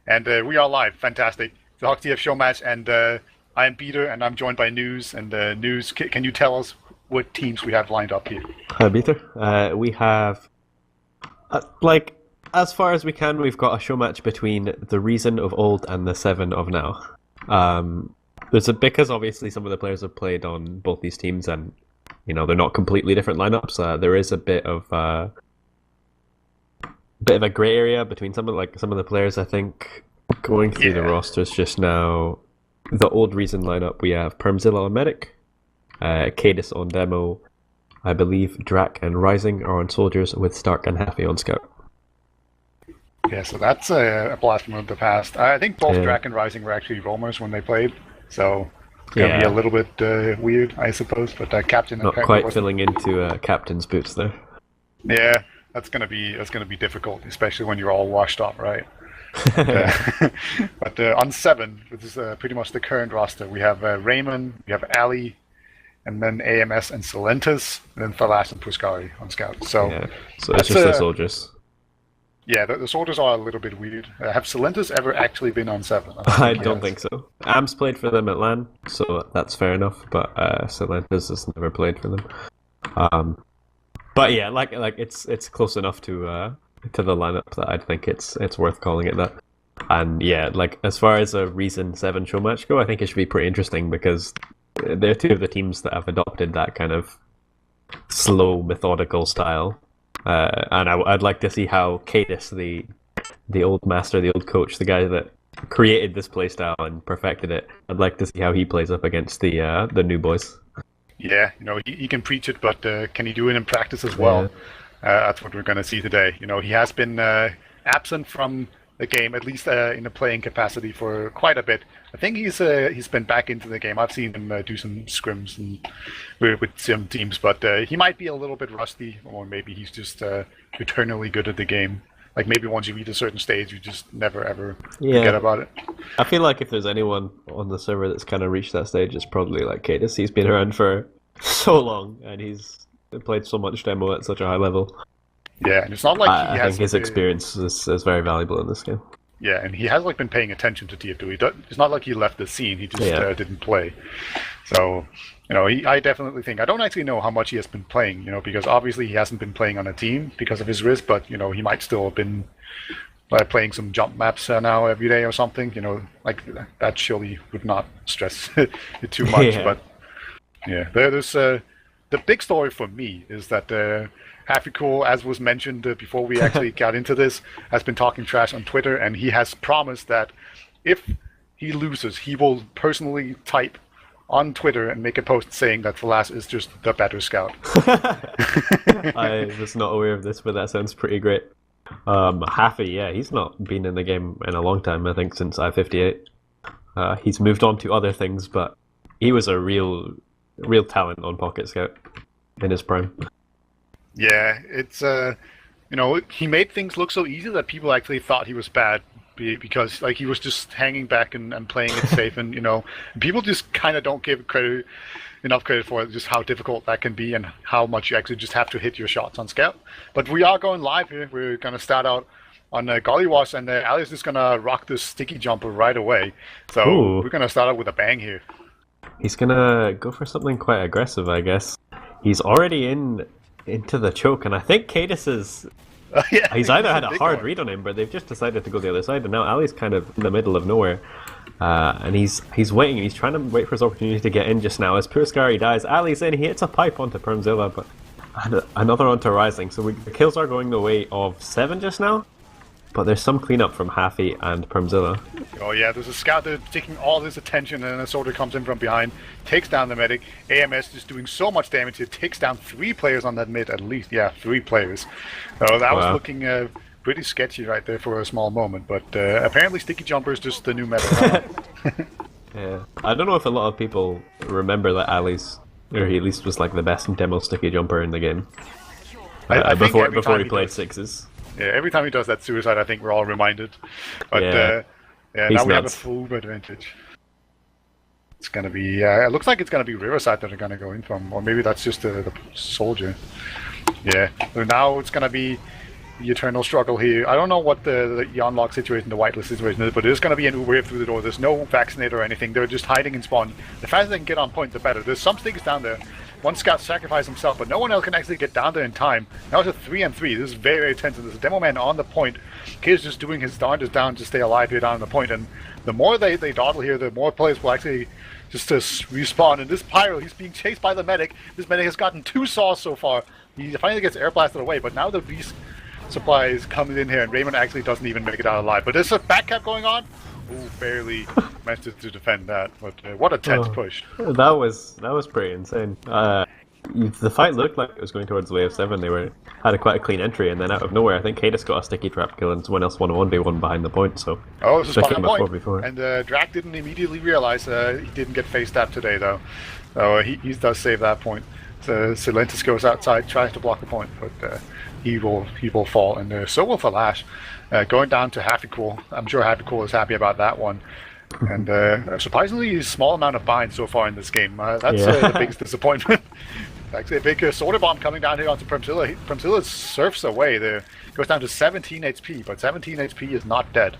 And we are live. Fantastic. The Hugs.tf Showmatch, and I am Beater, and I'm joined by Nuze. And Nuze, can you tell us what teams we have lined up here? Hi, Beater. We have, as far as we can, we've got a show match between the Reason of old and the Seven of now. Because obviously some of the players have played on both these teams, and they're not completely different lineups. There is a bit of a grey area between some of the players. I think going through the rosters just now, the old Reason lineup, we have Permzilla on Medic, Cadis on Demo. I believe Drac and Rising are on Soldiers, with Stark and Happy on Scout. Yeah, so that's a blast from the past. I think both Drac and Rising were actually roamers when they played, so it's gonna be a little bit weird, I suppose. But Captain not quite filling into Captain's boots there. Yeah, that's gonna be difficult, especially when you're all washed up, right? But on 7, which is pretty much the current roster, we have Raymond, we have Ali, and then AMS and Silentus, and then Thalas and Puskari on Scout. So it's just the Soldiers. Yeah, the Soldiers are a little bit weird. Have Silentus ever actually been on 7? I don't think so. Am's played for them at LAN, so that's fair enough, but Silentus has never played for them. But yeah, it's close enough to the lineup that I think it's worth calling it that. And yeah, as far as a Reason 7 show match go, I think it should be pretty interesting because they're two of the teams that have adopted that kind of slow, methodical style. And I'd like to see how Cadis, the old master, the old coach, the guy that created this playstyle and perfected it, I'd like to see how he plays up against the new boys. Yeah, he can preach it, but can he do it in practice as well? That's what we're going to see today. He has been absent from the game, at least in a playing capacity, for quite a bit. I think he's been back into the game. I've seen him do some scrims with some teams, but he might be a little bit rusty, or maybe he's just eternally good at the game. Like maybe once you reach a certain stage, you just never ever forget about it. I feel like if there's anyone on the server that's kind of reached that stage, it's probably like Cadis. He's been around for so long, and he's played so much demo at such a high level. Yeah, and it's not like I think his experience is very valuable in this game. Yeah, and he has been paying attention to TF2. It's not like he left the scene; he just didn't play. So, I definitely think I don't actually know how much he has been playing. Because obviously he hasn't been playing on a team because of his wrist, but he might still have been playing some jump maps now every day or something. That surely would not stress it too much. But yeah, there's the big story for me is that Hafikul, as was mentioned before we actually got into this, has been talking trash on Twitter, and he has promised that if he loses, he will personally type on Twitter and make a post saying that Thalas is just the better scout. I was not aware of this, but that sounds pretty great. Hafi, he's not been in the game in a long time, I think since I-58. He's moved on to other things, but he was a real talent on Pocket Scout in his prime. Yeah, it's he made things look so easy that people actually thought he was bad because he was just hanging back and playing it safe, and people just kind of don't give enough credit for just how difficult that can be and how much you actually just have to hit your shots on Scout. But we are going live here. We're gonna start out on Gollywash, and Ali's just gonna rock this sticky jumper right away. So we're gonna start out with a bang here. He's gonna go for something quite aggressive, I guess. He's already into the choke, and I think Cadis is... he's either had a hard read on him, but they've just decided to go the other side, and now Ali's kind of in the middle of nowhere. And he's waiting, and he's trying to wait for his opportunity to get in just now. As Puskari dies, Ali's in, he hits a pipe onto Permzilla, but another onto Rising. So the kills are going the way of 7 just now, but there's some cleanup from Hafi and Permzilla. Oh yeah, there's a scout that's taking all this attention, and a soldier comes in from behind, takes down the medic. AMS just doing so much damage, it takes down 3 players on that mid at least. Yeah, 3 players. So that was looking pretty sketchy right there for a small moment, but apparently Sticky Jumper is just the new meta. Yeah, I don't know if a lot of people remember that Ali's, or he at least was the best demo Sticky Jumper in the game. Before he played sixes. Yeah, every time he does that suicide, I think we're all reminded. But now we have a full advantage. It's gonna be. It looks like it's gonna be Riverside that they're gonna go in from, or maybe that's just the soldier. Yeah. So now it's gonna be the eternal struggle here. I don't know what the unlock situation, the whitelist situation is, but there's going to be an Uber here through the door. There's no vaccinator or anything. They're just hiding in spawn. The faster they can get on point, the better. There's some sticks down there. One scout sacrificed himself, but no one else can actually get down there in time. Now it's a 3-3. This is very, very tense. There's a demo man on the point. Kid's just doing his darndest down to stay alive here down on the point. And the more they dawdle here, the more players will actually just respawn. And this pyro, he's being chased by the medic. This medic has gotten 2 saws so far. He finally gets air blasted away, but now the beast supply is coming in here, and Raymond actually doesn't even make it out alive. But there's a back cap going on. Ooh, barely managed to defend that. But what a tense push. That was pretty insane. The fight looked like it was going towards the wave 7. They had quite a clean entry, and then out of nowhere, I think Cadis got a sticky trap kill, and someone else won a 1v1 behind the point. So this is behind the point. And Drac didn't immediately realize he didn't get face tapped today, though. So he does save that point. So Silentis goes outside, tries to block the point, but he will fall, and so will Falash. Going down to Happy Cool. I'm sure Happy Cool is happy about that one. And surprisingly, a small amount of bind so far in this game. That's the biggest disappointment. Actually, a big Sorter Bomb coming down here onto Primzilla. Primzilla surfs away there. Goes down to 17 HP, but 17 HP is not dead.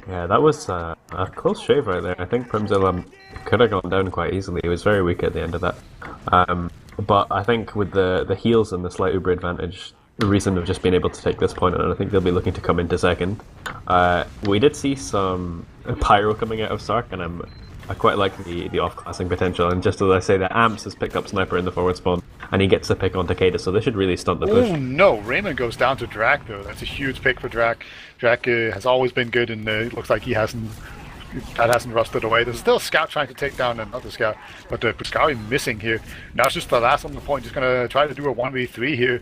Yeah, that was a close shave right there. I think Primzilla could have gone down quite easily. He was very weak at the end of that. But I think with the heals and the slight Uber advantage, the reason of just being able to take this point, and I think they'll be looking to come into second. We did see some pyro coming out of Sark, and I quite like the off-classing potential. And just as I say that, Amps has picked up Sniper in the forward spawn, and he gets to pick onto Cadis, so they should really stunt the push. Oh no, Raymond goes down to Drac though. That's a huge pick for Drac. Drac has always been good, and it looks like he hasn't rusted away. There's still a scout trying to take down another scout, but Puskari missing here. Now it's just the last on the point. Just gonna try to do a 1v3 here.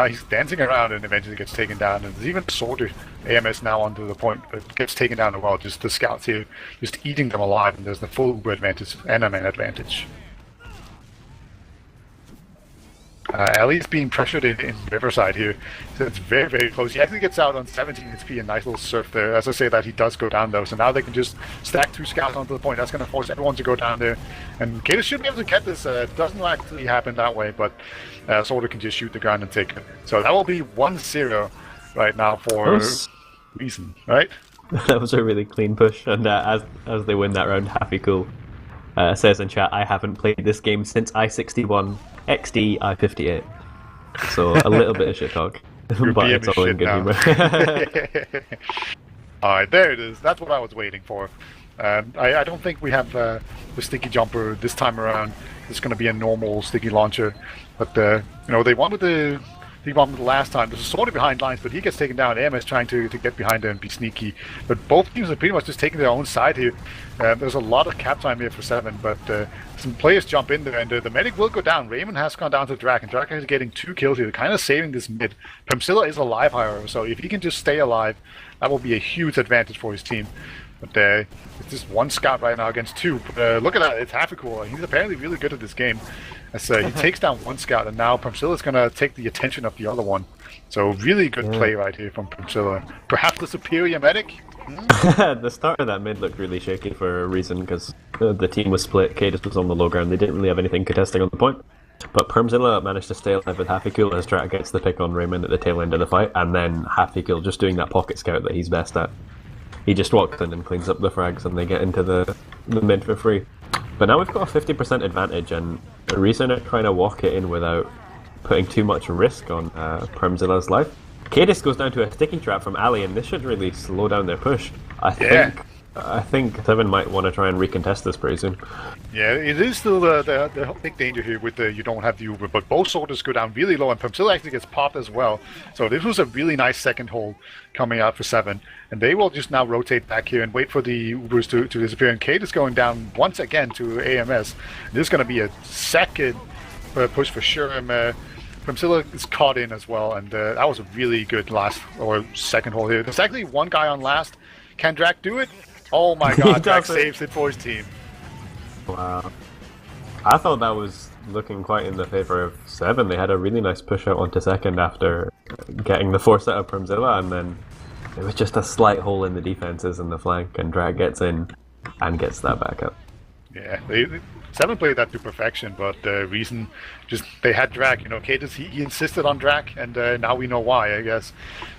He's dancing around and eventually gets taken down. And there's even a Sorter AMS now onto the point, but gets taken down as well. Just the scouts here, just eating them alive, and there's the full Uber advantage and a man advantage. Ellie's being pressured in Riverside here, so it's very, very close. He actually gets out on 17 HP, a nice little surf there. As I say that, he does go down though, so now they can just stack 2 scouts onto the point. That's going to force everyone to go down there, and Cadis should be able to get this. It doesn't actually happen that way, but Sorter can just shoot the ground and take it. So that will be 1-0 right now for Reason, right? That was a really clean push, and as they win that round, Happy Cool says in chat, I haven't played this game since I-61, XD I-58. So a little bit of shit talk, but it's all in good humor. Alright, there it is. That's what I was waiting for. I don't think we have the sticky jumper this time around. It's going to be a normal sticky launcher, but they won with the bomb the last time. There's a Sorter behind lines, but he gets taken down. AMS trying to get behind there and be sneaky, but both teams are pretty much just taking their own side here. There's a lot of cap time here for 7, but some players jump in there, and the medic will go down. Raymond has gone down to Drac, and Drac is getting 2 kills here, kind of saving this mid. Primzilla is alive, however, so if he can just stay alive, that will be a huge advantage for his team. But it's just 1 scout right now against 2. But look at that, it's Happy Cool. He's apparently really good at this game. As he takes down 1 scout, and now Primzilla is going to take the attention of the other one. So really good play right here from Primzilla. Perhaps the superior medic? The start of that mid looked really shaky for a reason, because the team was split. Cadis was on the low ground. They didn't really have anything contesting on the point. But Primzilla managed to stay alive with Happy Cool as Drac gets the pick on Raymond at the tail end of the fight, and then Happy Cool just doing that pocket scout that he's best at. He just walks in and cleans up the frags, and they get into the mid for free. But now we've got a 50% advantage, and the reason they're trying to walk it in without putting too much risk on Primzilla's life. Cadis goes down to a sticky trap from Ali, and this should really slow down their push. I think 7 might want to try and recontest this pretty soon. Yeah, it is still the big danger here with you don't have the Uber, but both Sorters go down really low, and Primzilla actually gets popped as well. So this was a really nice second hold coming out for 7, and they will just now rotate back here and wait for the Ubers to disappear. And Kate is going down once again to AMS. This is going to be a second push for sure. Primzilla is caught in as well, and that was a really good last or second hold here. There's actually 1 guy on last. Can Drac do it? Oh my god, Drac saves it for his team. Wow. I thought that was looking quite in the favour of 7. They had a really nice push out onto second after getting the force out of Primzilla, and then it was just a slight hole in the defences in the flank, and Drac gets in and gets that back up. Yeah, Seven played that to perfection, but Reason just they had Drac. Cadus he insisted on Drac, and now we know why. I guess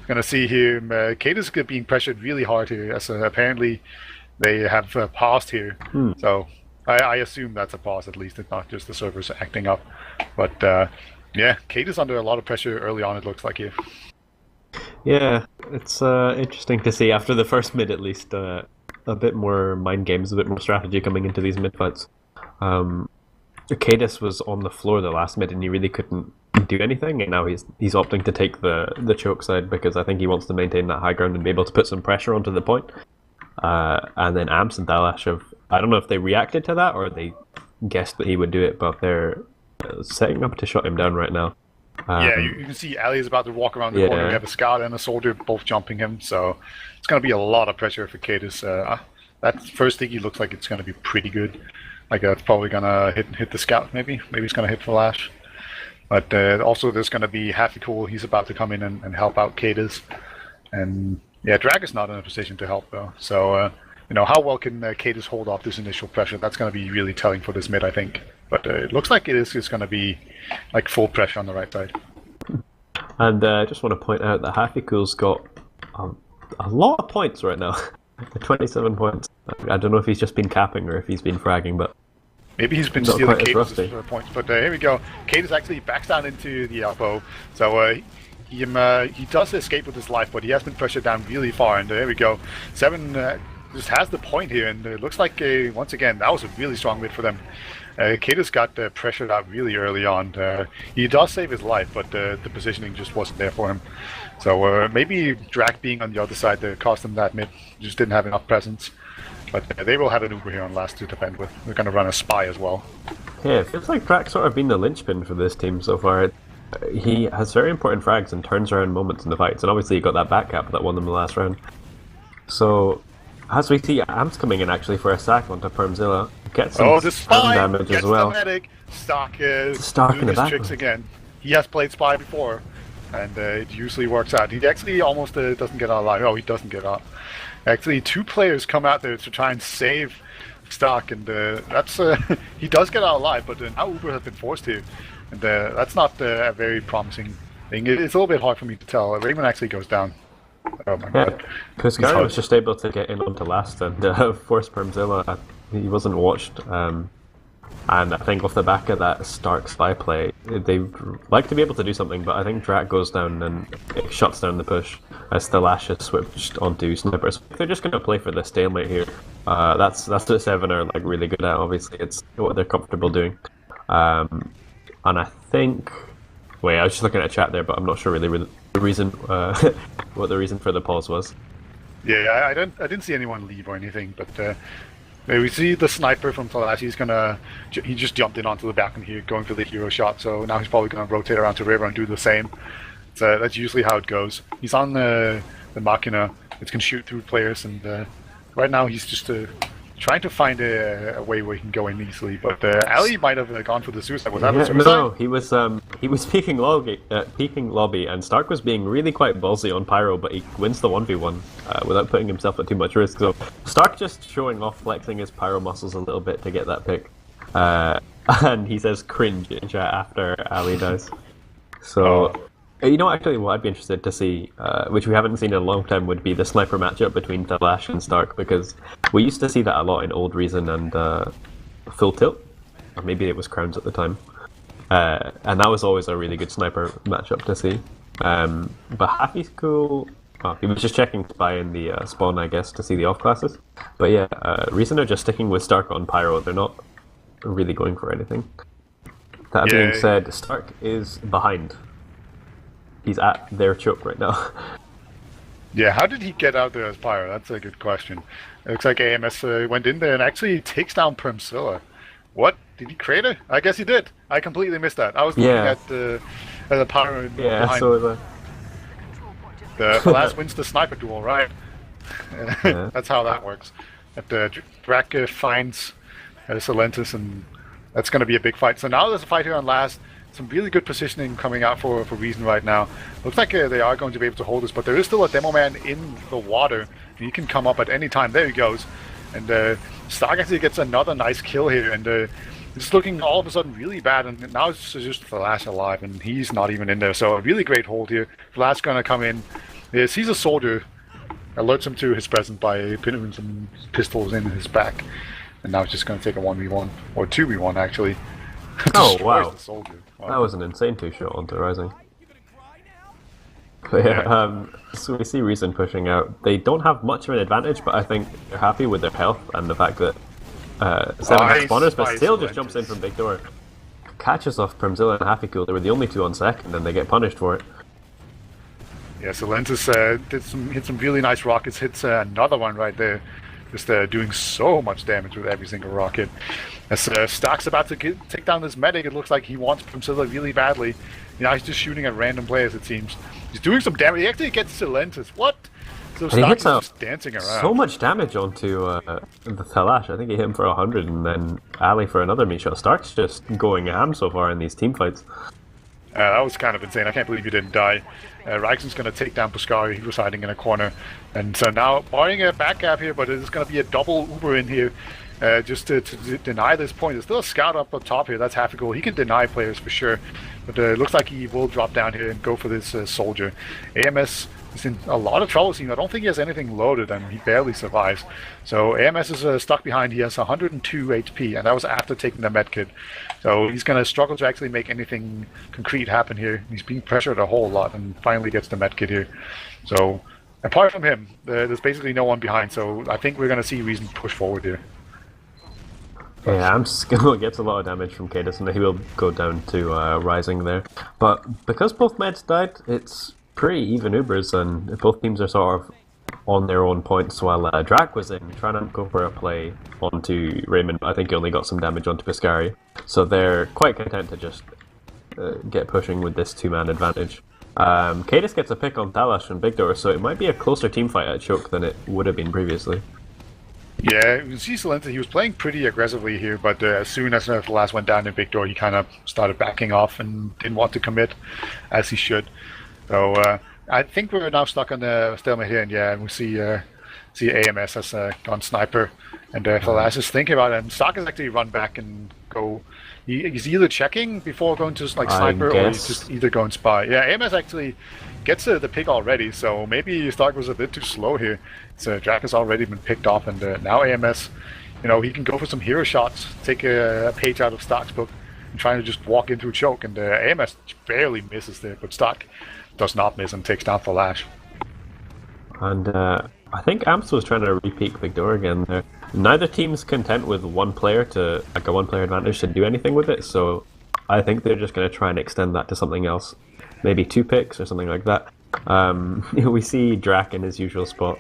gonna see him. Cadus being pressured really hard here, as apparently they have paused here. So I assume that's a pause at least. It's not just the servers acting up. But yeah, Cadus under a lot of pressure early on. It looks like here. Yeah, it's interesting to see after the first mid at least. A bit more mind games, a bit more strategy coming into these mid fights. Cadus was on the floor the last mid and he really couldn't do anything, and now he's opting to take the choke side because I think he wants to maintain that high ground and be able to put some pressure onto the point. And then Amps and Dalash I don't know if they reacted to that or they guessed that he would do it, but they're setting up to shut him down right now. Yeah, you can see Ali is about to walk around the corner. We have a scout and a soldier both jumping him, so it's going to be a lot of pressure for Cadus. That first thing, he looks like it's going to be pretty good. Like it's probably going to hit the scout, maybe it's going to hit Flash. But also there's going to be Happy Cool. He's about to come in and help out Cadus. And yeah, Drag is not in a position to help though. So how well can Cadus hold off this initial pressure? That's going to be really telling for this mid, I think. But it looks like it is going to be like full pressure on the right side. And I just want to point out that Happy Cool's got a lot of points right now. 27 points. I don't know if he's just been capping or if he's been fragging, but maybe he's been stealing Cadus' points. But here we go. Cadus actually backs down into the elbow. So he does escape with his life, but he has been pressured down really far. And there we go. Seven just has the point here, and it looks like once again that was a really strong mid for them. Cadus got pressured out really early on. He does save his life, but the positioning just wasn't there for him. So maybe Drac being on the other side cost them that mid. Just didn't have enough presence. But they will have an Uber here on last to defend with. They're going to run a spy as well. Yeah, it feels like Drac's sort of been the linchpin for this team so far. He has very important frags and turns around moments in the fights, and obviously he got that back cap that won them the last round. So as we see Amps coming in actually for a sack onto Permzilla, gets some damage as well. Stark doing his tricks again. He has played spy before, and it usually works out. He actually almost doesn't get out alive. Oh, he doesn't get out. Actually, two players come out there to try and save Stark, and that's he does get out alive, but now Uber has been forced to, and that's not a very promising thing. It's a little bit hard for me to tell. Raymond actually goes down. Oh my god. Because Gary was just able to get in onto last and force Permzilla. He wasn't watched. And I think off the back of that Stark spy play, they like to be able to do something, but I think Drac goes down and it shuts down the push as the Lash is switched onto Snipers. They're just going to play for the stalemate here. That's what Seven are like really good at. Obviously, it's what they're comfortable doing. And I think, wait, I was just looking at chat there, but I'm not sure really the reason what the reason for the pause was. Yeah, I didn't see anyone leave or anything, but. We see the sniper from Flash. He just jumped in onto the balcony here, going for the hero shot. So now he's probably going to rotate around to River and do the same. So that's usually how it goes. He's on the Machina. It's going to shoot through players, and right now he's just trying to find a way where he can go in easily. But Ali might have gone for the suicide. Was that a suicide? No, he was peeking lobby, and Stark was being really quite ballsy on Pyro, but he wins the 1v1 without putting himself at too much risk. So Stark just showing off, flexing his Pyro muscles a little bit to get that pick. And he says cringe in chat after Ali dies. So, actually what I'd be interested to see, which we haven't seen in a long time, would be the sniper matchup between Talash and Stark, because we used to see that a lot in Old Reason and Full Tilt, or maybe it was Crowns at the time. And that was always a really good sniper matchup to see. But Happy's cool. Oh, he was just checking Spy in the spawn, I guess, to see the off classes. But yeah, Reason are just sticking with Stark on Pyro. They're not really going for anything. That being said, Stark is behind. He's at their choke right now. Yeah, how did he get out there as Pyro? That's a good question. It looks like AMS went in there and actually takes down Permzilla. What? Did he create it? I guess he did. I completely missed that. I was looking at the Pyro behind. So the last wins the sniper duel, right? That's how that works. Drac finds Silentis, and that's going to be a big fight. So now there's a fight here on last. Some really good positioning coming out for Reason right now. Looks like they are going to be able to hold this, but there is still a demo man in the water. And he can come up at any time. There he goes. And Stark actually gets another nice kill here. And It's looking all of a sudden really bad, and now it's just Flash alive, and he's not even in there. So a really great hold here. Flash gonna come in. He sees a soldier, alerts him to his presence by putting some pistols in his back, and now it's just gonna take a 1v1 or 2v1 actually. Oh Destroys wow, the soldier. Wow. that was an insane 2-shot onto Rising. But yeah, so we see Reason pushing out. They don't have much of an advantage, but I think they're happy with their health and the fact that 7 has spawners, but still just jumps in from big door. Catches off Primzilla and Happy Cool. They were the only two on second, and they get punished for it. Yeah, so Lentis hit some really nice rockets, hits another one right there. Just doing so much damage with every single rocket. As Stark's about to take down this medic, it looks like he wants Primzilla really badly. You know, he's just shooting at random players, it seems. He's doing some damage. He actually gets Silentis. What? So Stark is just dancing around. So much damage onto the Thalash. I think he hit him for 100, and then Ali for another meat shot. Stark's just going ham so far in these team fights. That was kind of insane. I can't believe he didn't die. Ryzen's going to take down Puskari. He was hiding in a corner. And so now, barring a back gap here, but it's going to be a double Uber in here just to deny this point. There's still a scout up top here. That's half a goal. He can deny players for sure. But it looks like he will drop down here and go for this soldier. AMS is in a lot of trouble. I don't think he has anything loaded, and he barely survives. So AMS is stuck behind. He has 102 HP, and that was after taking the medkit. So he's going to struggle to actually make anything concrete happen here. He's being pressured a whole lot, and finally gets the medkit here. So apart from him, there's basically no one behind. So I think we're going to see Reason push forward here. Yeah, Amskill gets a lot of damage from Cadis, and he will go down to Rising there. But because both meds died, it's pretty even Ubers, and both teams are sort of on their own points, while Drac was in trying to go for a play onto Raymond. I think he only got some damage onto Piscari, so they're quite content to just get pushing with this two-man advantage. Cadis gets a pick on Thalash and Big Door, so it might be a closer team fight at Choke than it would have been previously. Yeah, you see Silenta, he was playing pretty aggressively here, but as soon as the last went down in Big Door, he kind of started backing off and didn't want to commit as he should. So I think we're now stuck on the stalemate here, and yeah, we see AMS has gone sniper, and Falas is thinking about it, and Stark has actually run back and go. He's either checking before going to like sniper, or he's just either going spy. Yeah, AMS actually gets the pick already, so maybe Stark was a bit too slow here. So Drac has already been picked off, and now AMS, he can go for some hero shots, take a page out of Stark's book, and trying to just walk into a choke, and AMS barely misses there, but Stark does not miss and takes down Flash. And I think Amps was trying to re-peek Big Door again there. Neither team's content with one player to, like a one-player advantage to do anything with it, so I think they're just going to try and extend that to something else. Maybe 2 picks or something like that. We see Drac in his usual spot,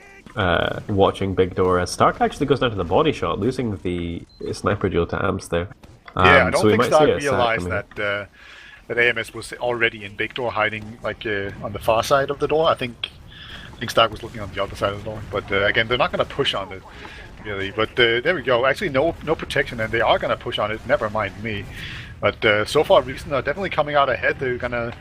watching Big Door as Stark actually goes down to the body shot, losing the sniper duel to Amps there. Yeah, I don't think Stark realized that AMS was already in Big Door, hiding like on the far side of the door. I think Stark was looking on the other side of the door. But again, they're not going to push on it, really. But there we go. Actually, no protection, and they are going to push on it. Never mind me. But so far, Reason are definitely coming out ahead. They're going to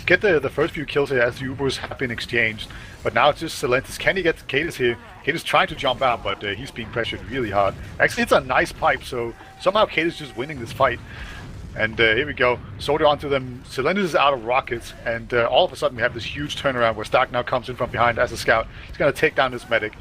get the first few kills here as the Ubers have been exchanged. But now it's just Silentis. Can he get Cadis here? Cadis trying to jump out, but he's being pressured really hard. Actually, it's a nice pipe, so somehow Cadis just winning this fight. And here we go. Soldier onto them. Silentis is out of rockets, and all of a sudden we have this huge turnaround where Stark now comes in from behind as a scout. He's going to take down this medic,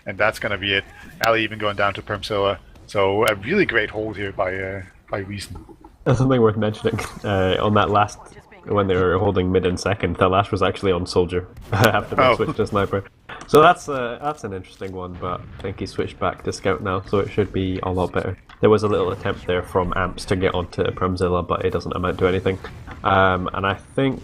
and that's going to be it. Ali even going down to Permzilla. So a really great hold here by Reason. That's something worth mentioning. On that last, when they were holding mid and second, Thalash was actually on Soldier after they switched to Sniper. So that's an interesting one, but I think he switched back to Scout now, so it should be a lot better. There was a little attempt there from Amps to get onto Premzilla, but it doesn't amount to anything. And I think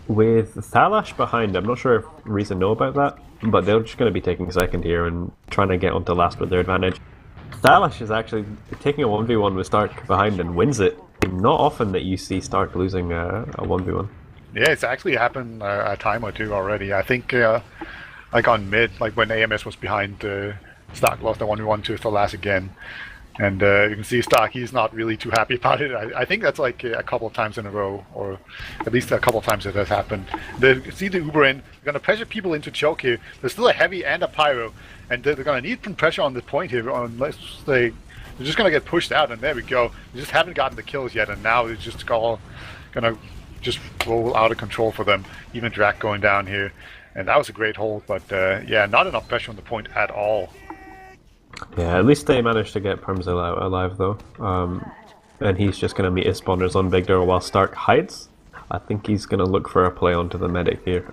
with Thalash behind, I'm not sure if Reason know about that, but they're just going to be taking second here and trying to get onto last with their advantage. Thalash is actually taking a 1v1 with Stark behind and wins it. Not often that you see Stark losing a 1v1. Yeah, it's actually happened a time or two already. I think like on mid, like when AMS was behind, Stark lost a 1v1 to Thalash again. And you can see Stark, he's not really too happy about it. I think that's like a couple of times in a row, or at least a couple of times it has happened. They see the Uber in, they're going to pressure people into choke here. There's still a heavy and a pyro, and they're going to need some pressure on this point here unless they They're just gonna get pushed out, and there we go. They just haven't gotten the kills yet, and now it's just all gonna just roll out of control for them. Even Drac going down here, and that was a great hold, but yeah, not enough pressure on the point at all. Yeah, at least they managed to get Permzilla out alive though. And he's just gonna meet his spawners on Victor while Stark hides. I think he's gonna look for a play onto the medic here.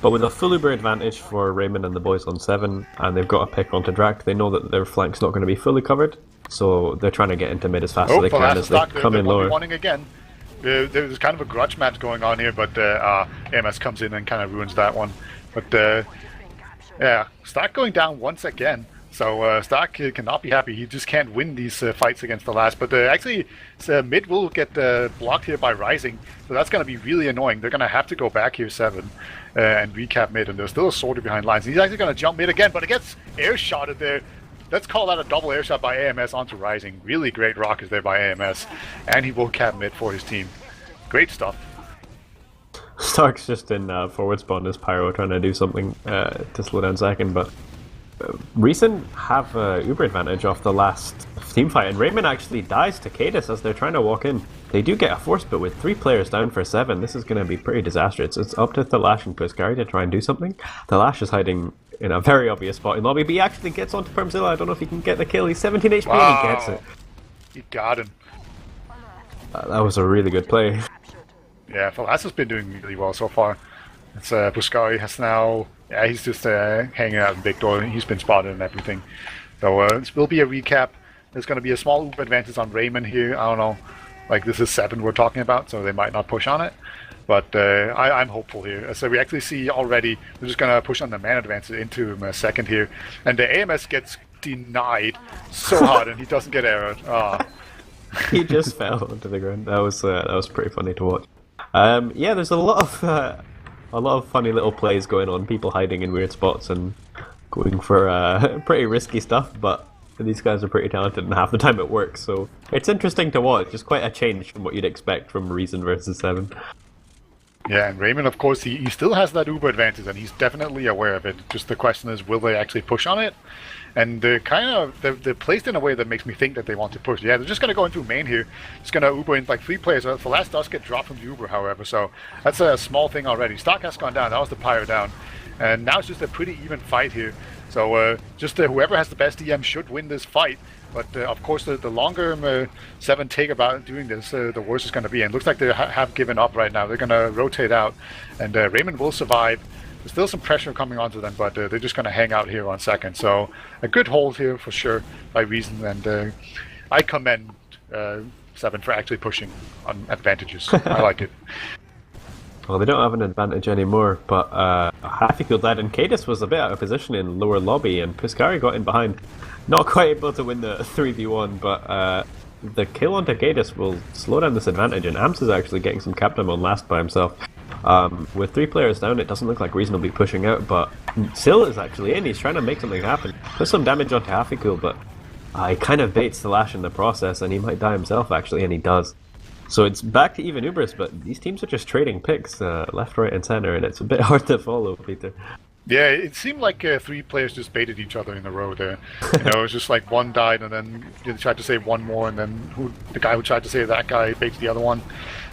But with a full Uber advantage for Raymond and the boys on 7, and they've got a pick onto Drac, they know that their flank's not going to be fully covered, so they're trying to get into mid as fast as they can as they come in lower. Again. There's kind of a grudge match going on here, but AMS comes in and kind of ruins that one. But yeah, Stark going down once again. So Stark cannot be happy. He just can't win these fights against the last. But actually, mid will get blocked here by Rising. So that's going to be really annoying. They're going to have to go back here 7 and recap mid. And there's still a sorter behind lines. He's actually going to jump mid again, but it gets air shotted there. Let's call that a double air shot by AMS onto Rising. Really great rockets there by AMS. And he will cap mid for his team. Great stuff. Stark's just in forward spawn as Pyro trying to do something to slow down second, but Reason have Uber advantage off the last team fight, and Raymond actually dies to Cadis as they're trying to walk in. They do get a force, but with 3 players down for 7, this is going to be pretty disastrous. It's up to Thalash and Puskari to try and do something. Thalash is hiding in a very obvious spot in lobby, but he actually gets onto Permzilla. I don't know if he can get the kill. He's 17 HP and he gets it. He got him. That was a really good play. Yeah, Thalash has been doing really well so far. It's Puskari has now... Yeah, he's just hanging out in big door. He's been spotted and everything. So this will be a recap. There's going to be a small Uber advantage on Raymond here. I don't know. Like, this is 7 we're talking about, so they might not push on it. But I'm hopeful here. So we actually see already, we're just going to push on the man advantage into him a second here. And the AMS gets denied so hard, and he doesn't get arrowed. Oh. He just fell onto the ground. That was pretty funny to watch. Yeah, there's a lot of funny little plays going on. People hiding in weird spots and going for pretty risky stuff, but these guys are pretty talented and half the time it works. So it's interesting to watch. Just quite a change from what you'd expect from Reason versus 7. Yeah, and Raymond, of course, he still has that Uber advantage, and he's definitely aware of it. Just the question is, will they actually push on it? And they're placed in a way that makes me think that they want to push. Yeah, they're just going to go into main here. Just going to Uber in like 3 players. The last does get dropped from the Uber, however, so that's a small thing already. Stock has gone down. That was the Pyro down. And now it's just a pretty even fight here. So just whoever has the best EM should win this fight. But of course, the longer 7 take about doing this, the worse it's going to be. And it looks like they have given up right now. They're going to rotate out. And Raymond will survive. There's still some pressure coming onto them, but they're just going to hang out here on second. So a good hold here for sure by Reason. And I commend 7 for actually pushing on advantages. I like it. Well, they don't have an advantage anymore, but Happyfield died, and Cadis was a bit out of position in lower lobby, and Puskari got in behind. Not quite able to win the 3v1, but the kill onto Cadis will slow down this advantage, and Amps is actually getting some cap time on last by himself. With 3 players down, it doesn't look like Reason will be pushing out, but Sil is actually in. He's trying to make something happen. Put some damage onto Happyfield, but he kind of baits the lash in the process, and he might die himself, actually, and he does. So it's back to even Ubers, but these teams are just trading picks left, right, and center, and it's a bit hard to follow, Peter. Yeah, it seemed like 3 players just baited each other in a row there. You know, it was just like one died, and then they tried to save one more, and then the guy who tried to save that guy baits the other one.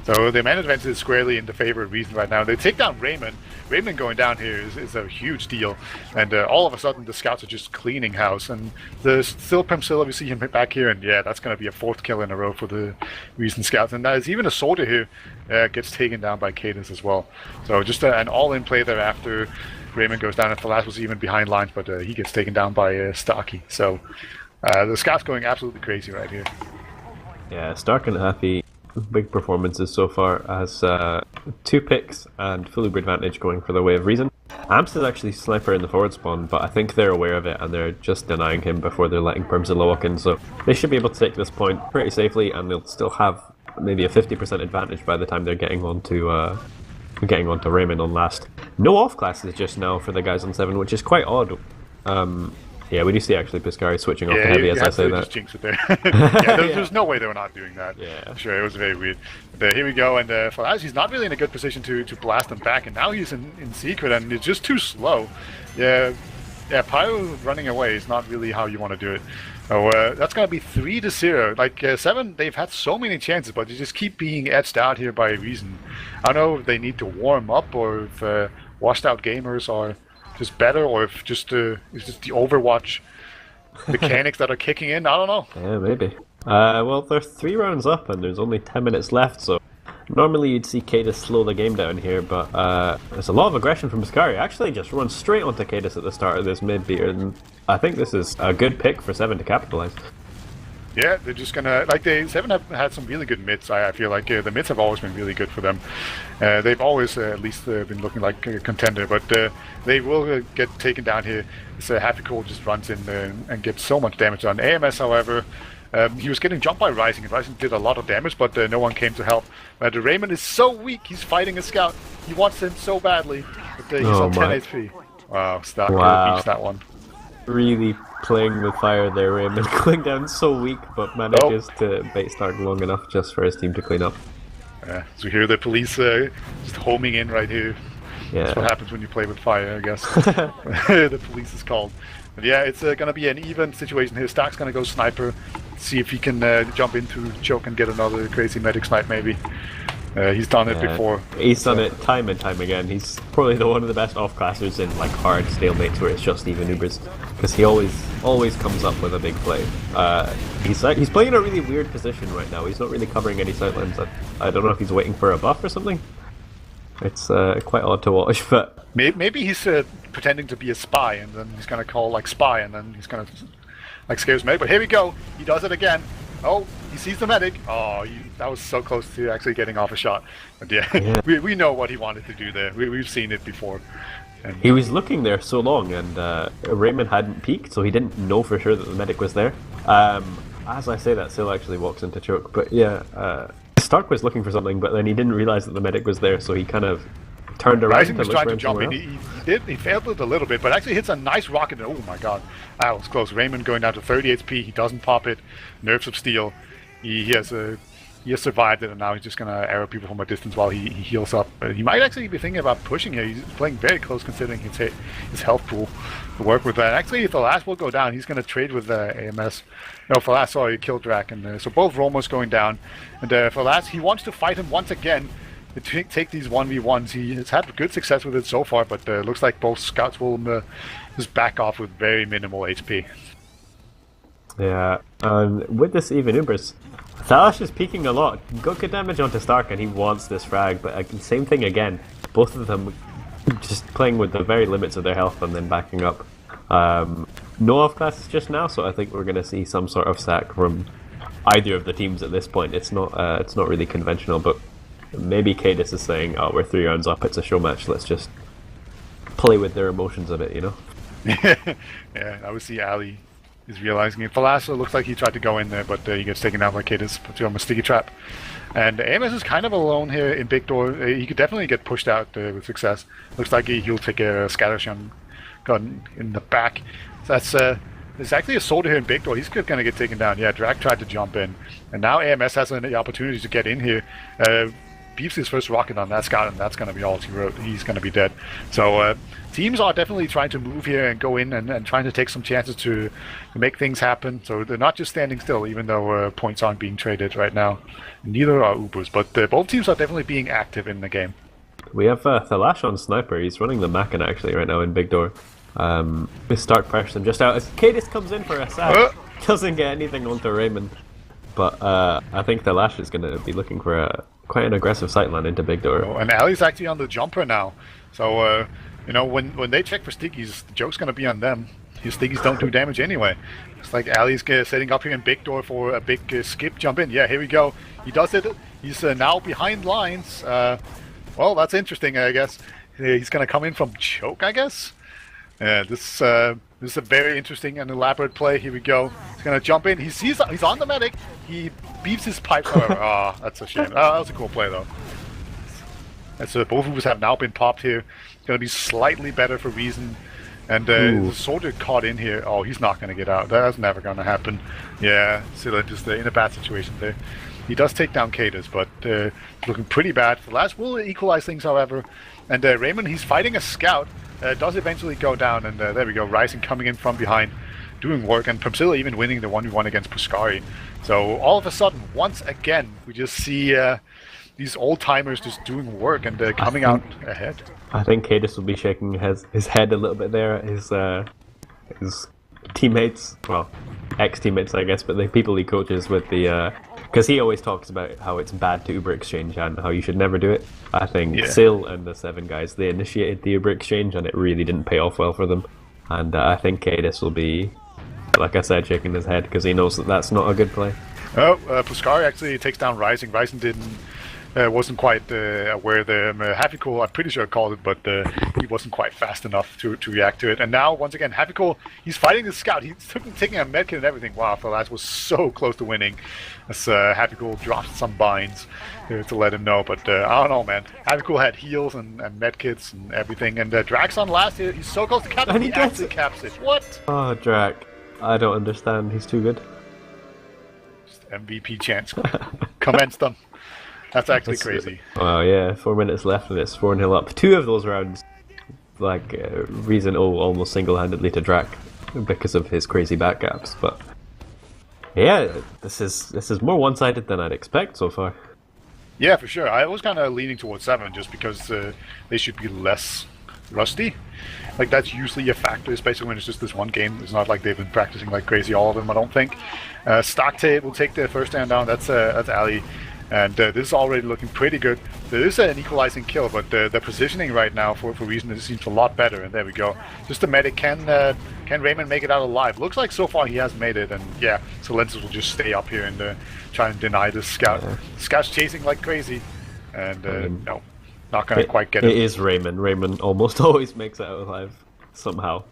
So the man advantage is squarely in the favor of Reason right now. They take down Raymond. Raymond going down here is a huge deal. And all of a sudden, the scouts are just cleaning house. And there's still Permzilla, we see him back here. And yeah, that's going to be a 4th kill in a row for the Reason scouts. And there's even a soldier here gets taken down by Cadence as well. So just an all-in play there after Raymond goes down. And the last was even behind lines, but he gets taken down by Starkey. So the scouts going absolutely crazy right here. Yeah, Stark and Happy, big performances so far, as 2 picks and full Uber advantage going for the way of Reason. Amps is actually sniper in the forward spawn, but I think they're aware of it and they're just denying him before they're letting Permzilla walk in, so they should be able to take this point pretty safely, and they'll still have maybe a 50% advantage by the time they're getting onto Raymond on last. No off classes just now for the guys on 7, which is quite odd. Yeah, we do see actually Puskari switching off to heavy as I say that. Just jinx it there. Yeah, there's no way they were not doing that. Yeah. Sure, it was very weird. But here we go, and Falaz, he's not really in a good position to blast them back, and now he's in secret, and it's just too slow. Yeah, Yeah, Pyro running away is not really how you want to do it. So that's going to be 3-0. Like 7, they've had so many chances, but they just keep being edged out here by reason. I don't know if they need to warm up or if washed out gamers are just better, or if just it's just the Overwatch mechanics that are kicking in. I don't know. Yeah, maybe. Well, they're 3 rounds up and there's only 10 minutes left, so normally you'd see Cadis slow the game down here, but there's a lot of aggression from Skari. Actually just runs straight onto Cadis at the start of this mid-beer, and I think this is a good pick for 7 to capitalize. Yeah, they're just gonna, like, 7 have had some really good mids. I feel like the mids have always been really good for them. They've always at least been looking like a contender, but they will get taken down here. This Happy Cool just runs in and gets so much damage on AMS, however. He was getting jumped by Rising, and Rising did a lot of damage, but no one came to help. Raymond is so weak, he's fighting a scout. He wants him so badly, but he's on 10 HP. Wow, Stark beats that one. Really playing with fire there, Raymond. Going down so weak, but manages to bait Stark long enough just for his team to clean up. So we hear the police just homing in right here. Yeah. That's what happens when you play with fire, I guess. The police is called. But yeah, it's going to be an even situation here. Stark's going to go sniper, see if he can jump into choke and get another crazy medic snipe maybe. He's done it before. He's done it time and time again. He's probably one of the best off-classers in like hard stalemates where it's just even Ubers, because he always comes up with a big play. He's playing in a really weird position right now. He's not really covering any sidelines. I don't know if he's waiting for a buff or something. It's quite odd to watch, but maybe he's pretending to be a spy, and then he's gonna call like spy, and then he's gonna like scare his medic. But here we go. He does it again. Oh, he sees the medic. Oh, that was so close to actually getting off a shot. But yeah. we know what he wanted to do there. We've seen it before. And he was looking there so long, and Raymond hadn't peeked, so he didn't know for sure that the medic was there. As I say that, Sil actually walks into choke. But yeah, Stark was looking for something, but then he didn't realize that the medic was there, so he kind of turned around. Rising was trying to jump in. He failed it a little bit, but actually hits a nice rocket. Oh my god, that was close. Raymond going down to 30 HP. He doesn't pop it. Nerves of steel. He has survived it, and now he's just gonna arrow people from a distance while he heals up. He might actually be thinking about pushing here. He's playing very close considering his health pool to work with that. Actually, if the last will go down, he's gonna trade with AMS. No, for last, sorry, killed Drak, and so both Romos going down. And for last, he wants to fight him once again. To take these 1v1s. He has had good success with it so far, but looks like both scouts will just back off with very minimal HP. Yeah, with this even Ubers, Thalash is peeking a lot. Got good damage onto Stark, and he wants this frag, but same thing again. Both of them just playing with the very limits of their health and then backing up. No off-classes just now, so I think we're going to see some sort of sack from either of the teams at this point. It's not really conventional, but maybe Cadis is saying, oh, we're 3 rounds up, it's a show match, let's just play with their emotions a bit, you know? Yeah, obviously Ali is realizing it. Thalasso looks like he tried to go in there, but he gets taken out by Cadis, puts him on a sticky trap. And Amos is kind of alone here in Big Door. He could definitely get pushed out with success. Looks like he'll take a scatter gun in the back. So that's there's actually a soldier here in Big Door. He's going to get taken down. Yeah, Drak tried to jump in. And now AMS has an opportunity to get in here. Beeps his first rocket on that scout, and that's going to be all he wrote. He's going to be dead. So teams are definitely trying to move here and go in and trying to take some chances to make things happen. So they're not just standing still, even though points aren't being traded right now. Neither are Ubers, but both teams are definitely being active in the game. We have Thalash on Sniper. He's running the Macken actually right now in Big Door. We start pressing just out as Cadis comes in for a sack. Doesn't get anything onto Raymond. But I think Thalash is going to be looking for quite an aggressive sightline into Big Door. Oh, and Ali's actually on the jumper now. So, you know, when they check for stickies, the joke's going to be on them. His stickies don't do damage anyway. It's like Ali's setting up here in Big Door for a big skip jump in. Yeah, here we go. He does it. He's now behind lines. Well, that's interesting, I guess. He's going to come in from choke, I guess. This is a very interesting and elaborate play. Here we go. He's going to jump in. He's on the medic. He beeps his pipe, however. That's a shame. That was a cool play, though. Both of us have now been popped here. It's going to be slightly better for Reason. And the soldier caught in here. Oh, he's not going to get out. That's never going to happen. Yeah, Scylla just in a bad situation there. He does take down Cadis, but looking pretty bad. The last will equalize things, however. And Raymond, he's fighting a scout. does eventually go down, and there we go. Rising coming in from behind, doing work, and Priscilla even winning the 1v1 against Puskari. So all of a sudden, once again, we just see these old timers just doing work and coming out ahead. I think Cadis will be shaking his head a little bit there. His teammates, well, ex-teammates, I guess, but the people he coaches with the. Because he always talks about how it's bad to Uber exchange and how you should never do it. I think Sil and the 7 guys, they initiated the Uber exchange and it really didn't pay off well for them. And I think Cadis will be, like I said, shaking his head because he knows that that's not a good play. Oh, Puskari actually takes down Rising. Rising wasn't quite aware the Happy Cool, I'm pretty sure called it, but he wasn't quite fast enough to react to it. And now, once again, Happy Cool, he's fighting the scout. He's taking a medkit and everything. Wow, Falas was so close to winning. As Happy Cool dropped some binds to let him know. But I don't know, man. Happy Cool had heals and medkits and everything. And Drax on last, he's so close to cap it. And he actually caps it. What? Oh, Drac. I don't understand. He's too good. Just MVP chance. Commence them. That's actually crazy. Wow, yeah, 4 minutes left and it's 4-0 up. 2 of those rounds, like, reason almost single-handedly to Drac because of his crazy back gaps. But yeah, this is more one-sided than I'd expect so far. Yeah, for sure. I was kind of leaning towards 7 just because they should be less rusty. Like, that's usually a factor, especially when it's just this one game. It's not like they've been practicing like crazy, all of them, I don't think. Stocktate will take the first stand down. That's Ali. And this is already looking pretty good. There is an equalizing kill, but the positioning right now for Reason it seems a lot better. And there we go. Just a medic. Can Raymond make it out alive? Looks like so far he has made it. And yeah, so Lenses will just stay up here and try and deny this scout. Yeah. Scout's chasing like crazy, and no, not gonna quite get it. It is Raymond. Raymond almost always makes it out alive somehow.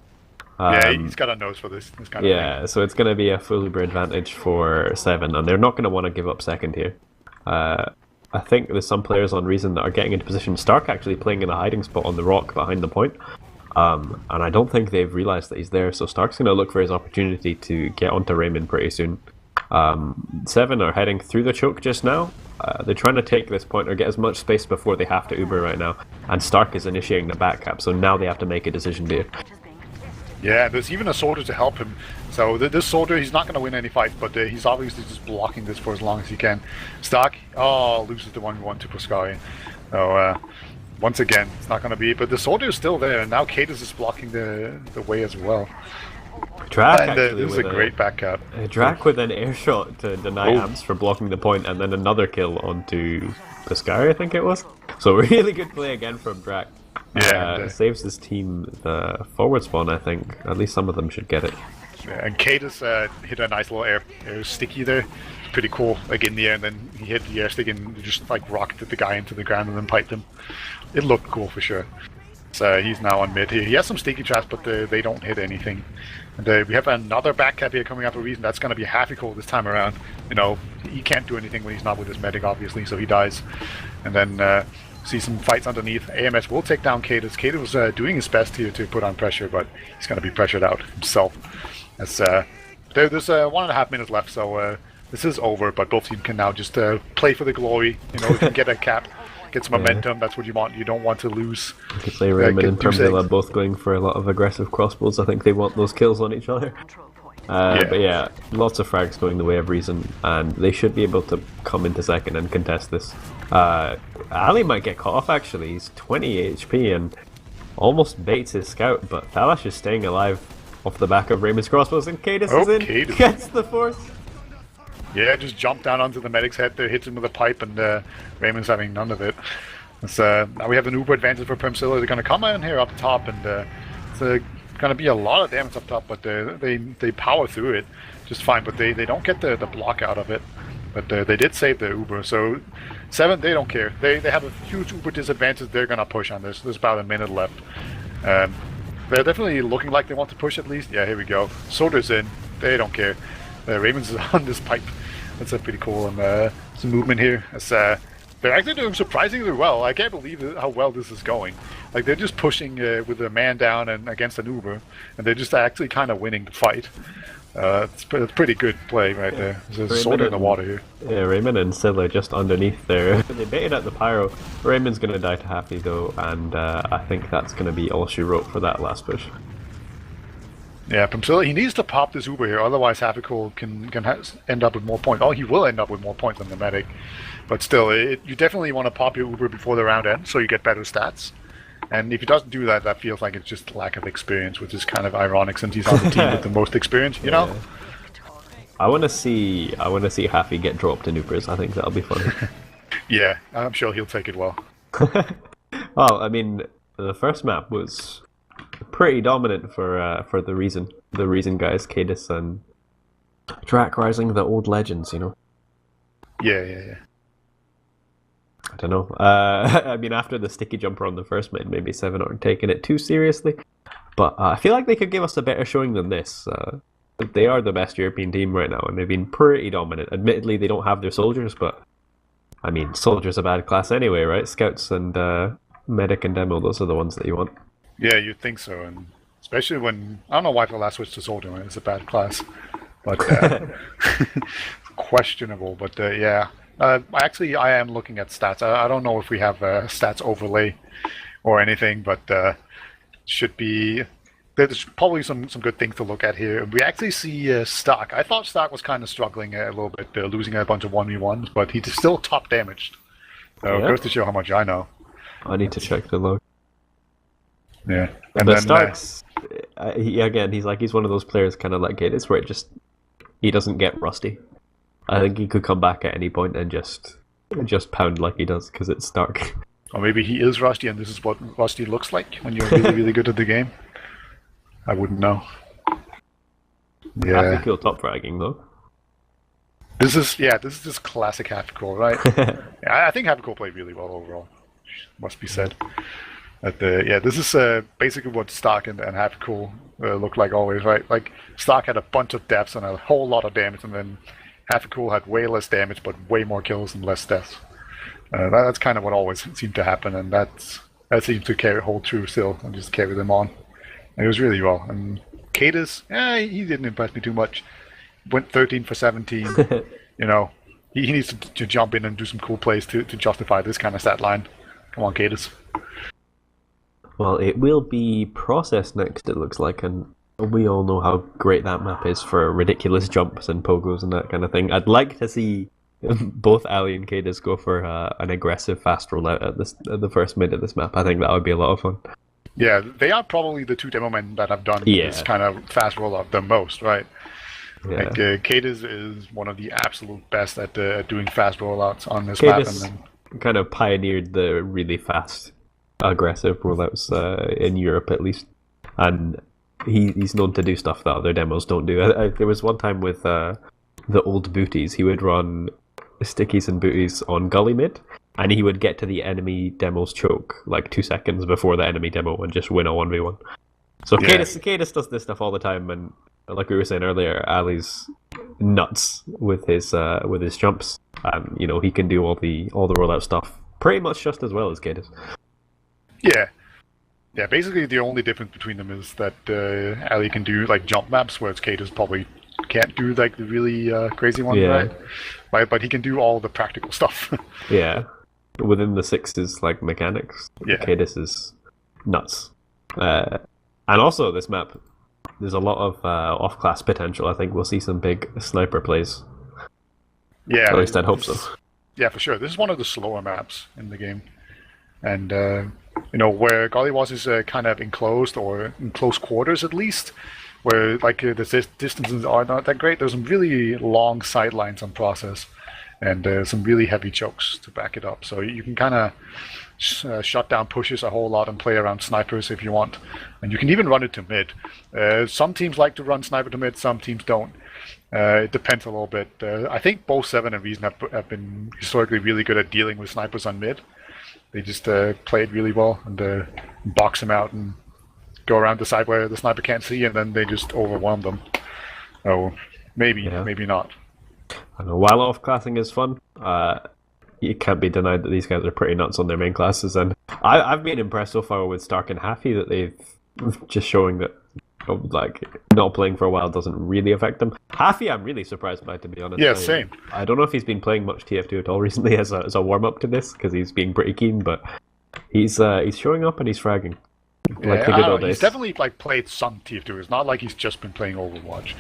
Yeah, he's got a nose for this kind of thing. So it's going to be a full Uber advantage for 7, and they're not going to want to give up second here. I think there's some players on Reason that are getting into position. Stark actually playing in a hiding spot on the rock behind the point. And I don't think they've realised that he's there, so Stark's going to look for his opportunity to get onto Raymond pretty soon. 7 are heading through the choke just now. They're trying to take this point or get as much space before they have to Uber right now. And Stark is initiating the back cap, so now they have to make a decision here. Yeah, there's even a soldier to help him. So this soldier, he's not going to win any fights, but he's obviously just blocking this for as long as he can. Stark, loses the 1v1 to Puskari. So once again, it's not going to be. But the soldier is still there, and now Cadis is blocking the way as well. Drac and this is a great back cap. Drac with an air shot to deny Amps for blocking the point, and then another kill onto Puskari, I think it was. So really good play again from Drac. Yeah, saves his team the forward spawn, I think. At least some of them should get it. Yeah, and Cadis hit a nice little air sticky there. Pretty cool, like in the air, and then he hit the air stick and just like rocketed the guy into the ground and then piped him. It looked cool for sure. So he's now on mid. He has some sticky traps, but they don't hit anything. And we have another back cap here coming up for Reason. That's going to be Happy Cool this time around. You know, he can't do anything when he's not with his medic, obviously, so he dies. And then see some fights underneath. AMS will take down Cadis. Cadis was doing his best here to put on pressure, but he's going to be pressured out himself. As there's 1.5 minutes left, so this is over. But both teams can now just play for the glory. You know, if you can get a cap, get some momentum. That's what you want. You don't want to lose. You could say Raymond and Permilla both going for a lot of aggressive crossbows. I think they want those kills on each other. But yeah, lots of frags going the way of Reason, and they should be able to come into second and contest this. Ali might get caught off actually. He's 20 HP and almost baits his scout, but Thalash is staying alive off the back of Raymond's crossbows, and Cadis is in. Cadis gets the force. Yeah, just jumped down onto the medic's head there, hits him with a pipe, and Raymond's having none of it. Now we have an Uber advantage for Primzilla. They're going to come in here up top, and it's going to be a lot of damage up top, but they power through it just fine, but they don't get the block out of it. But they did save the Uber, so 7, they don't care. They have a huge Uber disadvantage. They're going to push on this. There's about a minute left. They're definitely looking like they want to push at least. Yeah, here we go. Soldier's in. They don't care. Raymond's on this pipe. That's pretty cool. And some movement here. As They're actually doing surprisingly well. I can't believe how well this is going. Like, they're just pushing with a man down and against an Uber, and they're just actually kind of winning the fight. It's pretty good play right there. There's a sword in the water here. Yeah, Raymond and Scylla just underneath there. They baited at the pyro. Raymond's going to die to Happy though, and I think that's going to be all she wrote for that last push. Yeah, from Scylla, he needs to pop this Uber here, otherwise Happy can end up with more points. Oh, he will end up with more points than the medic. But still, you definitely want to pop your Uber before the round ends, so you get better stats. And if he doesn't do that, that feels like it's just lack of experience, which is kind of ironic since he's on the team with the most experience, you know? I want to see Happy get dropped in Ubers. I think that'll be fun. Yeah, I'm sure he'll take it well. Well, I mean, the first map was pretty dominant for the reason guys, Cadis and Drac Rising, the old legends, you know. Yeah. I don't know. I mean, after the sticky jumper on the first mid, maybe 7 aren't taking it too seriously. But I feel like they could give us a better showing than this. They are the best European team right now, and they've been pretty dominant. Admittedly, they don't have their soldiers, but I mean, soldiers a bad class anyway, right? Scouts and medic and demo, those are the ones that you want. Yeah, you'd think so, and especially when I don't know why the last switch to soldier when it's a bad class, but questionable. But yeah, actually, I am looking at stats. I don't know if we have a stats overlay or anything, but should be. There's probably some good things to look at here. We actually see Stark. I thought Stark was kind of struggling a little bit, losing a bunch of 1v1s, but he's still top damaged. So it goes to show how much I know. I need to check the log. Yeah, and but then Stark's he's one of those players kind of like Gatus where he doesn't get rusty. I think he could come back at any point and just pound like he does because it's Stark. Or maybe he is rusty and this is what rusty looks like when you're really really good at the game. I wouldn't know. Yeah, I think he'll top fragging though. This is just classic Happy, right? Yeah, I think Happy played really well overall. Must be said. But this is basically what Stark and Happy look like always, right? Like Stark had a bunch of deaths and a whole lot of damage, and then Happy had way less damage but way more kills and less deaths. That's kind of what always seemed to happen, and that seems to hold true still, and just carry them on. And it was really well. And Cadis, he didn't impress me too much. Went 13 for 17. You know, he needs to jump in and do some cool plays to justify this kind of stat line. Come on, Cadis. Well, it will be processed next, it looks like, and we all know how great that map is for ridiculous jumps and pogos and that kind of thing. I'd like to see both Ali and Cadis go for an aggressive fast rollout at the first mid of this map. I think that would be a lot of fun. Yeah, they are probably the two demo men that have done this kind of fast rollout the most, right? Yeah. Like, Cadis is one of the absolute best at doing fast rollouts on this map. And then kind of pioneered the really fast aggressive rollouts in Europe at least, and he's known to do stuff that other demos don't do. There was one time with the old booties, he would run stickies and booties on gully mid, and he would get to the enemy demo's choke like 2 seconds before the enemy demo and just win a 1v1. So Cadis does this stuff all the time, and like we were saying earlier, Ali's nuts with his jumps, and you know he can do all the rollout stuff pretty much just as well as Cadis. Yeah. Basically, the only difference between them is that Ali can do like jump maps, whereas Cadis probably can't do like the really crazy ones, right? But he can do all the practical stuff. Yeah, within the sixes like mechanics. Yeah, Cadis is nuts. And also this map, there's a lot of off-class potential. I think we'll see some big sniper plays. Yeah, at least I'd hope so. Yeah, for sure. This is one of the slower maps in the game, and where Gollywas is kind of enclosed or in close quarters at least, where like the distances are not that great. There's some really long sidelines on process, and some really heavy chokes to back it up. So you can kind of shut down pushes a whole lot and play around snipers if you want, and you can even run it to mid. Some teams like to run sniper to mid, some teams don't. It depends a little bit. I think both Seven and Reason have been historically really good at dealing with snipers on mid. They just play it really well and box them out and go around the side where the sniper can't see, and then they just overwhelm them. So maybe not. I know, while off-classing is fun, it can't be denied that these guys are pretty nuts on their main classes, and I've been impressed so far with Stark and Haffy that they've just showing that like not playing for a while doesn't really affect them. Haffy, I'm really surprised by, to be honest. Yeah, same. I don't know if he's been playing much TF2 at all recently as a warm up to this because he's being pretty keen, but he's showing up and he's fragging. Like the good old days. He's definitely like played some TF2. It's not like he's just been playing Overwatch.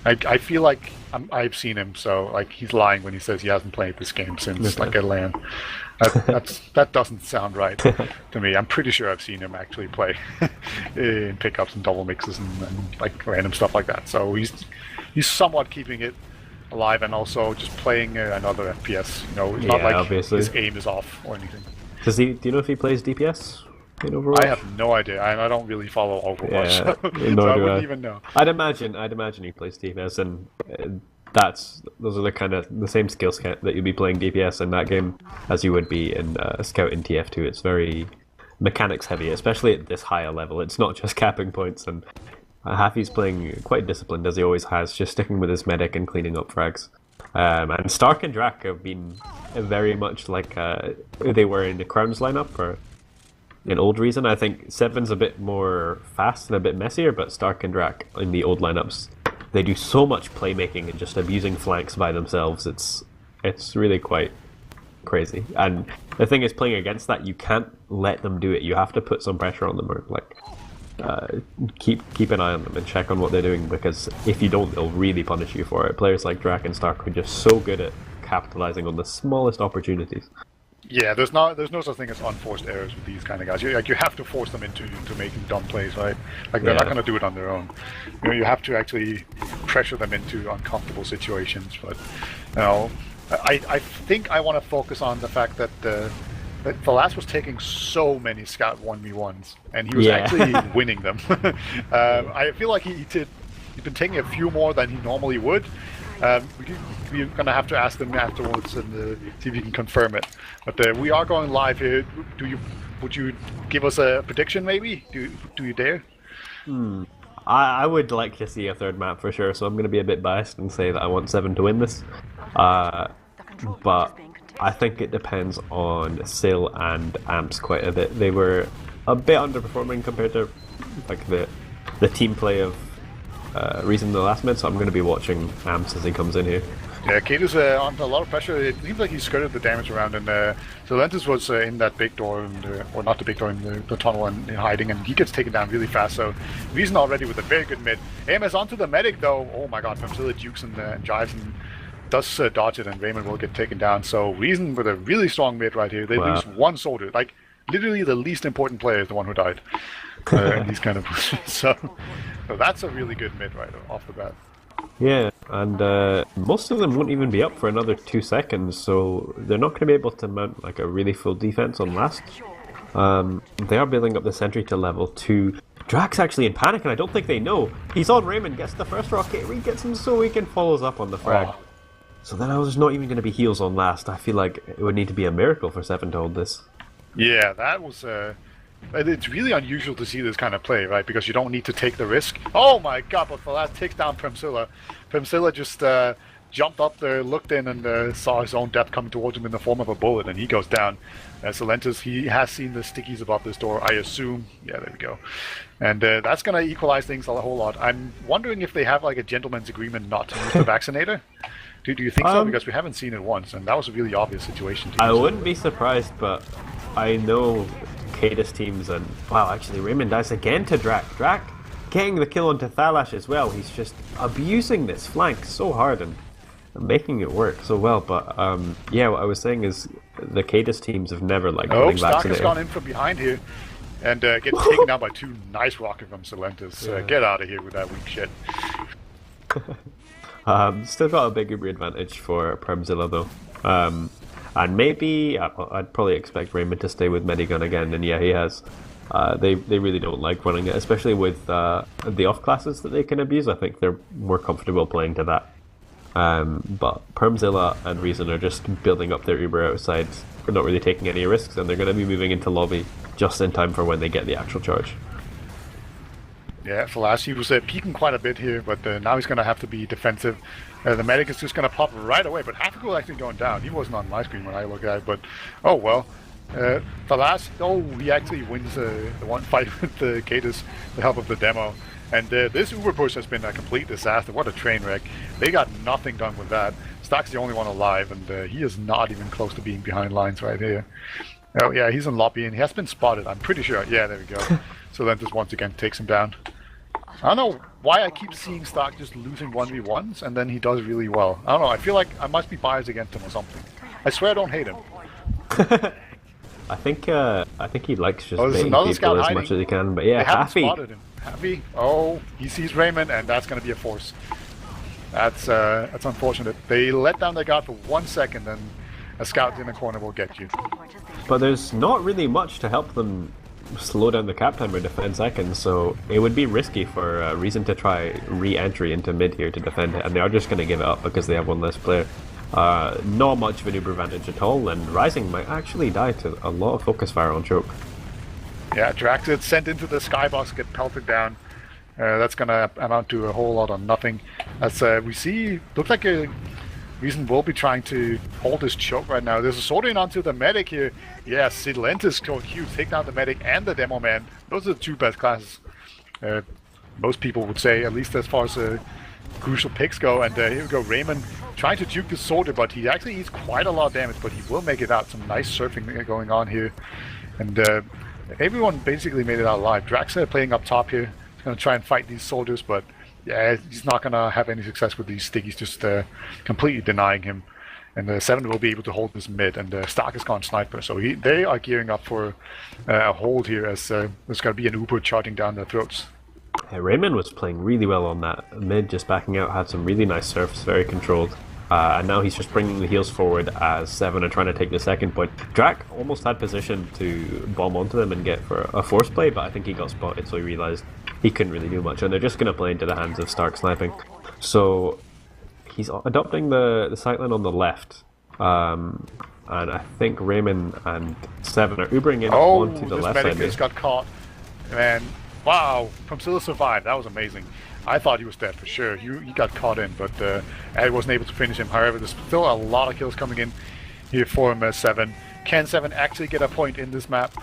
I feel like I've seen him, so like he's lying when he says he hasn't played this game since like a LAN. That doesn't sound right to me. I'm pretty sure I've seen him actually play in pickups and double mixes and like random stuff like that. So he's somewhat keeping it alive and also just playing another FPS. You know, it's not like obviously his aim is off or anything. Do you know if he plays DPS in Overwatch? I have no idea. I don't really follow Overwatch, so I wouldn't even know. I'd imagine he plays DPS, and those are the same skill set that you'd be playing DPS in that game as you would be in Scout in TF2. It's very mechanics heavy, especially at this higher level. It's not just capping points, and Haffy's playing quite disciplined as he always has, just sticking with his medic and cleaning up frags. And Stark and Drak have been very much like they were in the Crowns lineup or in Old Reason. I think Seven's a bit more fast and a bit messier, but Stark and Drak in the old lineups, they do so much playmaking and just abusing flanks by themselves. It's really quite crazy. And the thing is, playing against that, you can't let them do it. You have to put some pressure on them, or like keep an eye on them and check on what they're doing, because if you don't, they'll really punish you for it. Players like Drak and Stark are just so good at capitalizing on the smallest opportunities. Yeah, there's no such thing as unforced errors with these kind of guys. You have to force them into making dumb plays, right? Like they're not going to do it on their own. You know, you have to actually pressure them into uncomfortable situations. But you know, I think I want to focus on the fact that the last was taking so many Scout 1v1s, and he was actually winning them. I feel like he's been taking a few more than he normally would. We're gonna have to ask them afterwards and see if you can confirm it. But we are going live here. Would you give us a prediction? Maybe do you dare? I would like to see a third map for sure. So I'm gonna be a bit biased and say that I want Seven to win this. But I think it depends on Sil and Amps quite a bit. They were a bit underperforming compared to like the team play of Reason the last mid, so I'm going to be watching Amps as he comes in here. Yeah, Kate is under a lot of pressure. It seems like he skirted the damage around, and Solentis was in that big door, or not the big door, in the tunnel and hiding, and he gets taken down really fast. So Reason already with a very good mid. AMS onto the medic though. Oh my god, Pamzilla jukes and jives and does dodge it, and Raymond will get taken down. So Reason with a really strong mid right here. They lose one soldier. Like literally the least important player is the one who died in these kind of positions. So that's a really good mid right off the bat. Yeah, and most of them won't even be up for another 2 seconds, so they're not going to be able to mount like a really full defense on last. They are building up the sentry to level 2. Drak's actually in panic, and I don't think they know. He's on Raymond, gets the first rocket, Reed gets him so weak and follows up on the frag. Oh. So then there's not even going to be heals on last. I feel like it would need to be a miracle for Seven to hold this. Yeah, that was... It's really unusual to see this kind of play, right? Because you don't need to take the risk. Oh my god, but Falas takes down Premzilla. Premzilla just jumped up there, looked in, and saw his own death coming towards him in the form of a bullet, and he goes down. Solentis, he has seen the stickies above this door, I assume. Yeah, there we go. And that's going to equalize things a whole lot. I'm wondering if they have like a gentleman's agreement not to use the vaccinator. Do you think so? Because we haven't seen it once, and that was a really obvious situation. I wouldn't be surprised, but I know Cadis teams, and wow, actually Raymond dies again to Drak. Drak getting the kill onto Thalash as well. He's just abusing this flank so hard and making it work so well. But yeah, what I was saying is the Cadis teams have never like playing Stark has gone in from behind here and gets taken down by 2 nice rockets from Solentis. Get out of here with that weak shit. Still got a big advantage for Premzilla though. And maybe I'd probably expect Raymond to stay with Medigun again, and yeah, he has. They really don't like running it, especially with the off classes that they can abuse. I think they're more comfortable playing to that. But Premzilla and Reason are just building up their Uber outside. They're not really taking any risks, and they're going to be moving into lobby just in time for when they get the actual charge. Yeah, Falas, he was peaking quite a bit here, but now he's going to have to be defensive. The medic is just going to pop right away, but Hafiko actually going down. He wasn't on my screen when I look at it, but oh well. Falas, he actually wins the one fight with the Cadus with the help of the demo. And this Uber push has been a complete disaster. What a train wreck. They got nothing done with that. Stark's the only one alive, and he is not even close to being behind lines right here. Oh yeah, he's in lobby, and he has been spotted, I'm pretty sure. Yeah, there we go. Solentis once again takes him down. I don't know why I keep seeing Stark just losing 1v1s, and then he does really well. I don't know, I feel like I must be biased against him or something. I swear I don't hate him. I think he likes just baiting people as much as he can, but yeah, they haven't spotted him. Happy? Oh, he sees Raymond, and that's going to be a force. That's unfortunate. They let down their guard for 1 second, and a scout in the corner will get you. But there's not really much to help them slow down the cap timer to 10 seconds, so it would be risky for Reason to try re-entry into mid here to defend it, and they are just going to give it up because they have one less player. Not much of an Uber advantage at all, and Rising might actually die to a lot of focus fire on Choke. Yeah, Drax is sent into the skybox, get pelted down. That's going to amount to a whole lot of nothing. As we see, looks like a Reason will be trying to hold his choke right now. There's a sword in onto the medic here. Yeah, Silentis code huge, take down the medic and the demo man. Those are the two best classes. Most people would say, at least as far as crucial picks go. And here we go, Raymond trying to juke the soldier, but he actually eats quite a lot of damage, but he will make it out. Some nice surfing going on here. And everyone basically made it out alive. Draxa playing up top here. He's going to try and fight these soldiers, but yeah, he's not going to have any success with these stickies, just completely denying him. And 7 will be able to hold this mid, and Stark is gone sniper, so they are gearing up for a hold here, as there's going to be an Uber charging down their throats. Yeah, Raymond was playing really well on that mid, just backing out, had some really nice surfs, very controlled. And now he's just bringing the heals forward as 7 are trying to take the second point. Drac almost had position to bomb onto them and get for a force play, but I think he got spotted, so he realized he couldn't really do much, and they're just going to play into the hands of Stark sniping. So he's adopting the sightline on the left, and I think Raymond and 7 are Ubering in onto the left side. Oh, this medic just got caught, and wow, Promzilla survived. That was amazing. I thought he was dead for sure. He got caught in, but I wasn't able to finish him. However, there's still a lot of kills coming in here for him as 7. Can 7 actually get a point in this map?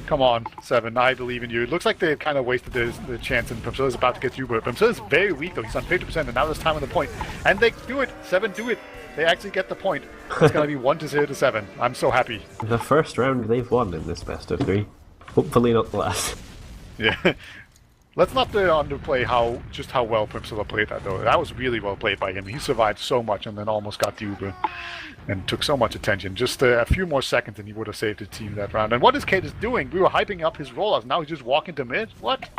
Come on, 7, I believe in you. It looks like they've kind of wasted the chance, and Promzilla's about to get through, but Promzilla's very weak though. He's on 50%, and now there's time on the point. And they do it! 7 do it! They actually get the point. It's going to be 1-0 to 7. I'm so happy. The first round they've won in this best of 3. Hopefully not the last. Yeah. Let's not underplay how well Promzilla played that though. That was really well played by him. He survived so much and then almost got the Uber and took so much attention. Just a few more seconds and he would have saved the team that round. And what is Cadus doing? We were hyping up his rollouts. Now he's just walking to mid? What?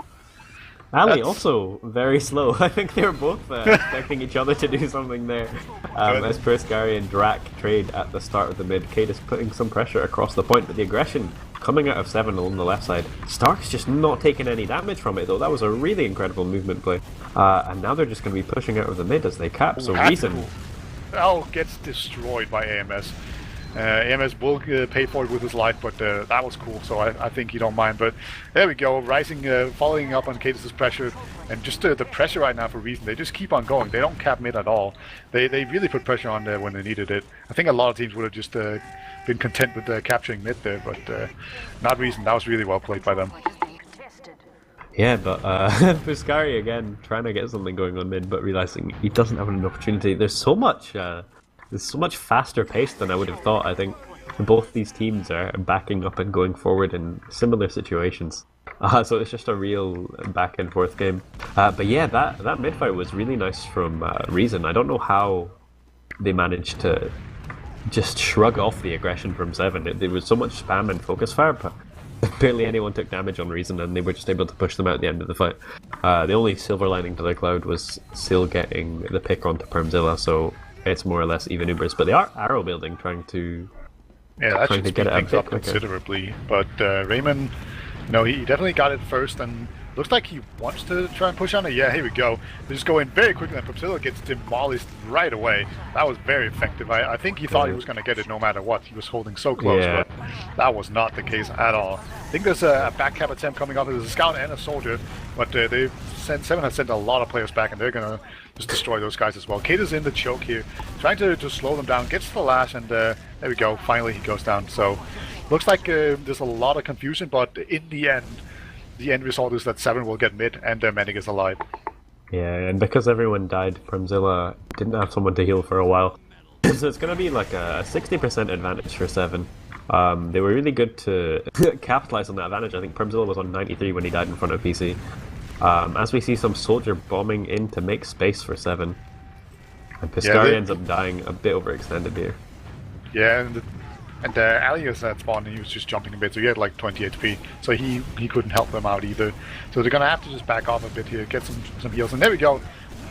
Ali also very slow. I think they were both expecting each other to do something there. As Priscari and Drac trade at the start of the mid, Cadus putting some pressure across the point, but the aggression coming out of 7 on the left side. Stark's just not taking any damage from it though. That was a really incredible movement play. And now they're just going to be pushing out of the mid as they cap. So Reason... Cool. Gets destroyed by AMS. AMS will pay for it with his life, but that was cool, so I think you don't mind. But there we go, Rising following up on Cadus' pressure, and just the pressure right now for Reason. They just keep on going. They don't cap mid at all. They really put pressure on there when they needed it. I think a lot of teams would have just been content with capturing mid there, but not Reason. That was really well played by them. Yeah, but Fuscari again trying to get something going on mid, but realizing he doesn't have an opportunity. There's so much faster pace than I would have thought. I think both these teams are backing up and going forward in similar situations. So it's just a real back and forth game. But yeah, that mid fight was really nice from Reason. I don't know how they managed to just shrug off the aggression from 7. There was so much spam and focus fire, but barely anyone took damage on Reason, and they were just able to push them out at the end of the fight. The only silver lining to the cloud was still getting the pick onto Promzilla, so it's more or less even Ubers. But they are arrow building, trying to that should speed things up considerably. But Raymond, he definitely got it first, and Looks like he wants to try and push on it. Yeah, here we go. They just go in very quickly, and Pumzilla gets demolished right away. That was very effective. I think he thought he was going to get it no matter what. He was holding so close, but that was not the case at all. I think there's a back cap attempt coming up. There's a scout and a soldier, but Seven has sent a lot of players back, and they're going to just destroy those guys as well. Kata's in the choke here, trying to just slow them down, gets the lash, and there we go. Finally, he goes down. So looks like there's a lot of confusion, but in the end result is that 7 will get mid, and their medic is alive. Yeah, and because everyone died, Primzilla didn't have someone to heal for a while. So it's going to be like a 60% advantage for 7. They were really good to capitalize on that advantage. I think Primzilla was on 93 when he died in front of PC. As we see some soldier bombing in to make space for 7. And Piscari ends up dying a bit overextended here. Yeah, and Ali is at spawn, and he was just jumping a bit, so he had like 20 HP, so he couldn't help them out either. So they're gonna have to just back off a bit here, get some heals, and there we go.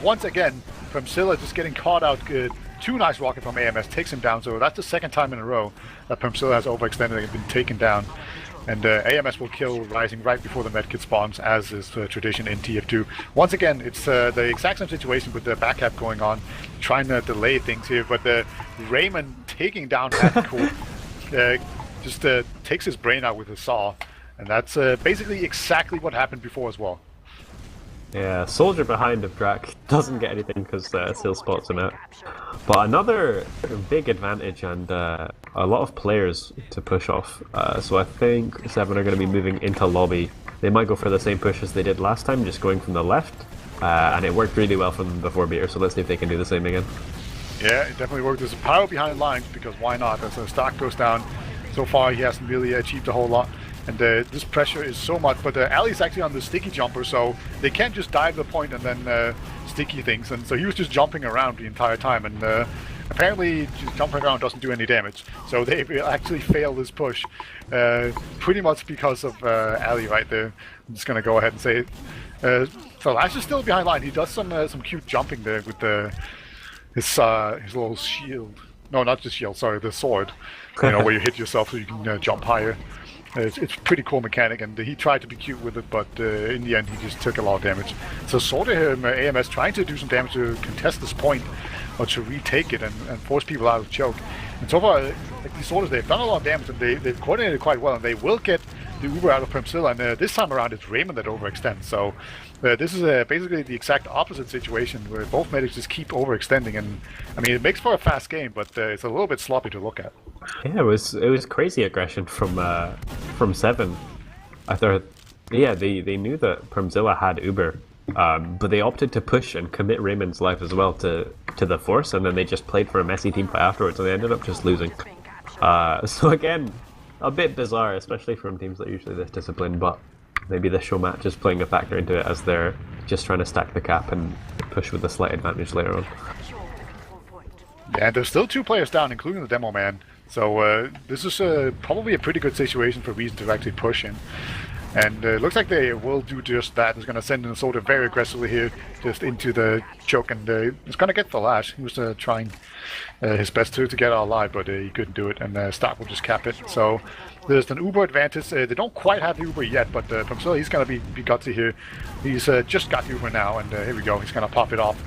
Once again, Primzilla just getting caught out good. 2 nice rocket from AMS takes him down, so that's the second time in a row that Primzilla has overextended and been taken down. And AMS will kill Rising right before the medkit spawns, as is tradition in TF2. Once again, it's the exact same situation with the back cap going on, trying to delay things here, but Raymond taking down Hatcool just takes his brain out with a saw, and that's basically exactly what happened before as well. Yeah, soldier behind of Drak doesn't get anything because Sil spots him out. But another big advantage and a lot of players to push off. So I think 7 are going to be moving into lobby. They might go for the same push as they did last time, just going from the left. And it worked really well for them before Beater, so let's see if they can do the same again. Yeah, it definitely worked. There's a power behind lines, because why not? As the stock goes down, so far he hasn't really achieved a whole lot. And this pressure is so much, but Ali's actually on the sticky jumper, so they can't just dive the point and then sticky things. And so he was just jumping around the entire time, and apparently just jumping around doesn't do any damage. So they actually fail this push, pretty much because of Ali right there. I'm just gonna go ahead and say it. So Lash is still behind line. He does some cute jumping there with his little shield. No, not the shield. Sorry, the sword. You know, where you hit yourself so you can jump higher. It's pretty cool mechanic, and he tried to be cute with it, but in the end he just took a lot of damage. So sort of AMS trying to do some damage to contest this point, or to retake it and force people out of choke. And so far, like these soldiers, they've done a lot of damage, and they've coordinated quite well, and they will get the Uber out of Primzilla, and this time around it's Raymond that overextends. So this is basically the exact opposite situation, where both medics just keep overextending, and I mean it makes for a fast game, but it's a little bit sloppy to look at. Yeah, it was crazy aggression from 7. I thought, yeah, they knew that Primzilla had Uber, but they opted to push and commit Raymond's life as well to the force, and then they just played for a messy team fight afterwards, and they ended up just losing. So again, a bit bizarre, especially from teams that are usually this disciplined, but maybe the Showmatch is playing a factor into it, as they're just trying to stack the cap and push with a slight advantage later on. Yeah, and there's still 2 players down, including the demo man. So this is probably a pretty good situation for Reason to actually push in. And it looks like they will do just that. He's going to send in a soldier very aggressively here, just into the choke, and he's going to get the lash. He was trying his best to get out alive, but he couldn't do it, and Stark will just cap it. So there's an Uber advantage. They don't quite have the Uber yet, but Primzilla, he's going to be gutsy here. He's just got the Uber now, and here we go. He's going to pop it off.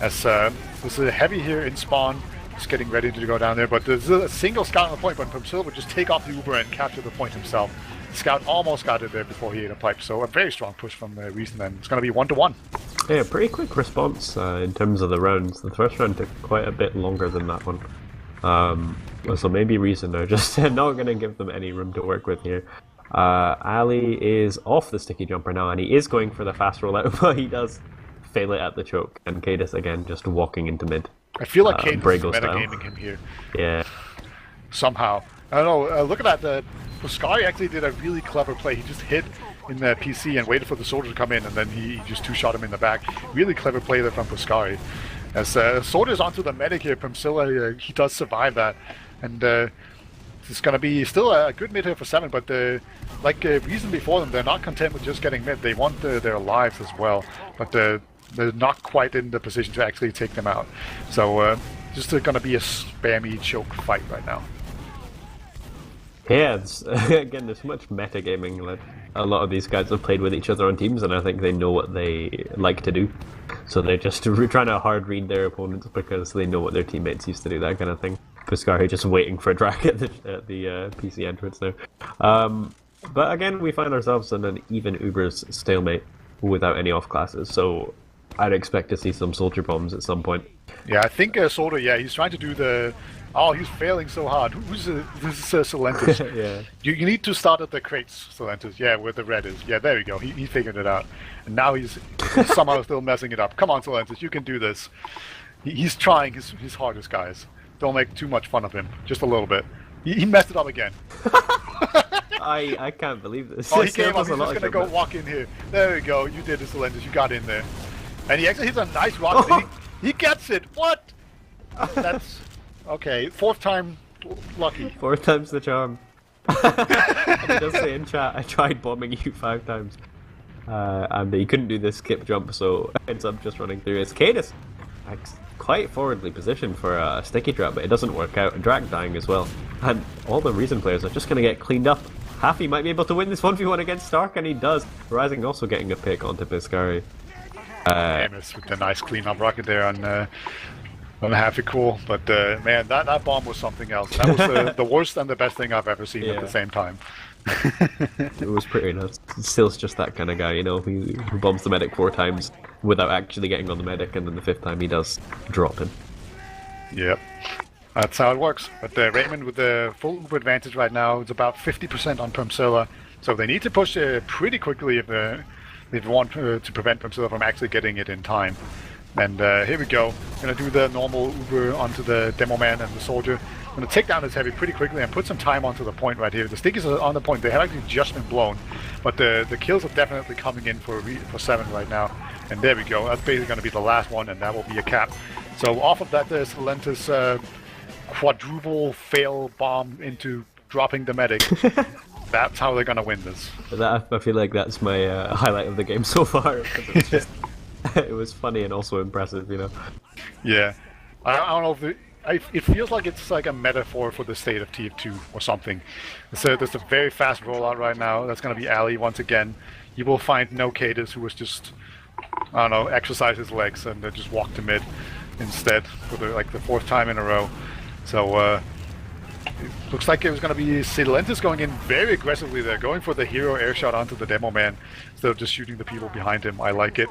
As there's a heavy here in spawn. Just getting ready to go down there, but there's a single scout on the point, but Primzilla would just take off the Uber and capture the point himself. Scout almost got it there before he ate a pipe, so a very strong push from Reason, and it's going to be 1-1. Yeah, pretty quick response in terms of the rounds. The first round took quite a bit longer than that one. So maybe Reason are just not going to give them any room to work with here. Ali is off the sticky jumper now, and he is going for the fast rollout, but he does fail it at the choke, and Cadis again just walking into mid. I feel like Cadis is metagaming him here. Yeah. Somehow. I don't know, look at that. Piscari actually did a really clever play. He just hit in the PC and waited for the soldier to come in, and then he just 2-shot him in the back. Really clever play there from Piscari. As soldier's onto the medic here, Primzilla, he does survive that. And it's going to be still a good mid here for 7, but like Reason before them, they're not content with just getting mid. They want their lives as well, but they're not quite in the position to actually take them out. So just going to be a spammy choke fight right now. Yeah, again, there's much metagaming. Like, a lot of these guys have played with each other on teams, and I think they know what they like to do. So they're just trying to hard read their opponents because they know what their teammates used to do, that kind of thing. Piscari just waiting for a drag at the PC entrance there. But again, we find ourselves in an even Uber's stalemate without any off classes, so I'd expect to see some soldier bombs at some point. Yeah, I think Solder, he's trying to do the... Oh, he's failing so hard. This is Solentis. Yeah. You need to start at the crates, Solentis. Yeah, where the red is. Yeah, there we go. He figured it out. And now he's somehow still messing it up. Come on, Solentis, you can do this. He's trying his hardest, guys. Don't make too much fun of him. Just a little bit. He messed it up again. I can't believe this. Oh, he gave up. He's just going to go walk in here. There we go. You did it, Solentis. You got in there. And he actually hits a nice rocket. Oh. He gets it. What? That's... Okay, 4th time lucky. 4th time's the charm. I just say in chat, I tried bombing you 5 times. And he couldn't do the skip jump, so ends up just running through. It's Cadis. Quite forwardly positioned for a sticky trap, but it doesn't work out. Drag dying as well. And all the Reason players are just going to get cleaned up. Happy might be able to win this 1v1 against Stark, and he does. Rising also getting a pick onto Piscari. Amos with the nice clean-up rocket there on Happy Cool, but man, that bomb was something else. That was the worst and the best thing I've ever seen at the same time. It was pretty nuts. Still's just that kind of guy, you know, who bombs the medic 4 times without actually getting on the medic, and then the 5th time he does drop him. Yep. That's how it works. But Raymond with the full Uber advantage right now, it's about 50% on Permzilla, so they need to push pretty quickly if they want to prevent Permzilla from actually getting it in time. And here we go. Gonna do the normal Uber onto the Demo Man and the Soldier. Gonna take down this heavy pretty quickly and put some time onto the point right here. The stickies are on the point. They have actually just been blown, but the kills are definitely coming in for 7 right now. And there we go. That's basically gonna be the last one, and that will be a cap. So off of that, there's Solentis quadruple fail bomb into dropping the medic. That's how they're gonna win this. I feel like that's my highlight of the game so far. It's just, it was funny and also impressive, you know. Yeah, I don't know if it feels like it's like a metaphor for the state of TF2 or something. So there's a very fast rollout right now. That's gonna be Ali once again. You will find no Cadis, who was just, I don't know, exercise his legs and just walk to mid instead for the 4th time in a row. So it looks like it was going to be Solentis going in very aggressively there, going for the hero air shot onto the Demo Man instead of just shooting the people behind him. I like it.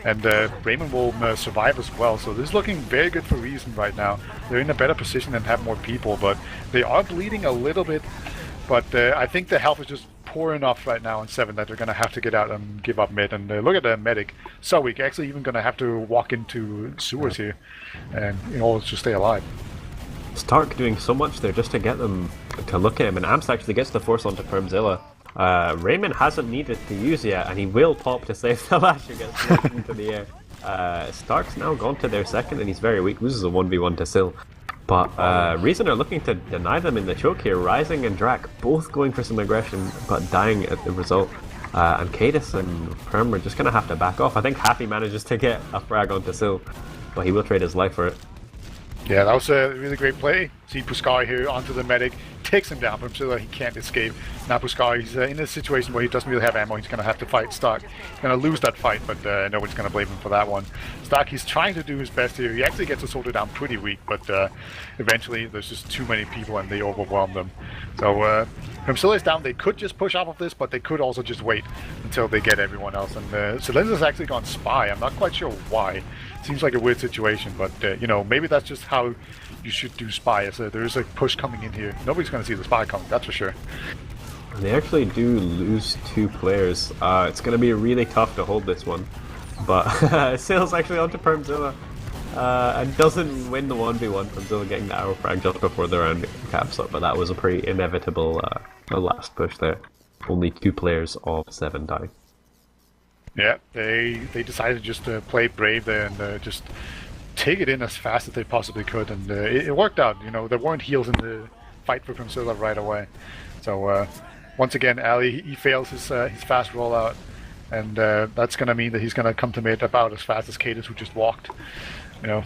And Raymond will survive as well, so this is looking very good for Reason right now. They're in a better position and have more people, but they are bleeding a little bit. But I think the health is just poor enough right now in 7 that they're going to have to get out and give up mid. And look at the medic. So weak, actually even going to have to walk into sewers here and in order to stay alive. Stark doing so much there just to get them to look at him, and Amps actually gets the force onto Permzilla. Raymond hasn't needed to use yet, and he will pop to save the lash who gets knocked into the air. Stark's now gone to their 2nd, and he's very weak. Loses a 1v1 to Syl. But Reason are looking to deny them in the choke here. Rising and Drak both going for some aggression, but dying at the result. And Cadis and Perm are just going to have to back off. I think Happy manages to get a frag onto Syl, but he will trade his life for it. Yeah, that was a really great play. See Piscari here onto the medic, takes him down from so that he can't escape. Now Piscari's in a situation where he doesn't really have ammo. He's going to have to fight Stark. He's going to lose that fight, but nobody's going to blame him for that one. Stark, he's trying to do his best here. He actually gets the Soldier down pretty weak, but eventually there's just too many people and they overwhelm them. So Permzilla is down. They could just push off of this, but they could also just wait until they get everyone else. And Solentis has actually gone spy. I'm not quite sure why. Seems like a weird situation, but you know, maybe that's just how you should do spy. So there is a push coming in here. Nobody's going to see the spy coming, that's for sure. They actually do lose 2 players. It's going to be really tough to hold this one, but Sale's actually onto Permzilla and doesn't win the 1v1. Permzilla getting the arrow frag just before the round caps up, but that was a pretty inevitable last push there. Only 2 players of 7 die. Yeah, they decided just to play brave there and just take it in as fast as they possibly could, and it worked out. You know, there weren't heals in the fight for Permzilla right away. So once again, Ali, he fails his fast rollout, and that's going to mean that he's going to come to mid about as fast as Cadis, who just walked. You know,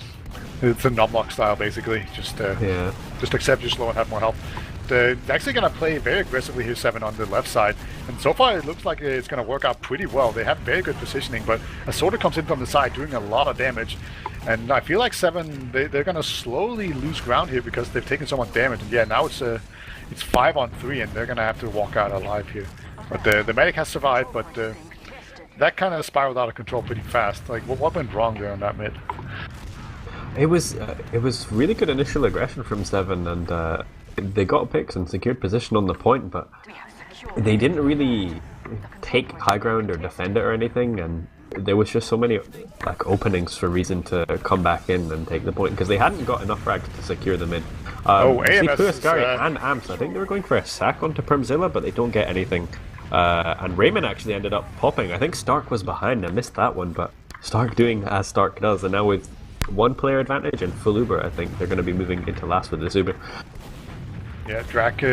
it's a numlock style basically. Just accept you're slow and have more health. he's actually going to play very aggressively here, 7 on the left side. And so far, it looks like it's going to work out pretty well. They have very good positioning, but a Sorter comes in from the side doing a lot of damage. And I feel like 7, they're going to slowly lose ground here because they've taken so much damage. And yeah, now it's 5 on 3, and they're going to have to walk out alive here. But the medic has survived, but that kind of spiraled out of control pretty fast. Like, what went wrong there on that mid? It was really good initial aggression from 7, and they got picks and secured position on the point, but they didn't really take high ground or defend it or anything, and there was just so many like openings for Reason to come back in and take the point because they hadn't got enough frags to secure the mid. AMS and Amps, I think they were going for a sack onto Permzilla, but they don't get anything. And Raymond actually ended up popping. I think Stark was behind. I missed that one, but Stark doing as Stark does, and now with 1 player advantage and full Uber, I think they're going to be moving into last with this Uber. Yeah, Drac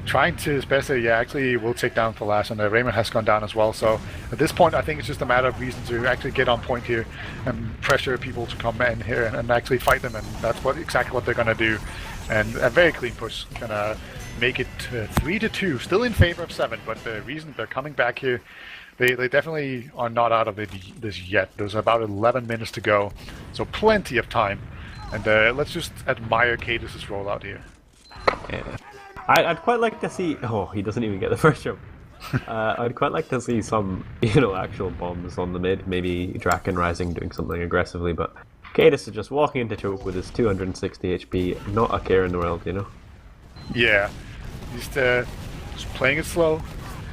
trying to especially, actually will take down Falas, and Raymond has gone down as well. So at this point, I think it's just a matter of Reason to actually get on point here and pressure people to come in here and actually fight them, and that's exactly what they're going to do. And a very clean push, going to make it 3-2, still in favor of 7, but the Reason they're coming back here, they definitely are not out of this yet. There's about 11 minutes to go, so plenty of time. And let's just admire Cadus' rollout here. Yeah. I'd quite like to see... Oh, he doesn't even get the first jump. I'd quite like to see some, actual bombs on the mid. Maybe Draken Rising doing something aggressively, but Cadus is just walking into choke with his 260 HP. Not a care in the world, Yeah. He's just playing it slow.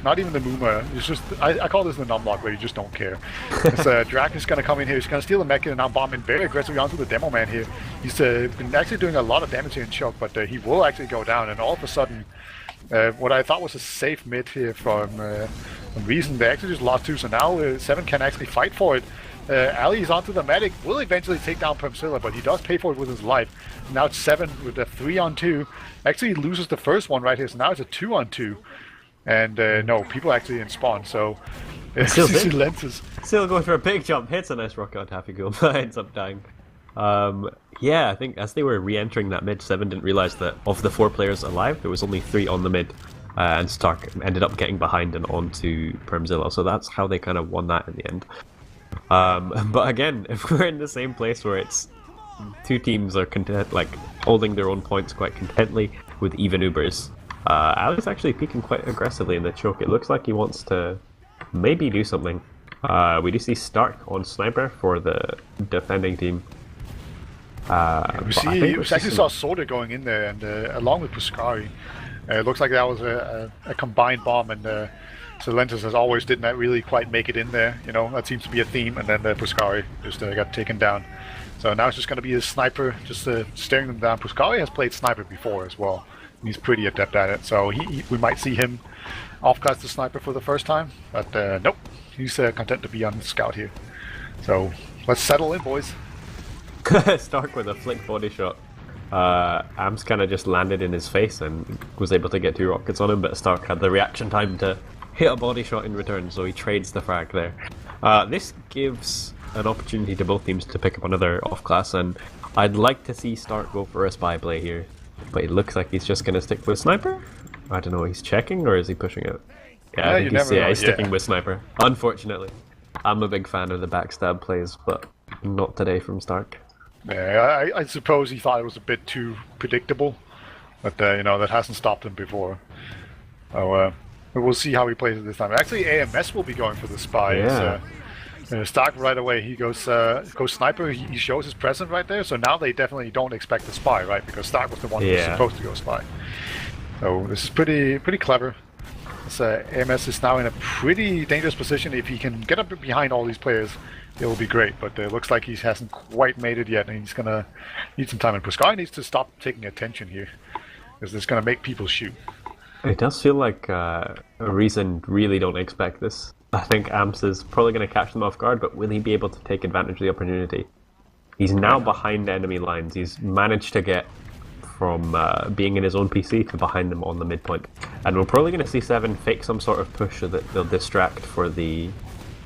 Not even the Muma. It's just... I call this the numlock, where you just don't care. Draken is going to come in here. He's going to steal the mech and now bomb in very aggressively onto the Demo Man here. He's been actually doing a lot of damage here in choke, but he will actually go down. And all of a sudden, what I thought was a safe mid here from Reason, they actually just lost 2. So now 7 can actually fight for it. Ali is onto the medic, will eventually take down Permzilla, but he does pay for it with his life. Now it's 7 with a 3-on-2. Actually loses the first one right here, so now it's a 2-on-2. And no, people actually in spawn, so still going for a big jump, hits a nice rocket on Taffy Ghoul, but ends up dying. Yeah, I think as they were re-entering that mid, 7 didn't realize that of the 4 players alive, there was only 3 on the mid, and Stark ended up getting behind and onto Permzilla, so that's how they kind of won that in the end. But again, if we're in the same place where it's 2 teams are content, like holding their own points quite contently with even Ubers, Ali's actually peeking quite aggressively in the choke. It looks like he wants to maybe do something. We do see Stark on Sniper for the defending team. We actually saw Sorter going in there, and along with Puskari. It looks like that was a combined bomb, and Silentis as always didn't really quite make it in there. That seems to be a theme, and then Puskari just got taken down. So now it's just going to be a Sniper just staring them down. Puskari has played Sniper before as well. He's pretty adept at it, so we might see him off-class the Sniper for the first time, but nope, he's content to be on Scout here. So let's settle in, boys. Stark with a flick body shot. Amps kind of just landed in his face and was able to get 2 rockets on him, but Stark had the reaction time to hit a body shot in return, so he trades the frag there. This gives an opportunity to both teams to pick up another off-class, and I'd like to see Stark go for a spy play here. But it looks like he's just going to stick with Sniper? I don't know, he's checking or is he pushing it? Yeah, I think he's sticking with Sniper. Unfortunately. I'm a big fan of the backstab plays, but not today from Stark. Yeah, I suppose he thought it was a bit too predictable, but that hasn't stopped him before. So we'll see how he plays it this time. Actually, AMS will be going for the spy. Yeah. Stark right away, he goes Sniper, he shows his presence right there, so now they definitely don't expect the spy, right? Because Stark was the one who was supposed to go spy. So this is pretty clever. This, AMS is now in a pretty dangerous position. If he can get up behind all these players, it will be great, but it looks like he hasn't quite made it yet, and he's going to need some time. And Puskari needs to stop taking attention here, because it's going to make people shoot. It does feel like Reason really don't expect this. I think Amps is probably going to catch them off guard, but will he be able to take advantage of the opportunity? He's now behind enemy lines. He's managed to get from being in his own PC to behind them on the midpoint. And we're probably going to see 7 fake some sort of push so that they'll distract for the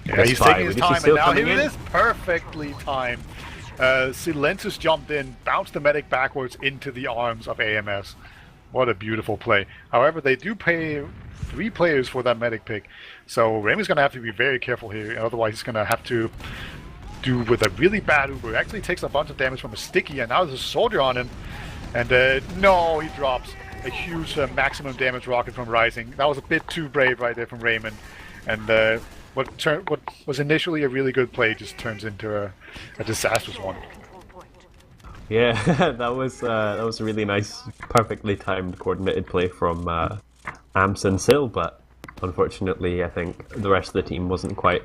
he's taking his time, and now here it is, perfectly timed. Silentis jumped in, bounced the medic backwards into the arms of AMS. What a beautiful play. However, they do pay 3 players for that medic pick, so Raymond's going to have to be very careful here, otherwise he's going to have to do with a really bad Uber. He actually takes a bunch of damage from a sticky, and now there's a soldier on him, and no, he drops a huge maximum damage rocket from Rising. That was a bit too brave right there from Raymond, and what was initially a really good play just turns into a disastrous one. Yeah, that was a really nice, perfectly timed, coordinated play from Amps and Sil, but unfortunately, I think the rest of the team wasn't quite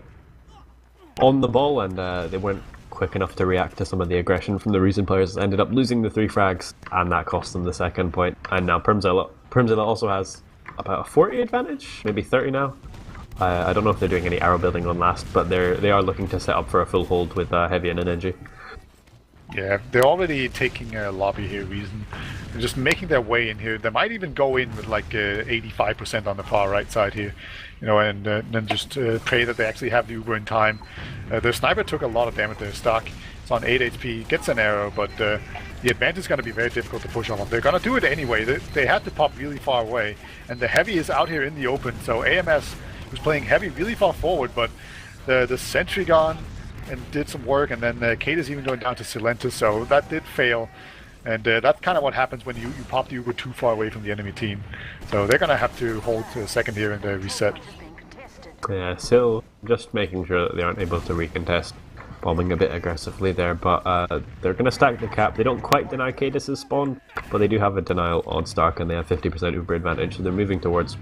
on the ball, and they weren't quick enough to react to some of the aggression from the Reason players. Ended up losing the 3 frags, and that cost them the second point. And now Primzilla also has about a 40 advantage, maybe 30 now. I don't know if they're doing any arrow building on last, but they are looking to set up for a full hold with heavy and energy. Yeah, they're already taking a lobby here, Reason. They're just making their way in here. They might even go in with like 85% on the far right side here, you know, and then just pray that they actually have the Uber in time. The sniper took a lot of damage there. Stark, it's on 8 HP, gets an arrow, but the advantage is going to be very difficult to push off. They're going to do it anyway. They had to pop really far away, and the heavy is out here in the open, so AMS was playing heavy really far forward, but the sentry gone and did some work, and then Kate is even going down to Silentis, so that did fail. And that's kind of what happens when you pop the Uber too far away from the enemy team. So they're going to have to hold a second here and reset. Yeah, still just making sure that they aren't able to recontest, bombing a bit aggressively there, but they're going to stack the cap. They don't quite deny Cadis's spawn, but they do have a denial on Stark, and they have 50% Uber advantage, so they're moving towards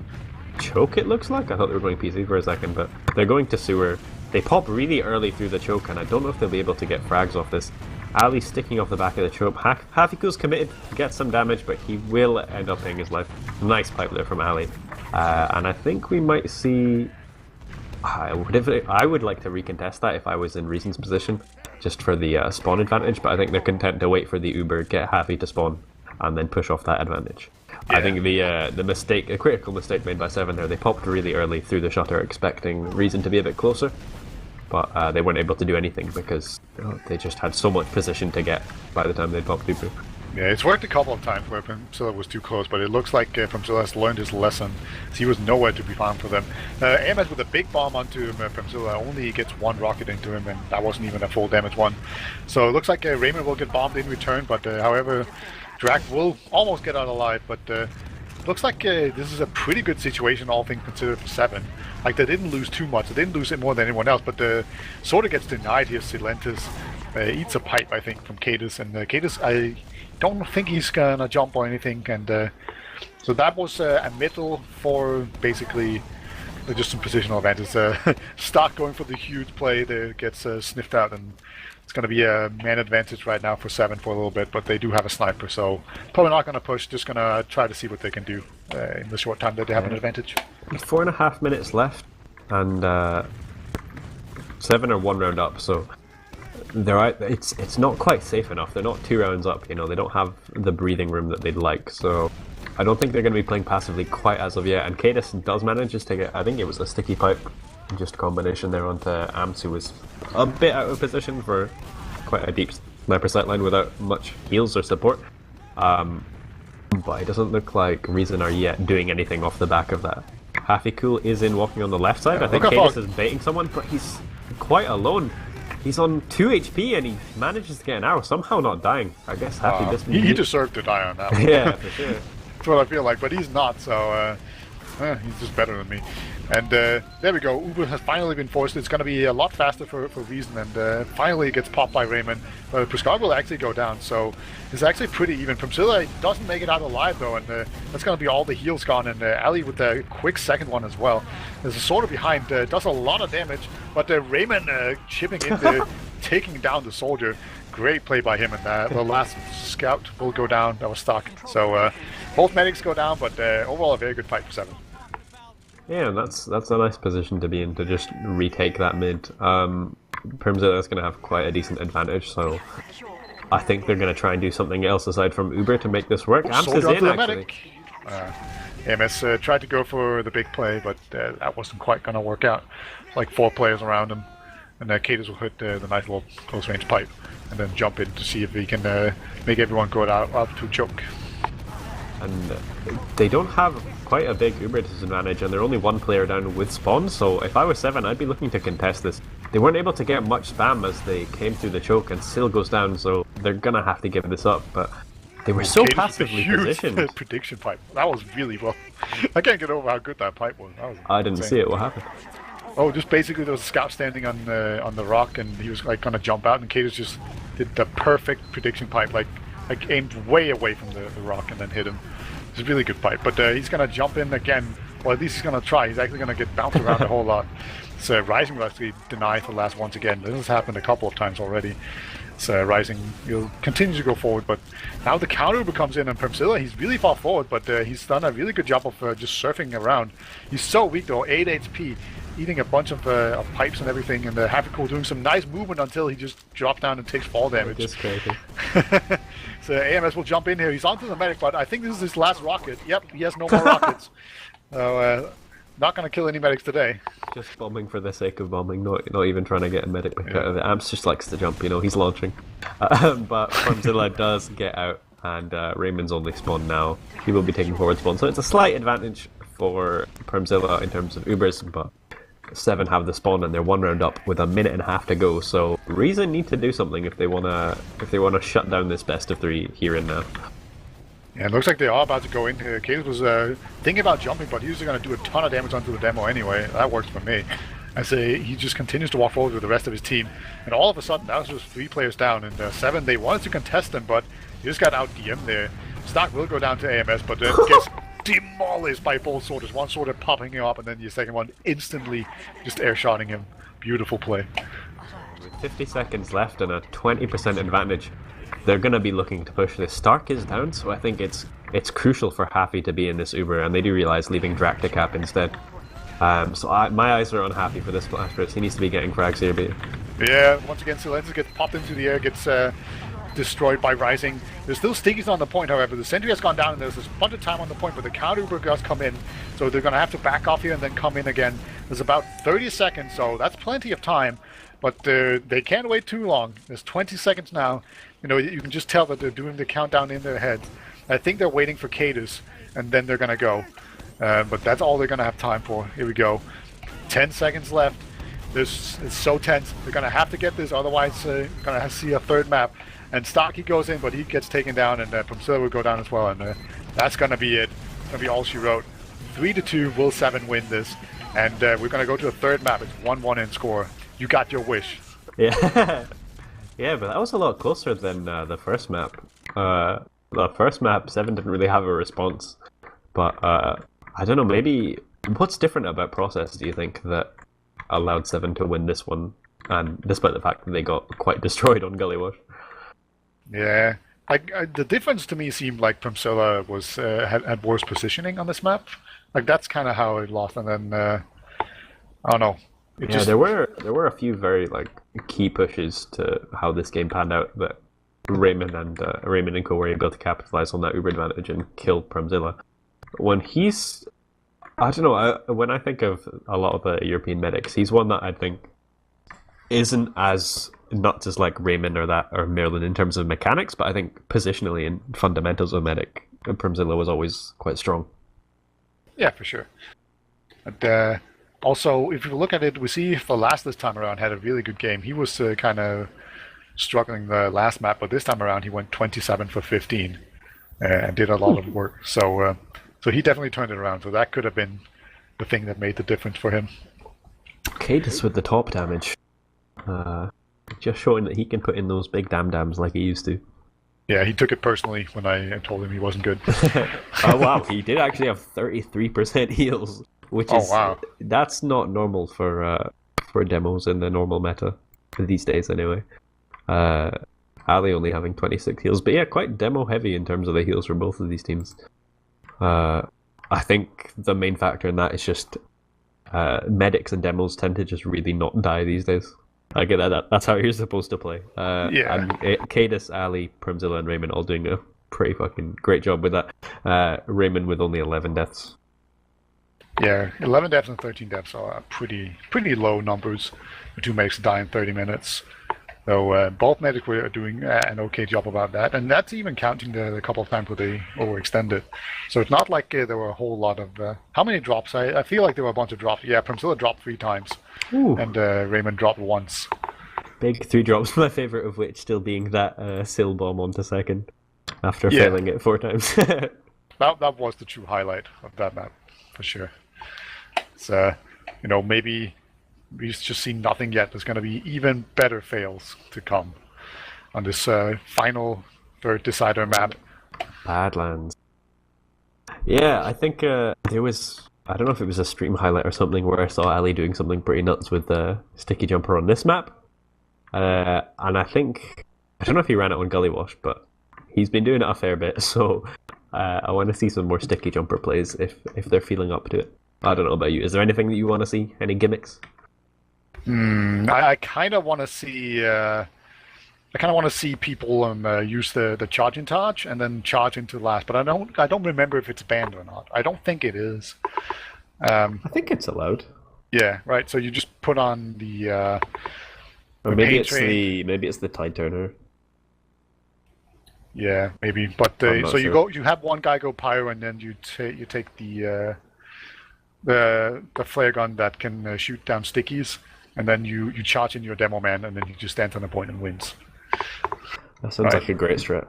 choke, it looks like. I thought they were going PC for a second, but they're going to sewer. They pop really early through the choke, and I don't know if they'll be able to get frags off this. Ali's sticking off the back of the choke. Hafiku's committed to get some damage, but he will end up paying his life. Nice pipe there from Ali. And I think we might see... I would like to recontest that if I was in Reason's position, just for the spawn advantage, but I think they're content to wait for the Uber, get Hafi to spawn, and then push off that advantage. Yeah. I think the critical mistake made by Seven there, they popped really early through the shutter, expecting Reason to be a bit closer, but they weren't able to do anything because they just had so much position to get by the time they popped Uber. Yeah, it's worked a couple of times where Primzilla was too close, but it looks like Primzilla has learned his lesson. So he was nowhere to be found for them. AMS with a big bomb onto Primzilla only gets 1 rocket into him, and that wasn't even a full damage one. So it looks like Raymond will get bombed in return, but however, Drak will almost get out alive, but looks like this is a pretty good situation, all things considered, for Seven. Like, they didn't lose too much. They didn't lose it more than anyone else, but sort of gets denied here. Silentis eats a pipe, I think, from Cadis, and Cadis, I don't think he's gonna jump or anything, and so that was a middle for basically just some positional advantage. Stark going for the huge play there gets sniffed out, and it's going to be a man advantage right now for Seven for a little bit, but they do have a sniper, so probably not going to push, just going to try to see what they can do in the short time that they have an advantage. 4.5 minutes left, and Seven are 1 round up, so they're out. It's not quite safe enough. They're not 2 rounds up, you know, they don't have the breathing room that they'd like, so I don't think they're going to be playing passively quite as of yet, and Cadis does manage just to get, I think it was a sticky pipe, just a combination there onto Amps, who was a bit out of position for quite a deep sniper sight line without much heals or support. But it doesn't look like Reason are yet doing anything off the back of that. Hafikul is in walking on the left side. I think Cadis is baiting someone, but he's quite alone. He's on 2 HP and he manages to get an arrow, somehow not dying. I guess Hafi just... He deserved to die on that one. Yeah, for sure. That's what I feel like, but he's not, so he's just better than me. And there we go, Uber has finally been forced. It's going to be a lot faster for Reason, and finally it gets popped by Raymond. But Prescott will actually go down, so it's actually pretty even. Primzilla doesn't make it out alive though, and that's going to be all the heals gone, and Ali with a quick second one as well. There's a soldier behind, does a lot of damage, but Raymond chipping in there, taking down the soldier. Great play by him, and the last scout will go down. That was stuck. So both medics go down, but overall a very good fight for Seven. Yeah, that's a nice position to be in, to just retake that mid. Primzilla is going to have quite a decent advantage, so I think they're going to try and do something else aside from Uber to make this work. Amps is in, actually. MS tried to go for the big play, but that wasn't quite going to work out. Like 4 players around him, and Cadis will hit the nice little close range pipe, and then jump in to see if he can make everyone go out to choke. and they don't have quite a big Uber disadvantage, and they're only one player down with spawn, so if I was 7, I'd be looking to contest this. They weren't able to get much spam as they came through the choke, and still goes down, so they're gonna have to give this up, but they were so passively positioned. Prediction pipe. That was really well. I can't get over how good that pipe was. I didn't see it. What happened? Oh, just basically there was a scout standing on the rock, and he was like gonna jump out, and Katus just did the perfect prediction pipe, like aimed way away from the rock and then hit him. It's a really good pipe, but he's gonna jump in again. Well, at least he's gonna try. He's actually gonna get bounced around a whole lot. So Rising will actually deny the last once again. This has happened a couple of times already. So Rising will continue to go forward, but now the counter Uber comes in, and Permzilla, he's really far forward, but he's done a really good job of just surfing around. He's so weak though, 8 HP, eating a bunch of pipes and everything, and Happy doing some nice movement until he just drops down and takes fall damage. Just crazy. So AMS will jump in here. He's onto the medic, but I think this is his last rocket. Yep, he has no more rockets. So not going to kill any medics today. Just bombing for the sake of bombing, not even trying to get a medic back out of it. Amps just likes to jump, he's launching. But Permzilla does get out, and Raymond's only spawned now. He will be taking forward spawn, so it's a slight advantage for Permzilla in terms of Ubers, but 7 have the spawn and they're 1 round up with a minute and a half to go, so Reason need to do something if they wanna shut down this best of 3 here and now. Yeah, it looks like they are about to go in here. Katus was thinking about jumping, but he was going to do a ton of damage onto the demo anyway. That works for me. I say he just continues to walk forward with the rest of his team, and all of a sudden that was just 3 players down, and 7, they wanted to contest them, but he just got out DM'd there. Stock will go down to AMS, but gets demolished by both sorters. One sorter popping him up, and then the second one instantly just air-shotting him. Beautiful play. With 50 seconds left and a 20% advantage, they're going to be looking to push this. Stark is down, so I think it's crucial for Happy to be in this Uber, and they do realize leaving Drak to cap instead. So my eyes are unhappy for this Blasters. He needs to be getting frags here, Beater. Yeah, once again, Silencer gets popped into the air, gets destroyed by Rising. There's still Stiggies on the point, however. The sentry has gone down, and there's this bunch of time on the point, but the counter Uber does come in, so they're going to have to back off here and then come in again. There's about 30 seconds, so that's plenty of time, but they can't wait too long. There's 20 seconds now. You can just tell that they're doing the countdown in their heads. I think they're waiting for Katus, and then they're going to go. But that's all they're going to have time for. Here we go. 10 seconds left. This is so tense. They're going to have to get this, otherwise they're going to see a third map. And Stocky goes in, but he gets taken down, and Permzilla will go down as well. And that's going to be it. It's going to be all she wrote. 3-2, will 7 win this? And we're going to go to a third map. It's 1-1 in score. You got your wish. Yeah. Yeah, but that was a lot closer than the first map. The first map, 7 didn't really have a response. But I don't know, maybe... What's different about Process, do you think, that allowed 7 to win this one? And despite the fact that they got quite destroyed on Gully Wash. Yeah. The difference to me seemed like Permzilla was had worse positioning on this map. Like, that's kind of how it lost, and then... I don't know. There were a few very key pushes to how this game panned out that Raymond and Co were able to capitalize on that Uber advantage and kill Permzilla. When he's, I don't know, when I think of a lot of the European medics, he's one that I think isn't as nuts as like Raymond or Merlin in terms of mechanics, but I think positionally and fundamentals of medic, Permzilla was always quite strong. Yeah, for sure. But also, if you look at it, we see Falas this time around had a really good game. He was kind of struggling the last map, but this time around he went 27 for 15 and did a lot of work. So he definitely turned it around. So that could have been the thing that made the difference for him. Cadus with the top damage. Just showing that he can put in those big dams like he used to. Yeah, he took it personally when I told him he wasn't good. Oh wow, he did actually have 33% heals, which is that's not normal for demos in the normal meta these days anyway. Ali only having 26 heals, but yeah, quite demo heavy in terms of the heals for both of these teams. I think the main factor in that is just medics and demos tend to just really not die these days. I get that. That's how you're supposed to play. Yeah. And Cadus, Ali, Permzilla, and Raymond all doing a pretty fucking great job with that. Raymond with only 11 deaths. Yeah, 11 deaths and 13 deaths are pretty low numbers for two medics to die in 30 minutes. So both medics were doing an okay job about that, and that's even counting the couple of times where they overextended. So it's not like there were a whole lot of how many drops? I feel like there were a bunch of drops. Yeah, Primzilla dropped 3 times, Ooh. and Raymond dropped once. Big 3 drops, my favourite of which still being that Sill bomb onto second after failing it 4 times. That was the true highlight of that map, for sure. So, maybe we've just seen nothing yet. There's going to be even better fails to come on this final third decider map. Badlands. Yeah, I think there was, I don't know if it was a stream highlight or something, where I saw Ali doing something pretty nuts with the sticky jumper on this map. And I don't know if he ran it on Gully Wash, but he's been doing it a fair bit, so I want to see some more sticky jumper plays if they're feeling up to it. I don't know about you. Is there anything that you want to see? Any gimmicks? I kind of want to see. I kind of want to see people use the charging charge and then charge into last, but I don't remember if it's banned or not. I don't think it is. I think it's allowed. Yeah, right. So you just put on the. Or maybe it's the tide turner. Yeah, maybe. But so sure. You have one guy go pyro, and then you take the flare gun that can shoot down stickies, and then you charge in your demo man, and then you just stand on the point and wins. That sounds like a great strat.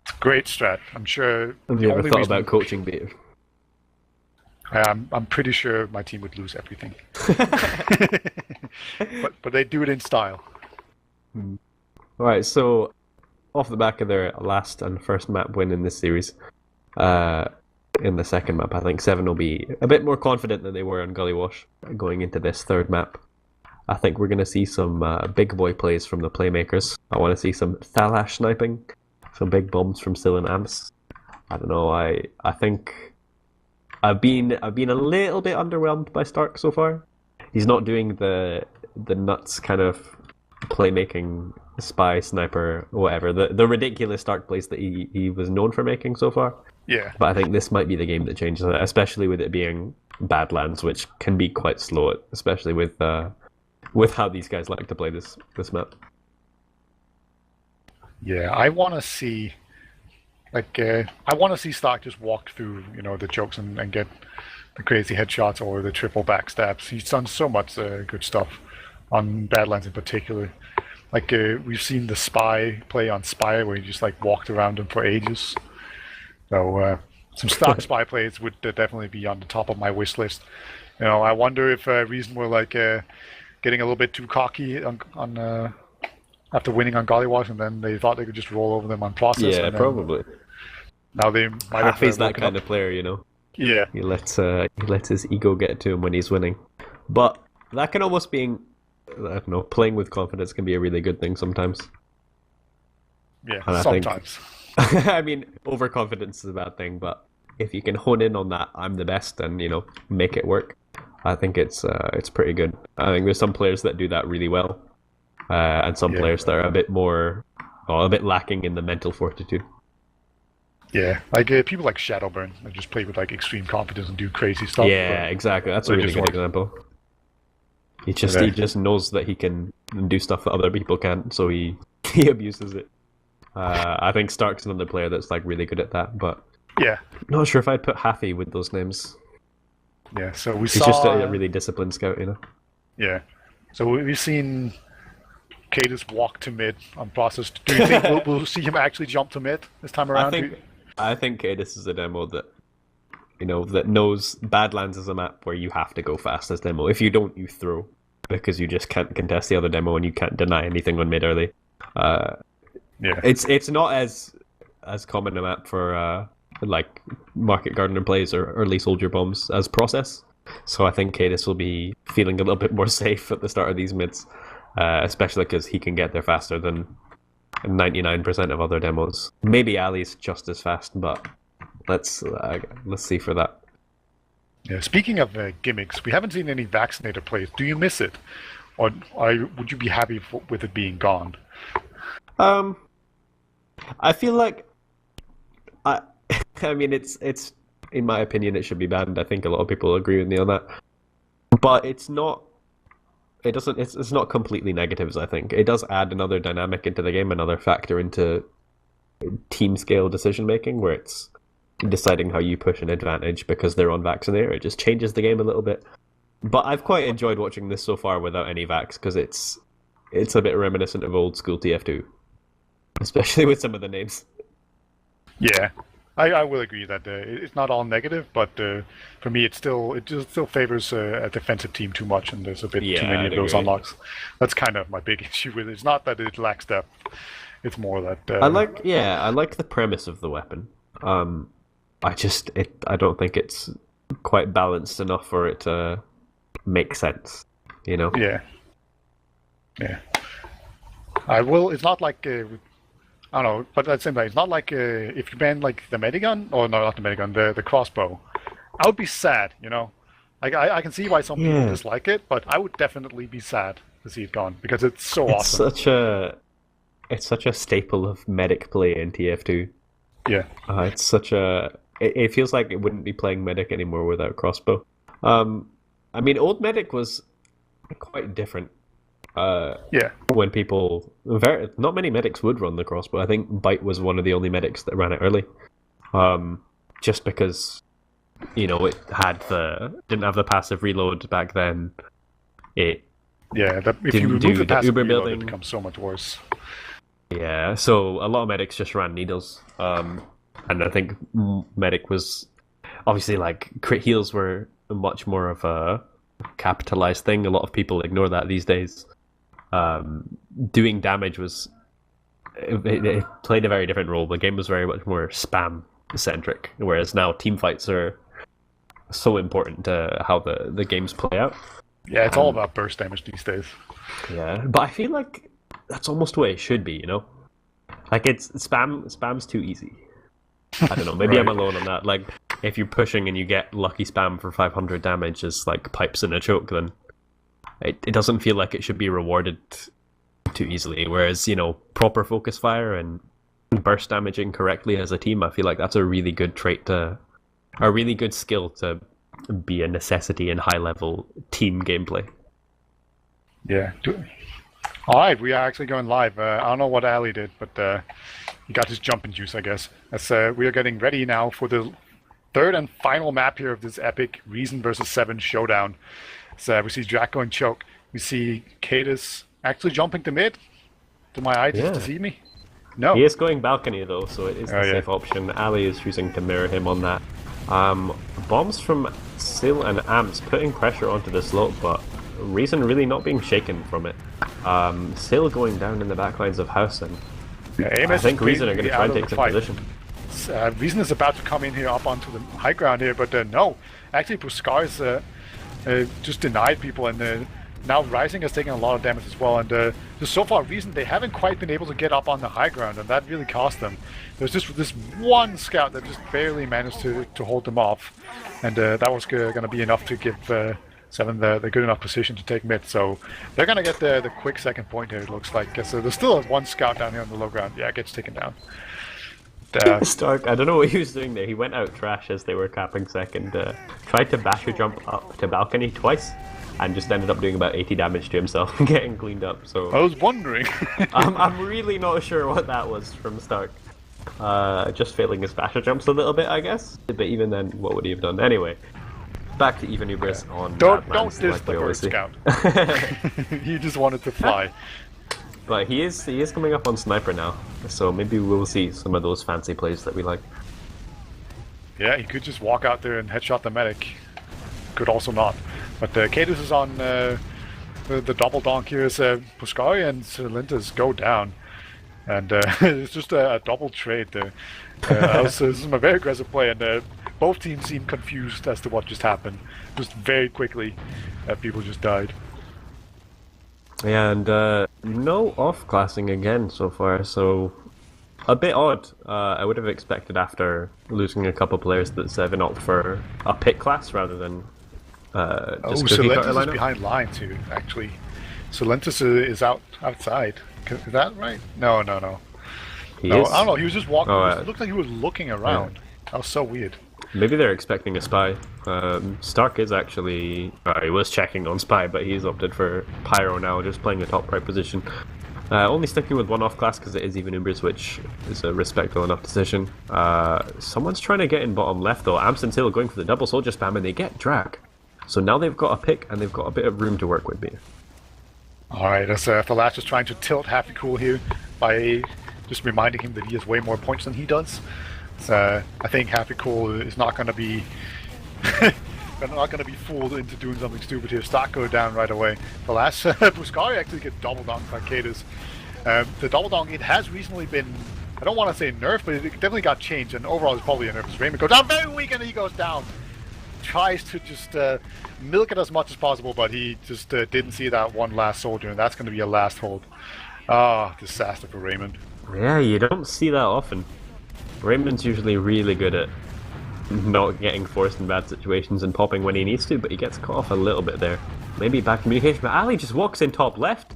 It's a great strat. I'm sure. Have you ever thought about coaching Beater? I'm pretty sure my team would lose everything. but they do it in style. Alright, so off the back of their last and first map win in this series, in the second map, I think Seven will be a bit more confident than they were on Gully Wash going into this third map. I think we're going to see some big boy plays from the playmakers. I want to see some Thalash sniping, some big bombs from Sill and Amps. I don't know, I think I've been a little bit underwhelmed by Stark so far. He's not doing the nuts kind of playmaking, spy, sniper, whatever, the ridiculous Stark plays that he was known for making so far. Yeah. But I think this might be the game that changes it, especially with it being Badlands, which can be quite slow, especially with how these guys like to play this map. Yeah, I want to see Stark just walk through, the chokes and get the crazy headshots or the triple backstabs. He's done so much good stuff on Badlands in particular. We've seen the Spy play on Spy where he just walked around him for ages. So some Stark Spy plays would definitely be on the top of my wish list. I wonder if Reason were getting a little bit too cocky on after winning on Gollywash, and then they thought they could just roll over them on process. Yeah, probably. Now they might have. He's that kind of player, Yeah. He lets his ego get to him when he's winning, but that can almost be, I don't know, playing with confidence can be a really good thing sometimes. Yeah, and sometimes. I mean, overconfidence is a bad thing, but if you can hone in on that, I'm the best, and make it work, I think it's pretty good. I think there's some players that do that really well, and some players that are a bit lacking in the mental fortitude. Yeah, people like Shadowburn that just play with extreme confidence and do crazy stuff. Yeah, exactly. That's a really good example. He just knows that he can do stuff that other people can't, so he abuses it. I think Stark's another player that's really good at that, but yeah, not sure if I'd put Haffy with those names. Yeah, so he's just a really disciplined scout, Yeah, so we've seen Cadus walk to mid on process. Do you think we'll see him actually jump to mid this time around? I think Cadus is a demo that that knows Badlands is a map where you have to go fast as demo. If you don't, you throw, because you just can't contest the other demo and you can't deny anything on mid early. Yeah, it's not as common a map for Market Gardener plays or early soldier bombs as process. So I think Cadus will be feeling a little bit more safe at the start of these mids, especially because he can get there faster than 99% of other demos. Maybe Ali's just as fast, but let's see for that. Yeah. Speaking of gimmicks, we haven't seen any Vaccinator plays. Do you miss it, or would you be happy with it being gone? I feel like I mean it's in my opinion it should be banned. I think a lot of people agree with me on that, but it's not. it doesn't. It's not completely negatives. I think it does add another dynamic into the game, another factor into team scale decision making, where it's deciding how you push an advantage because they're on vaccinator. It just changes the game a little bit. But I've quite enjoyed watching this so far without any vax because it's a bit reminiscent of old school TF2, especially with some of the names. Yeah, I will agree that it's not all negative, but for me, it just still favors a defensive team too much, and there's a bit too many of those unlocks. That's kind of my big issue with it. It's not that it lacks depth; it's more that I like the premise of the weapon. I don't think it's quite balanced enough for it to make sense. You know? Yeah. I will. It's not like. I don't know, but at the same time, it's not like if you ban like the medigun, or no, not the medigun, the crossbow. I would be sad, you know. Like I can see why some people dislike it, but I would definitely be sad to see it gone because it's so awesome. It's such a staple of medic play in TF2. Yeah. It's such a. It feels like it wouldn't be playing medic anymore without crossbow. I mean, old medic was quite different. When people not many medics would run the crossbow. I think Bite was one of the only medics that ran it early, just because it didn't have the passive reload back then. If you remove the passive reload, it becomes so much worse. Yeah, so a lot of medics just ran needles, and I think medic was obviously like crit heals were much more of a capitalized thing. A lot of people ignore that these days. Doing damage it played a very different role. The game was very much more spam centric, whereas now team fights are so important to how the games play out. Yeah, it's all about burst damage these days. Yeah, but I feel like that's almost the way it should be, you know? Like it's spam's too easy. I don't know, maybe I'm alone on that. Like if you're pushing and you get lucky spam for 500 damage as like pipes in a choke, then it doesn't feel like it should be rewarded too easily. Whereas, proper focus fire and burst damaging correctly as a team, I feel like that's a really good a really good skill to be a necessity in high level team gameplay. Yeah. All right, we are actually going live. I don't know what Ali did, but he got his jumping juice, I guess. As we are getting ready now for the third and final map here of this epic Reason versus 7 showdown. So we see Jack going choke. We see Cadus actually jumping to mid. Do my eyes deceive me? No. He is going balcony though, so it is the safe option. Ali is choosing to mirror him on that. Bombs from Sil and Amps putting pressure onto the slope, but Reason really not being shaken from it. Sil going down in the backlines of House, and I think Reason are going to try and take some position. Reason is about to come in here up onto the high ground here, but no. Actually, Puskar is just denied people, and now Rising has taken a lot of damage as well. And just so far, Reason, they haven't quite been able to get up on the high ground, and that really cost them. There's just this one scout that just barely managed to hold them off, and that was going to be enough to give 7 the good enough position to take mid. So they're going to get the quick second point here, it looks like. So there's still one scout down here on the low ground. Yeah, it gets taken down. Stark, I don't know what he was doing there. He went out trash as they were capping second. Tried to basher jump up to balcony twice, and just ended up doing about 80 damage to himself and getting cleaned up. So I was wondering. I'm really not sure what that was from Stark. Just failing his basher jumps a little bit, I guess. But even then, what would he have done? Anyway, back to Even Ubris on Don't diss the bird scout. He just wanted to fly. But he is coming up on Sniper now, so maybe we'll see some of those fancy plays that we like. Yeah, he could just walk out there and headshot the medic. Could also not. But Cadus is on the double donk here as Puskari and Celintas go down. And it's just a double trade there. This is a very aggressive play, and both teams seem confused as to what just happened. Just very quickly, people just died. Yeah, and no off-classing again so far, so a bit odd. I would have expected after losing a couple players that Seven opt for a pit class rather than just Celintas is behind line too, actually. Celintas is outside. Is that right? No. He is? I don't know, he was just walking. It looked like he was looking around. Yeah. That was so weird. Maybe they're expecting a spy. Stark is actually... he was checking on spy, but he's opted for Pyro now, just playing the top right position. Only sticking with one off class because it is even Ubers, which is a respectable enough decision. Someone's trying to get in bottom left though. Amston Hill going for the double soldier spam and they get drag. So now they've got a pick and they've got a bit of room to work with here. Alright, as Thalash is trying to tilt Happy Cool here by just reminding him that he has way more points than he does. So I think Happy Cool is not going to be fooled into doing something stupid here. Stock go down right away. The last Buscari actually gets double donked by Cadus. The double donk, it has recently been, I don't want to say nerfed, but it definitely got changed, and overall it's probably a nerf. Because Raymond goes down very weak and he goes down. Tries to just milk it as much as possible, but he just didn't see that one last soldier, and that's going to be a last hold. Ah, disaster for Raymond. Yeah, you don't see that often. Raymond's usually really good at not getting forced in bad situations and popping when he needs to, but he gets caught off a little bit there. Maybe bad communication, but Ali just walks in top left.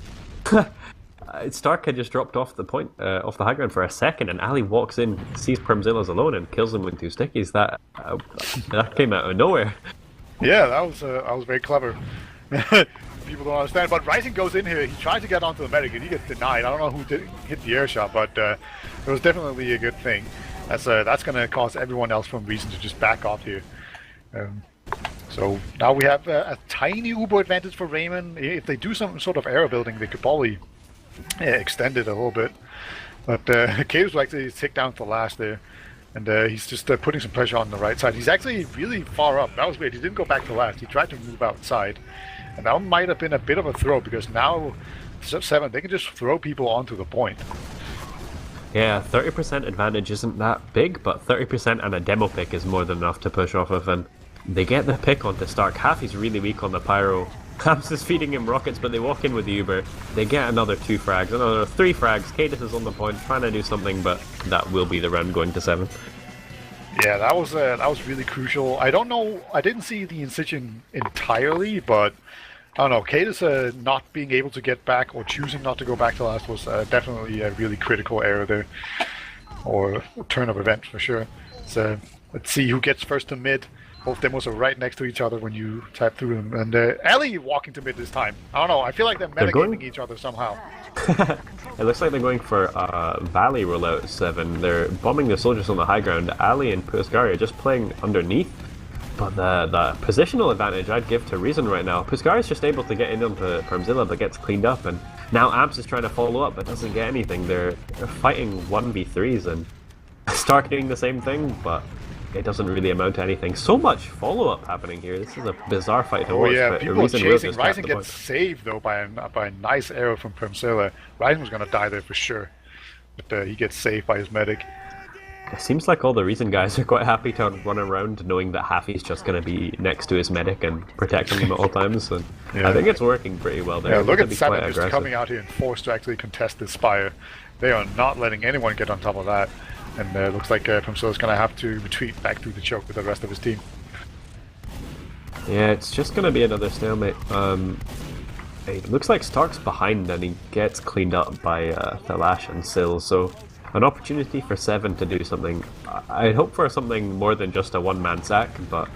Stark had just dropped off the point, off the high ground for a second, and Ali walks in, sees Primzilla's alone, and kills him with two stickies. That came out of nowhere. Yeah, that was very clever. People don't understand, but Rising goes in here. He tries to get onto the medic, and he gets denied. I don't know who hit the air shot, but it was definitely a good thing. That's going to cause everyone else from Reason to just back off here. So now we have a tiny Uber advantage for Raymond. If they do some sort of aero building, they could probably extend it a little bit. But Cadus will actually take down to last there. And he's just putting some pressure on the right side. He's actually really far up. That was weird. He didn't go back to last. He tried to move outside. And that might have been a bit of a throw, because now 7, they can just throw people onto the point. Yeah, 30% advantage isn't that big, but 30% and a demo pick is more than enough to push off of, and they get the pick onto Stark. Half he's really weak on the Pyro. Hams is feeding him rockets, but they walk in with the Uber. They get another 2 frags, another 3 frags. Cadus is on the point, trying to do something, but that will be the round going to 7. Yeah, that was really crucial. I don't know, I didn't see the incision entirely, but I don't know, Cadus not being able to get back or choosing not to go back to last was definitely a really critical error there. Or turn of events for sure. So let's see who gets first to mid. Both demos are right next to each other when you type through them. And Ellie walking to mid this time. I don't know, I feel like they're metagaming each other somehow. It looks like they're going for Valley rollout 7. They're bombing the soldiers on the high ground. Ali and Pusgari are just playing underneath. But the positional advantage I'd give to Reason right now. Pusgari's just able to get in onto Primzilla, but gets cleaned up. And now Amps is trying to follow up, but doesn't get anything. They're fighting 1v3s, and Stark doing the same thing, but it doesn't really amount to anything. So much follow-up happening here. This is a bizarre fight to watch. Yeah, but people are chasing. Rising gets point. saved though by a nice arrow from Primzilla. Rising was going to die there for sure, but he gets saved by his medic. It seems like all the Reason guys are quite happy to run around knowing that Haffy's just going to be next to his medic and protecting him at all times. And yeah. I think it's working pretty well there. Yeah, look at 7 just coming out here and forced to actually contest this Spire. They are not letting anyone get on top of that. And it looks like Primzilla's going to have to retreat back through the choke with the rest of his team. Yeah, it's just going to be another stalemate. It looks like Stark's behind and he gets cleaned up by Thalash and Syl, so an opportunity for 7 to do something. I'd hope for something more than just a one-man sack, but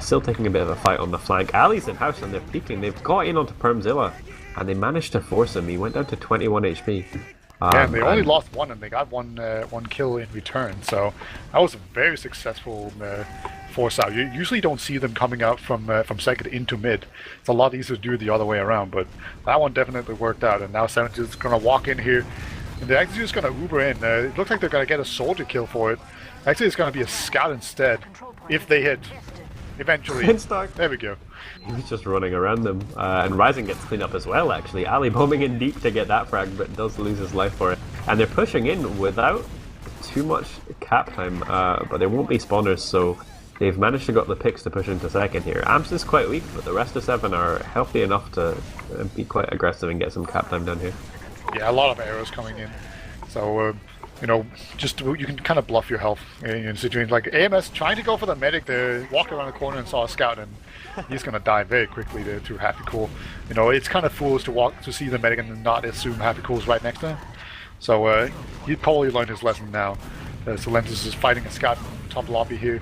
still taking a bit of a fight on the flank. Ali's in house and they're peeking. They've got in onto Primzilla and they managed to force him. He went down to 21 HP. Yeah, and they only lost 1 and they got one kill in return, so that was a very successful force out. You usually don't see them coming out from second into mid. It's a lot easier to do it the other way around, but that one definitely worked out, and now 7 is going to walk in here, and they're actually just going to Uber in. It looks like they're going to get a soldier kill for it. Actually, it's going to be a scout instead, if they hit. Eventually. There we go. He's just running around them. And Rising gets cleaned up as well, actually. Ali bombing in deep to get that frag, but does lose his life for it. And they're pushing in without too much cap time, but there won't be spawners, so they've managed to get the picks to push into second here. Amps is quite weak, but the rest of 7 are healthy enough to be quite aggressive and get some cap time down here. Yeah, a lot of arrows coming in. So, you know, just you can kind of bluff your health in situations like AMS trying to go for the medic. They walked around the corner and saw a scout, and he's going to die very quickly to Happy Cool. You know, it's kind of foolish to see the medic and not assume Happy Cool's right next to him. So he'd probably learned his lesson now. Solentis is fighting a scout in top lobby here.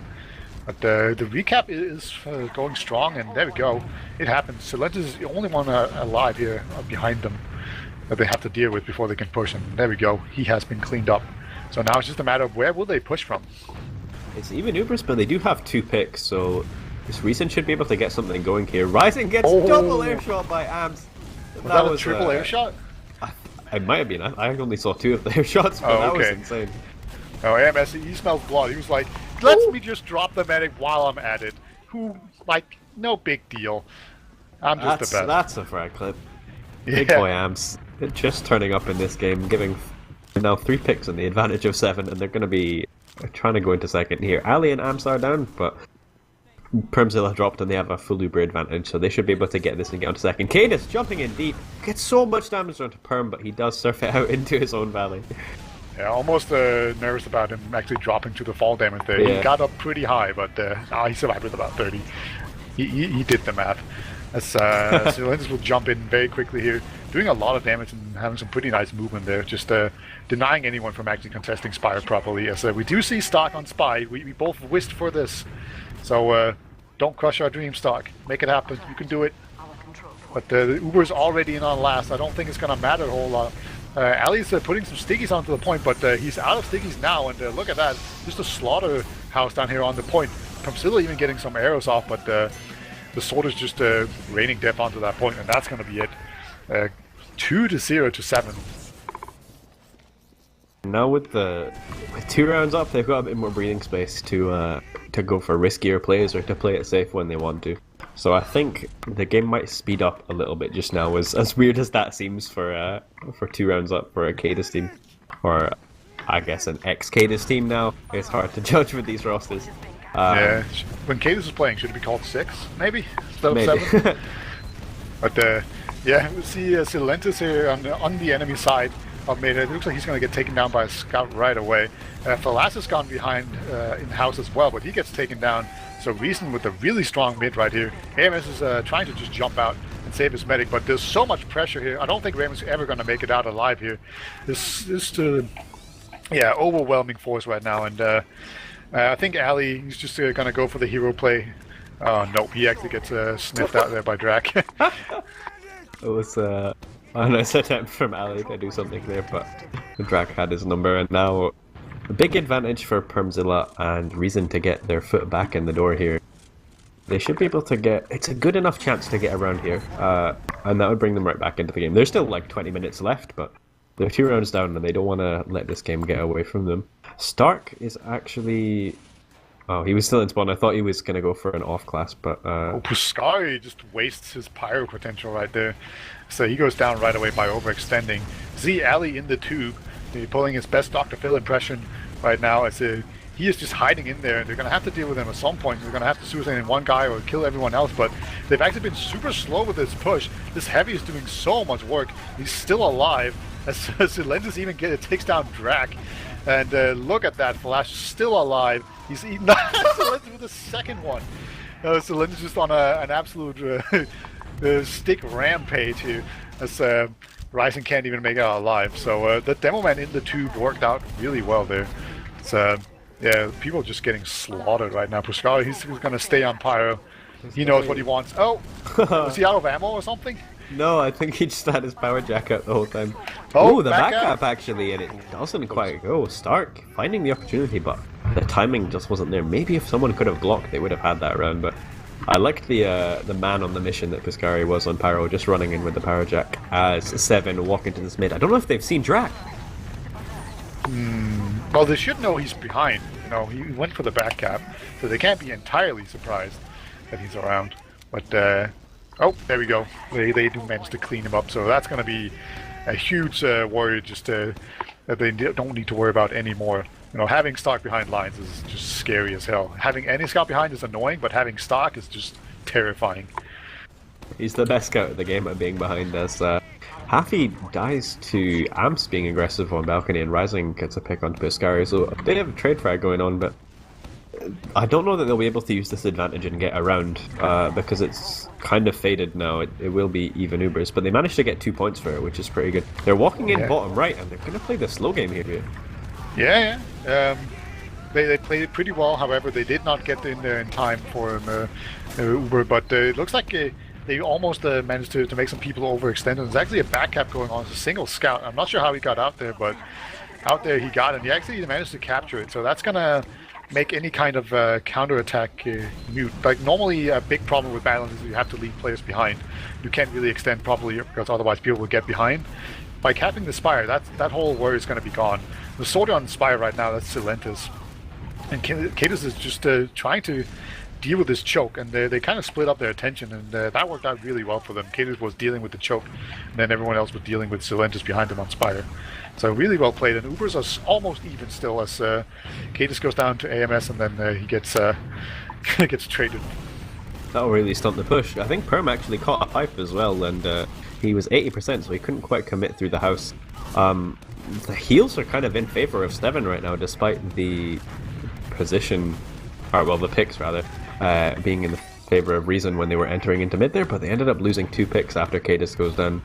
But the recap is going strong, and there we go. It happens. Silent is the only one alive here behind them that they have to deal with before they can push, and there we go. He has been cleaned up. So now it's just a matter of where will they push from. It's even Ubers, but they do have 2 picks, so this Reason should be able to get something going here. Rising gets double air shot by Ams. Was that a triple air shot? It might have been. I only saw 2 of the air shots, but that was insane. Oh, AMS, he smells blood. He was like, let me just drop the medic while I'm at it. No big deal. I'm just the best. That's a frag clip. Big boy Ams. They're just turning up in this game, giving now 3 picks and the advantage of 7, and they're going to be trying to go into second here. Ali and Ams are down, but Permzilla dropped and they have a full Uber advantage, so they should be able to get this and get onto second. Cadus jumping in deep, gets so much damage onto Perm, but he does surf it out into his own valley. Yeah, almost nervous about him actually dropping to the fall damage there. Yeah. He got up pretty high, but he survived with about 30. He did the math. As Silentis will jump in very quickly here, doing a lot of damage and having some pretty nice movement there, just denying anyone from actually contesting Spire properly. As we do see stock on Spy, we both wished for this. So don't crush our dream, stock. Make it happen. You can do it. But the Uber's already in on last. I don't think it's going to matter a whole lot. Ali's putting some stickies onto the point, but he's out of stickies now, and look at that. Just a slaughterhouse down here on the point. Pumzilla even getting some arrows off, but the sword is just raining death onto that point, and that's going to be it. 2-0 to 7. Now with 2 rounds up, they've got a bit more breathing space to go for riskier plays or to play it safe when they want to. So I think the game might speed up a little bit just now, as weird as that seems for 2 rounds up for a Cadus team. Or I guess an ex-Cadus team now. It's hard to judge with these rosters. Yeah, when Cadus was playing, should it be called 6, maybe? Instead of 7? But yeah, we see Silentis here on the enemy side of mid. It looks like he's going to get taken down by a scout right away. Falas has gone behind in house as well, but he gets taken down. So Reason with a really strong mid right here. AMS is trying to just jump out and save his medic, but there's so much pressure here. I don't think Raymond's ever going to make it out alive here. This overwhelming force right now, and I think Ali, he's just going to go for the hero play. Oh, nope, he actually gets sniffed out there by Drak. It was a nice attempt from Ali to do something there, but Drak had his number, and now a big advantage for Permzilla and Reason to get their foot back in the door here. They should be able to get... It's a good enough chance to get around here, and that would bring them right back into the game. There's still like 20 minutes left, but they're 2 rounds down and they don't want to let this game get away from them. Stark is actually... Oh, he was still in spawn. I thought he was going to go for an off-class, but... Puskari just wastes his pyro potential right there. So he goes down right away by overextending. See Ali in the tube. He's pulling his best Dr. Phil impression right now. As he is just hiding in there, and they're going to have to deal with him at some point. They're going to have to suicide in one guy or kill everyone else, but they've actually been super slow with this push. This Heavy is doing so much work. He's still alive. As Silentis even takes down Drak. And look at that, Flash still alive. He's eaten Silentis with the second one. Silentis just on an absolute stick rampage here. As Rising can't even make it out alive. So the demo man in the tube worked out really well there. So yeah, people are just getting slaughtered right now. Puskari, he's going to stay on Pyro. He knows what he wants. Oh, was he out of ammo or something? No, I think he just had his power jack out the whole time. Oh, the back actually, and it doesn't quite go. Stark finding the opportunity, but the timing just wasn't there. Maybe if someone could have blocked, they would have had that round, but I liked the man on the mission that Puskari was on Pyro, just running in with the power jack as 7 walk into this mid. I don't know if they've seen Drak. Well, they should know he's behind. You know, he went for the back cap, so they can't be entirely surprised that he's around. But oh, there we go. They do manage to clean him up, so that's going to be a huge worry. Just that they don't need to worry about anymore. You know, having Stark behind lines is just scary as hell. Having any scout behind is annoying, but having Stark is just terrifying. He's the best scout of the game at being behind, as Haffy dies to Amps being aggressive on balcony, and Rising gets a pick on Puskari, so a bit of a trade frag going on, but I don't know that they'll be able to use this advantage and get around, because it's kind of faded now. It will be even Ubers, but they managed to get 2 points for it, which is pretty good. They're walking in bottom right, and they're going to play the slow game here. Yeah. They played it pretty well. However, they did not get in there in time for Uber. But it looks like they almost managed to make some people overextend. There's actually a back cap going on. It's a single scout. I'm not sure how he got out there, but out there he got it. He actually managed to capture it. So that's gonna make any kind of counterattack mute. Like normally, a big problem with Battlelands is you have to leave players behind. You can't really extend properly because otherwise people will get behind. By capping the Spire, that whole worry is going to be gone. The sorter on Spire right now, that's Silentis. And Cadus is just trying to deal with this choke, and they kind of split up their attention, and that worked out really well for them. Cadus was dealing with the choke, and then everyone else was dealing with Silentis behind him on Spire. So really well played, and Ubers are almost even still as Cadus goes down to AMS, and then he gets gets traded. That'll really stunt the push. I think Perm actually caught a pipe as well, and he was 80%, so he couldn't quite commit through the house. The heals are kind of in favor of Steven right now, despite the position, or well, the picks rather, being in the favor of Reason when they were entering into mid there, but they ended up losing 2 picks after Cadus goes down.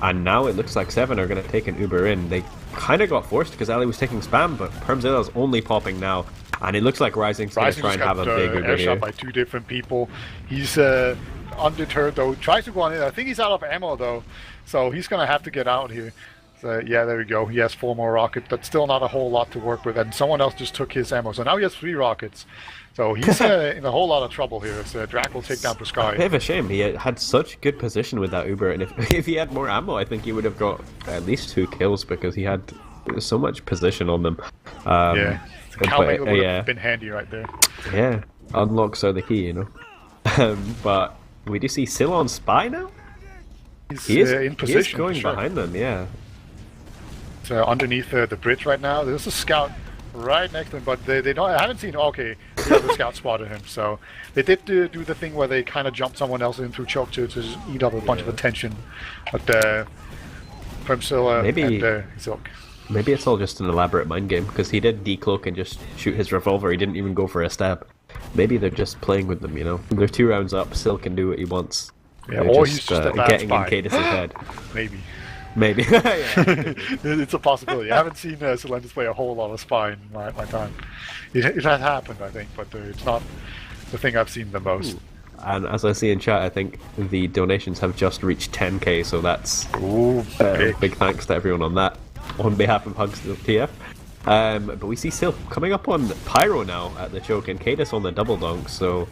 And now it looks like 7 are going to take an Uber in. They kind of got forced because Ali was taking spam, but Permzilla's only popping now. And it looks like Rising's going to try and have a big Uber here. Airshot by 2 different people. He's undeterred though, tries to go on in. I think he's out of ammo though, so he's going to have to get out here. So yeah, there we go. He has 4 more rockets, but still not a whole lot to work with. And someone else just took his ammo, so now he has 3 rockets. So he's in a whole lot of trouble here. So Drac will take down Preskai. A bit of a shame. He had such good position with that Uber, and if he had more ammo, I think he would have got at least 2 kills because he had so much position on them. Yeah, Calming would have been handy right there. Yeah, unlocks are the key, you know. But we do see Sil on Spy now. He is in position. He is going behind them. Yeah. So underneath the bridge right now, there's a scout right next to him, but they don't. I haven't seen. Okay, the other scout spotted him. So they did do the thing where they kind of jumped someone else in through choke to just eat up a bunch of attention. But Permzilla and Zilk. Maybe it's all just an elaborate mind game because he did decloak and just shoot his revolver. He didn't even go for a stab. Maybe they're just playing with them, you know. They're 2 rounds up. Sil can do what he wants. Yeah, or he's just getting in Cadus' head. Maybe. Yeah. It's a possibility. I haven't seen Silentis play a whole lot of Spy in my time. It has happened, I think, but it's not the thing I've seen the most. Ooh. And as I see in chat, I think the donations have just reached 10k, so that's big thanks to everyone on that, on behalf of Hugs.tf. But we see Sil coming up on Pyro now at the choke, and Cadus on the double donk, so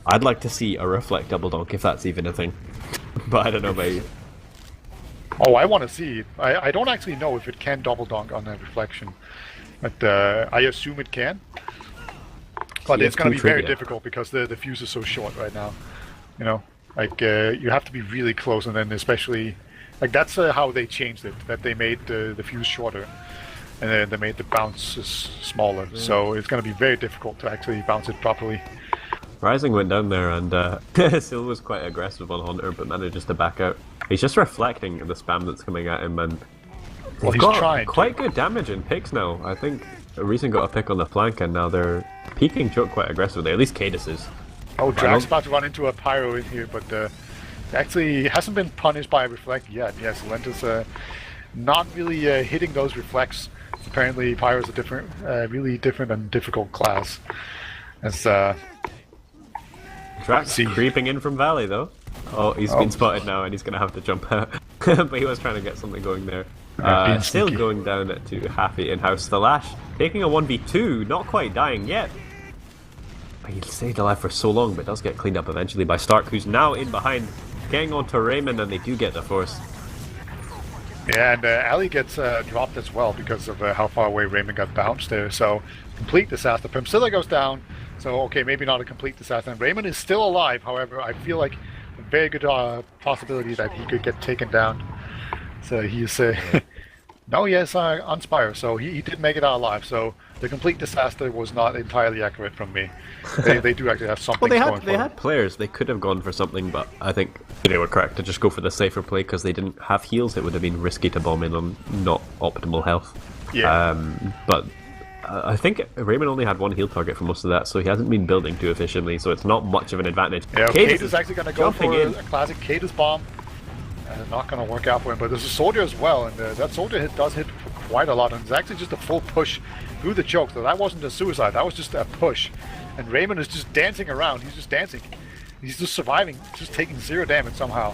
I'd like to see a Reflect double donk if that's even a thing. But I don't know about you. Oh, I want to see it. I don't actually know if it can double donk on a reflection, but I assume it can. But it's going to be very difficult because the fuse is so short right now. You know, like you have to be really close, and then especially like that's how they changed it. That they made the fuse shorter, and then they made the bounces smaller. So it's going to be very difficult to actually bounce it properly. Rising went down there, and Sil was quite aggressive on Hunter, but manages to back out. He's just reflecting the spam that's coming at him, and well, he's trying quite good damage in picks now. I think Reason got a pick on the flank, and now they're peeking choke quite aggressively. At least Cadus is. Oh, Drag's about to run into a pyro in here, but actually hasn't been punished by a reflect yet. Yes, Lentis not really hitting those reflects. Apparently, pyro's a different, really different and difficult class. As Drax creeping in from Valley though. Oh, he's been spotted now, and he's going to have to jump out. But he was trying to get something going there. Still going down to Happy in-house. The Lash taking a 1v2, not quite dying yet. He stayed alive for so long, but does get cleaned up eventually by Stark, who's now in behind, getting onto Raymond, and they do get the force. Yeah, and Ali gets dropped as well because of how far away Raymond got bounced there. So, complete disaster. Permzilla goes down. So, okay, maybe not a complete disaster. And Raymond is still alive, however, I feel like a very good possibility that he could get taken down. So he's no, yes, Unspire. So he did make it out alive. So the complete disaster was not entirely accurate from me. They do actually have something. Well, they had players. They could have gone for something, but I think they were correct to just go for the safer play because they didn't have heals. It would have been risky to bomb in on not optimal health. Yeah. But I think Raymond only had 1 heal target for most of that, so he hasn't been building too efficiently. So it's not much of an advantage. Yeah, Cadus is actually going to go for a classic Cadus bomb. Not going to work out for him, but there's a soldier as well, and that soldier does hit for quite a lot, and it's actually just a full push through the choke. So that wasn't a suicide, that was just a push. And Raymond is just dancing around, he's just dancing. He's just surviving, just taking 0 damage somehow.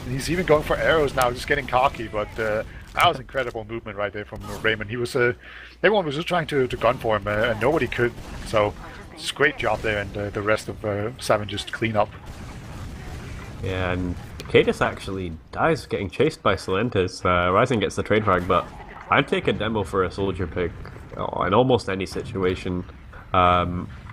And he's even going for arrows now, just getting cocky, but that was incredible movement right there from Raymond. He was, everyone was just trying to gun for him, and nobody could. So, just great job there, and the rest of 7 just clean up. Yeah, and Cadis actually dies getting chased by Silentes. Rising gets the trade frag, but I'd take a demo for a soldier pick in almost any situation.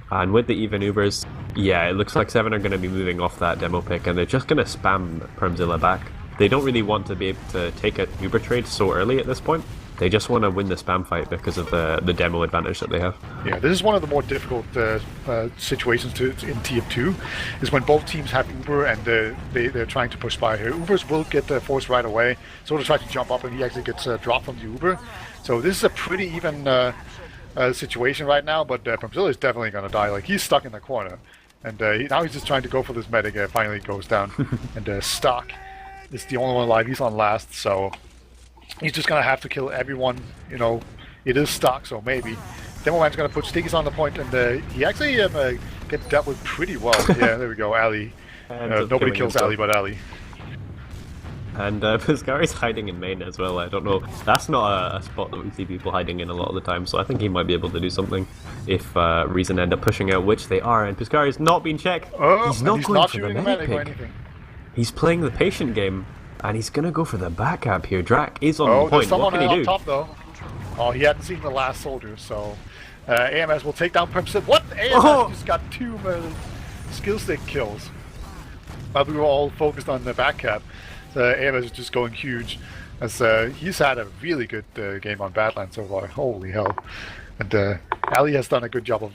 And with the even Ubers, yeah, it looks like 7 are going to be moving off that demo pick, and they're just going to spam Permzilla back. They don't really want to be able to take an Uber trade so early at this point. They just want to win the spam fight because of the demo advantage that they have. Yeah, this is one of the more difficult situations in TF2, is when both teams have Uber and they're trying to push Spire here. Ubers will get forced right away, so to try to jump up, and he actually gets dropped from the Uber. So this is a pretty even situation right now, but Permzilla is definitely going to die. Like, he's stuck in the corner, and now he's just trying to go for this medic. Finally goes down, and Stock is the only one alive. He's on last, so he's just going to have to kill everyone. You know, it is Stock, so maybe. Demoman's going to put Stigis on the point, and he actually gets dealt with pretty well. Yeah, there we go, Ali. Nobody kills Ali but Ali. And Piscari's hiding in main as well. I don't know. That's not a spot that we see people hiding in a lot of the time, so I think he might be able to do something if Reason end up pushing out, which they are, and Piscari's not being checked. Oh, he's not going for the medic pick. He's playing the patient game, and he's going to go for the backup here. Drac is on the point. What can he do? Top, though. Oh, he hadn't seen the last soldier, so AMS will take down Permzilla. What? AMS just got 2 skill stick kills. But we were all focused on the backup. AMS is just going huge, as he's had a really good game on Badlands so far. Holy hell. And Ali has done a good job of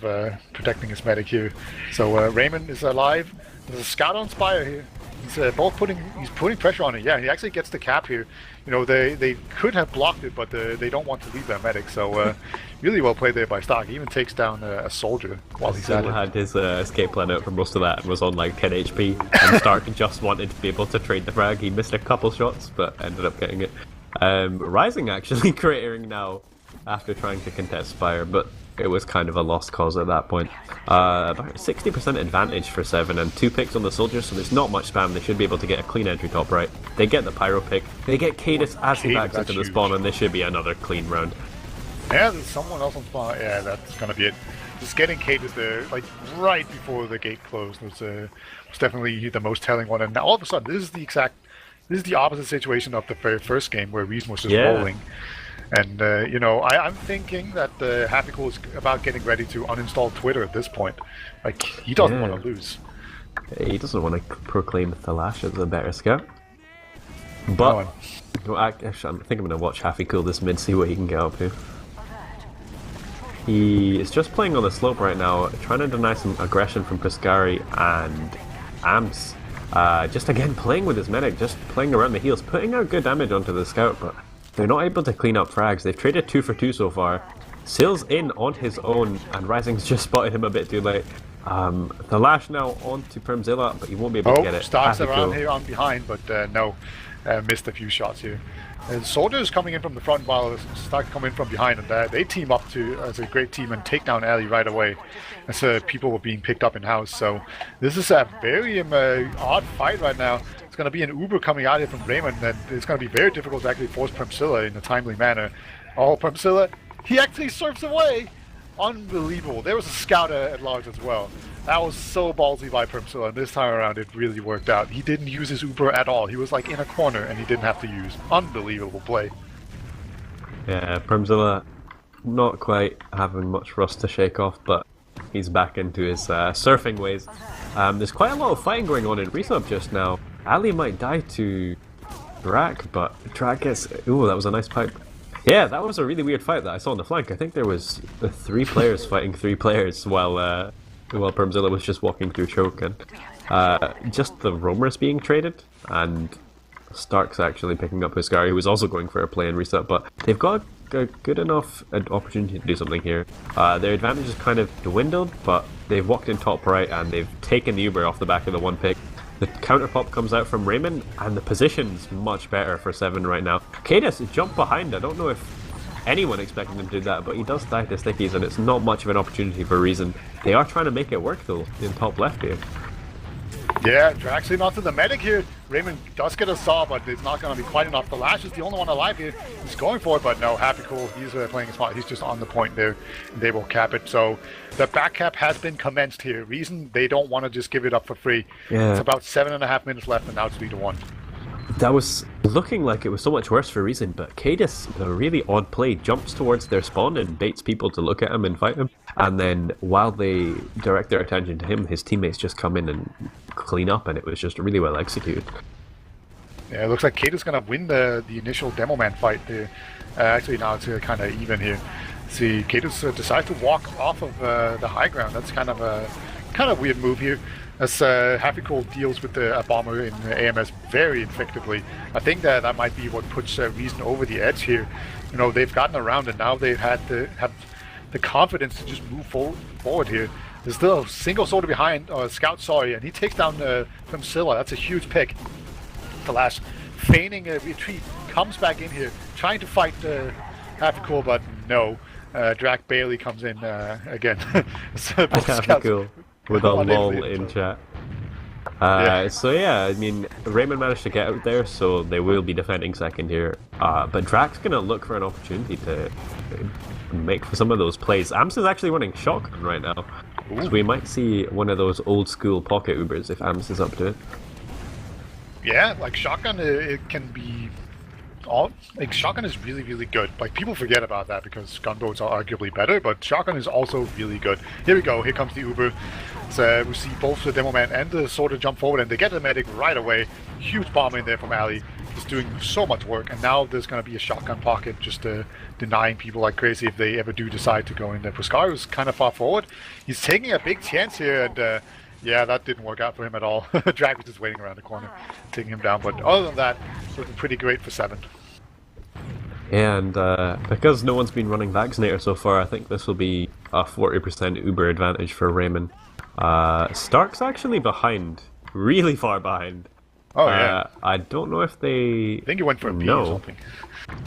protecting his medic here. So Raymond is alive. There's a scout on Spire here. He's he's putting pressure on it. Yeah, he actually gets the cap here. You know, they could have blocked it, but they don't want to leave their medic. So really well played there by Stock. He even takes down a soldier while he's at it. Had his escape plan out for most of that and was on like 10 HP. And Stark just wanted to be able to trade the frag. He missed a couple shots, but ended up getting it. Rising actually cratering now after trying to contest Spire, but it was kind of a lost cause at that point. About 60% advantage for 7 and 2 picks on the soldiers, so there's not much spam. They should be able to get a clean entry top right. They get the pyro pick. They get Cadis as he backs into the spawn, and this should be another clean round. Yeah, there's someone else on spawn. Yeah, that's gonna be it. Just getting Cadis there, like right before the gate closed, was definitely the most telling one. And now all of a sudden, this is the opposite situation of the very first game where Reason was just rolling. And, you know, I'm thinking that Happy Cool is about getting ready to uninstall Twitter at this point. Like, he doesn't want to lose. He doesn't want to proclaim Thalash as a better scout. But, actually, I think I'm going to watch Happy Cool this mid, see what he can get up to. He is just playing on the slope right now, trying to deny some aggression from Piscari and Amps. Just again, playing with his medic, just playing around the heals, putting out good damage onto the scout, but they're not able to clean up frags. They've traded 2 for 2 so far. Sill's in on his own, and Rising's just spotted him a bit too late. The lash now onto Permzilla, but he won't be able to get it. Starks around here on behind, but no, missed a few shots here. And Soldiers coming in from the front while Starks come in from behind, and they team up as a great team and take down Ali right away as people were being picked up in house. So this is a very odd fight right now. It's going to be an Uber coming out here from Raymond, and it's going to be very difficult to actually force Permzilla in a timely manner. Oh, Permzilla, he actually surfs away! Unbelievable. There was a scout at large as well. That was so ballsy by Permzilla, and this time around it really worked out. He didn't use his Uber at all. He was like in a corner and he didn't have to use. Unbelievable play. Yeah, Permzilla not quite having much rust to shake off, but he's back into his surfing ways. There's quite a lot of fighting going on in Resub just now. Ali might die to Drac, but Drac gets... Ooh, that was a nice pipe. Yeah, that was a really weird fight that I saw on the flank. I think there was 3 players fighting 3 players while Permzilla was just walking through choke, and just the roamers being traded, and Stark's actually picking up Piscari, who was also going for a play and reset, but they've got a good enough opportunity to do something here. Their advantage is kind of dwindled, but they've walked in top right and they've taken the Uber off the back of the 1 pick. The counter pop comes out from Raymond, and the position's much better for 7 right now. Cadis jumped behind. I don't know if anyone expecting him to do that, but he does die to stickies, and it's not much of an opportunity for Reason. They are trying to make it work though in top left here. Yeah, Draxley not to the medic here. Raymond does get a saw, but it's not going to be quite enough. The Lash is the only one alive here. He's going for it, but no, Happy Cool, he's playing it smart. He's just on the point there, and they will cap it. So the back cap has been commenced here. Reason, they don't want to just give it up for free. Yeah. It's about 7.5 minutes left, and now it's 3-1. That was looking like it was so much worse for Reason, but Cadis, with a really odd play, jumps towards their spawn and baits people to look at him and fight him. And then while they direct their attention to him, his teammates just come in and clean up, and it was just really well executed. Yeah, it looks like Cadis going to win the initial Demo Man fight there. Actually, now it's kind of even here. See, Cadis decides to walk off of the high ground. That's kind of a weird move here. As Happy Cool deals with the bomber in AMS very effectively. I think that might be what puts Reason over the edge here. You know, they've gotten around, and now they've have the confidence to just move forward here. There's still a single soldier behind, Scout, sorry, and he takes down Primzilla. That's a huge pick. The last feigning a retreat, comes back in here, trying to fight Happy Cool, but no. Drac Bailey comes in again. So Happy Cool. With a lull in chat. So yeah, I mean, Raymond managed to get out there, so they will be defending second here. But Drac's gonna look for an opportunity to make some of those plays. Ams is actually running shotgun right now, so we might see one of those old school pocket Ubers if Ams is up to it. Yeah, like shotgun, it can be. Like shotgun is really, really good. Like people forget about that because gunboats are arguably better, but shotgun is also really good. Here we go. Here comes the Uber. So we see both the Demo Man and the Sorter jump forward, and they get the medic right away. Huge bomb in there from Ali. He's doing so much work, and now there's going to be a shotgun pocket just denying people like crazy if they ever do decide to go in there. Puskar was kind of far forward. He's taking a big chance here, and yeah, that didn't work out for him at all. Drag was just waiting around the corner, taking him down. But other than that, looking pretty great for 7. And because no one's been running Vaccinator so far, I think this will be a 40% Uber advantage for Raymond. Stark's actually behind, really far behind. Oh yeah. I don't know if they. I think he went for a B or something.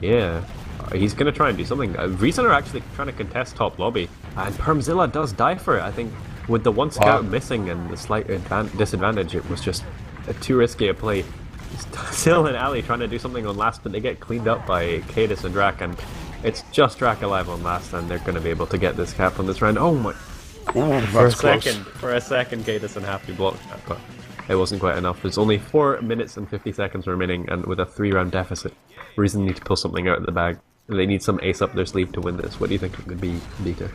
Yeah, he's gonna try and do something. Reason are actually trying to contest top lobby, and Primzilla does die for it. I think with the one scout missing and the slight disadvantage, it was just too risky a play. Sil and Ali trying to do something on last, but they get cleaned up by Cadis and Drac, and it's just Drac alive on last, and they're going to be able to get this cap on this round. Oh my! For a second, Cadis and Happy blocked that, but it wasn't quite enough. There's only 4 minutes and 50 seconds remaining, and with a 3-round deficit, Reason need to pull something out of the bag. They need some ace up their sleeve to win this. What do you think it could be, Beater?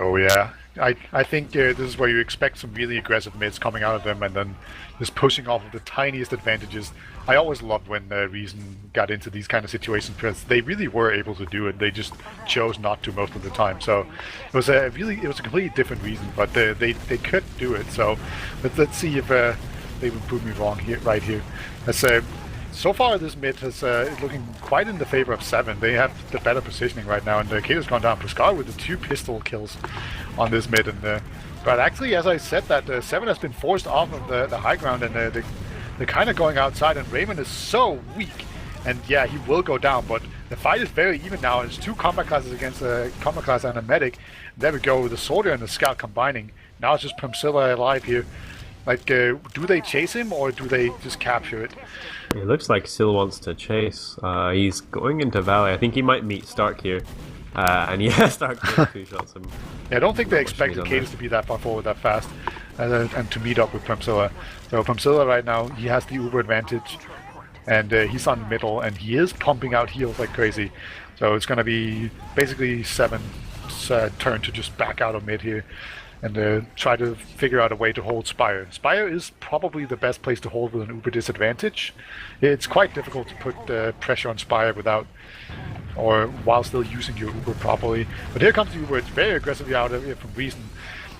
Oh yeah, I think this is where you expect some really aggressive mids coming out of them, and then just pushing off of the tiniest advantages. I always loved when Reason got into these kind of situations because they really were able to do it. They just chose not to most of the time. So it was a completely different reason, but they could do it. So let's see if they would prove me wrong here, right here. So far this mid is looking quite in the favor of 7. They have the better positioning right now, and Kato's gone down. Puskar with the 2 pistol kills on this mid, and but actually, as I said, that 7 has been forced off of the high ground, and they're kind of going outside, and Raymond is so weak, and yeah, he will go down, but the fight is very even now. It's 2 combat classes against a combat class and a medic. There we go, the Sorter and the Scout combining. Now it's just Primzilla alive here. Like, do they chase him, or do they just capture it? It looks like Sil wants to chase. He's going into Valley. I think he might meet Stark here. And yeah, Stark 2 shots him. Yeah, I don't think they expected Cadis to be that far forward that fast, and to meet up with Primzilla. So Primzilla right now, he has the Uber advantage, and he's on middle, and he is pumping out heals like crazy. So it's going to be basically 7's turn to just back out of mid here, and try to figure out a way to hold Spire. Spire is probably the best place to hold with an Uber disadvantage. It's quite difficult to put pressure on Spire while still using your Uber properly. But here comes the Uber. It's very aggressively out of here from Reason.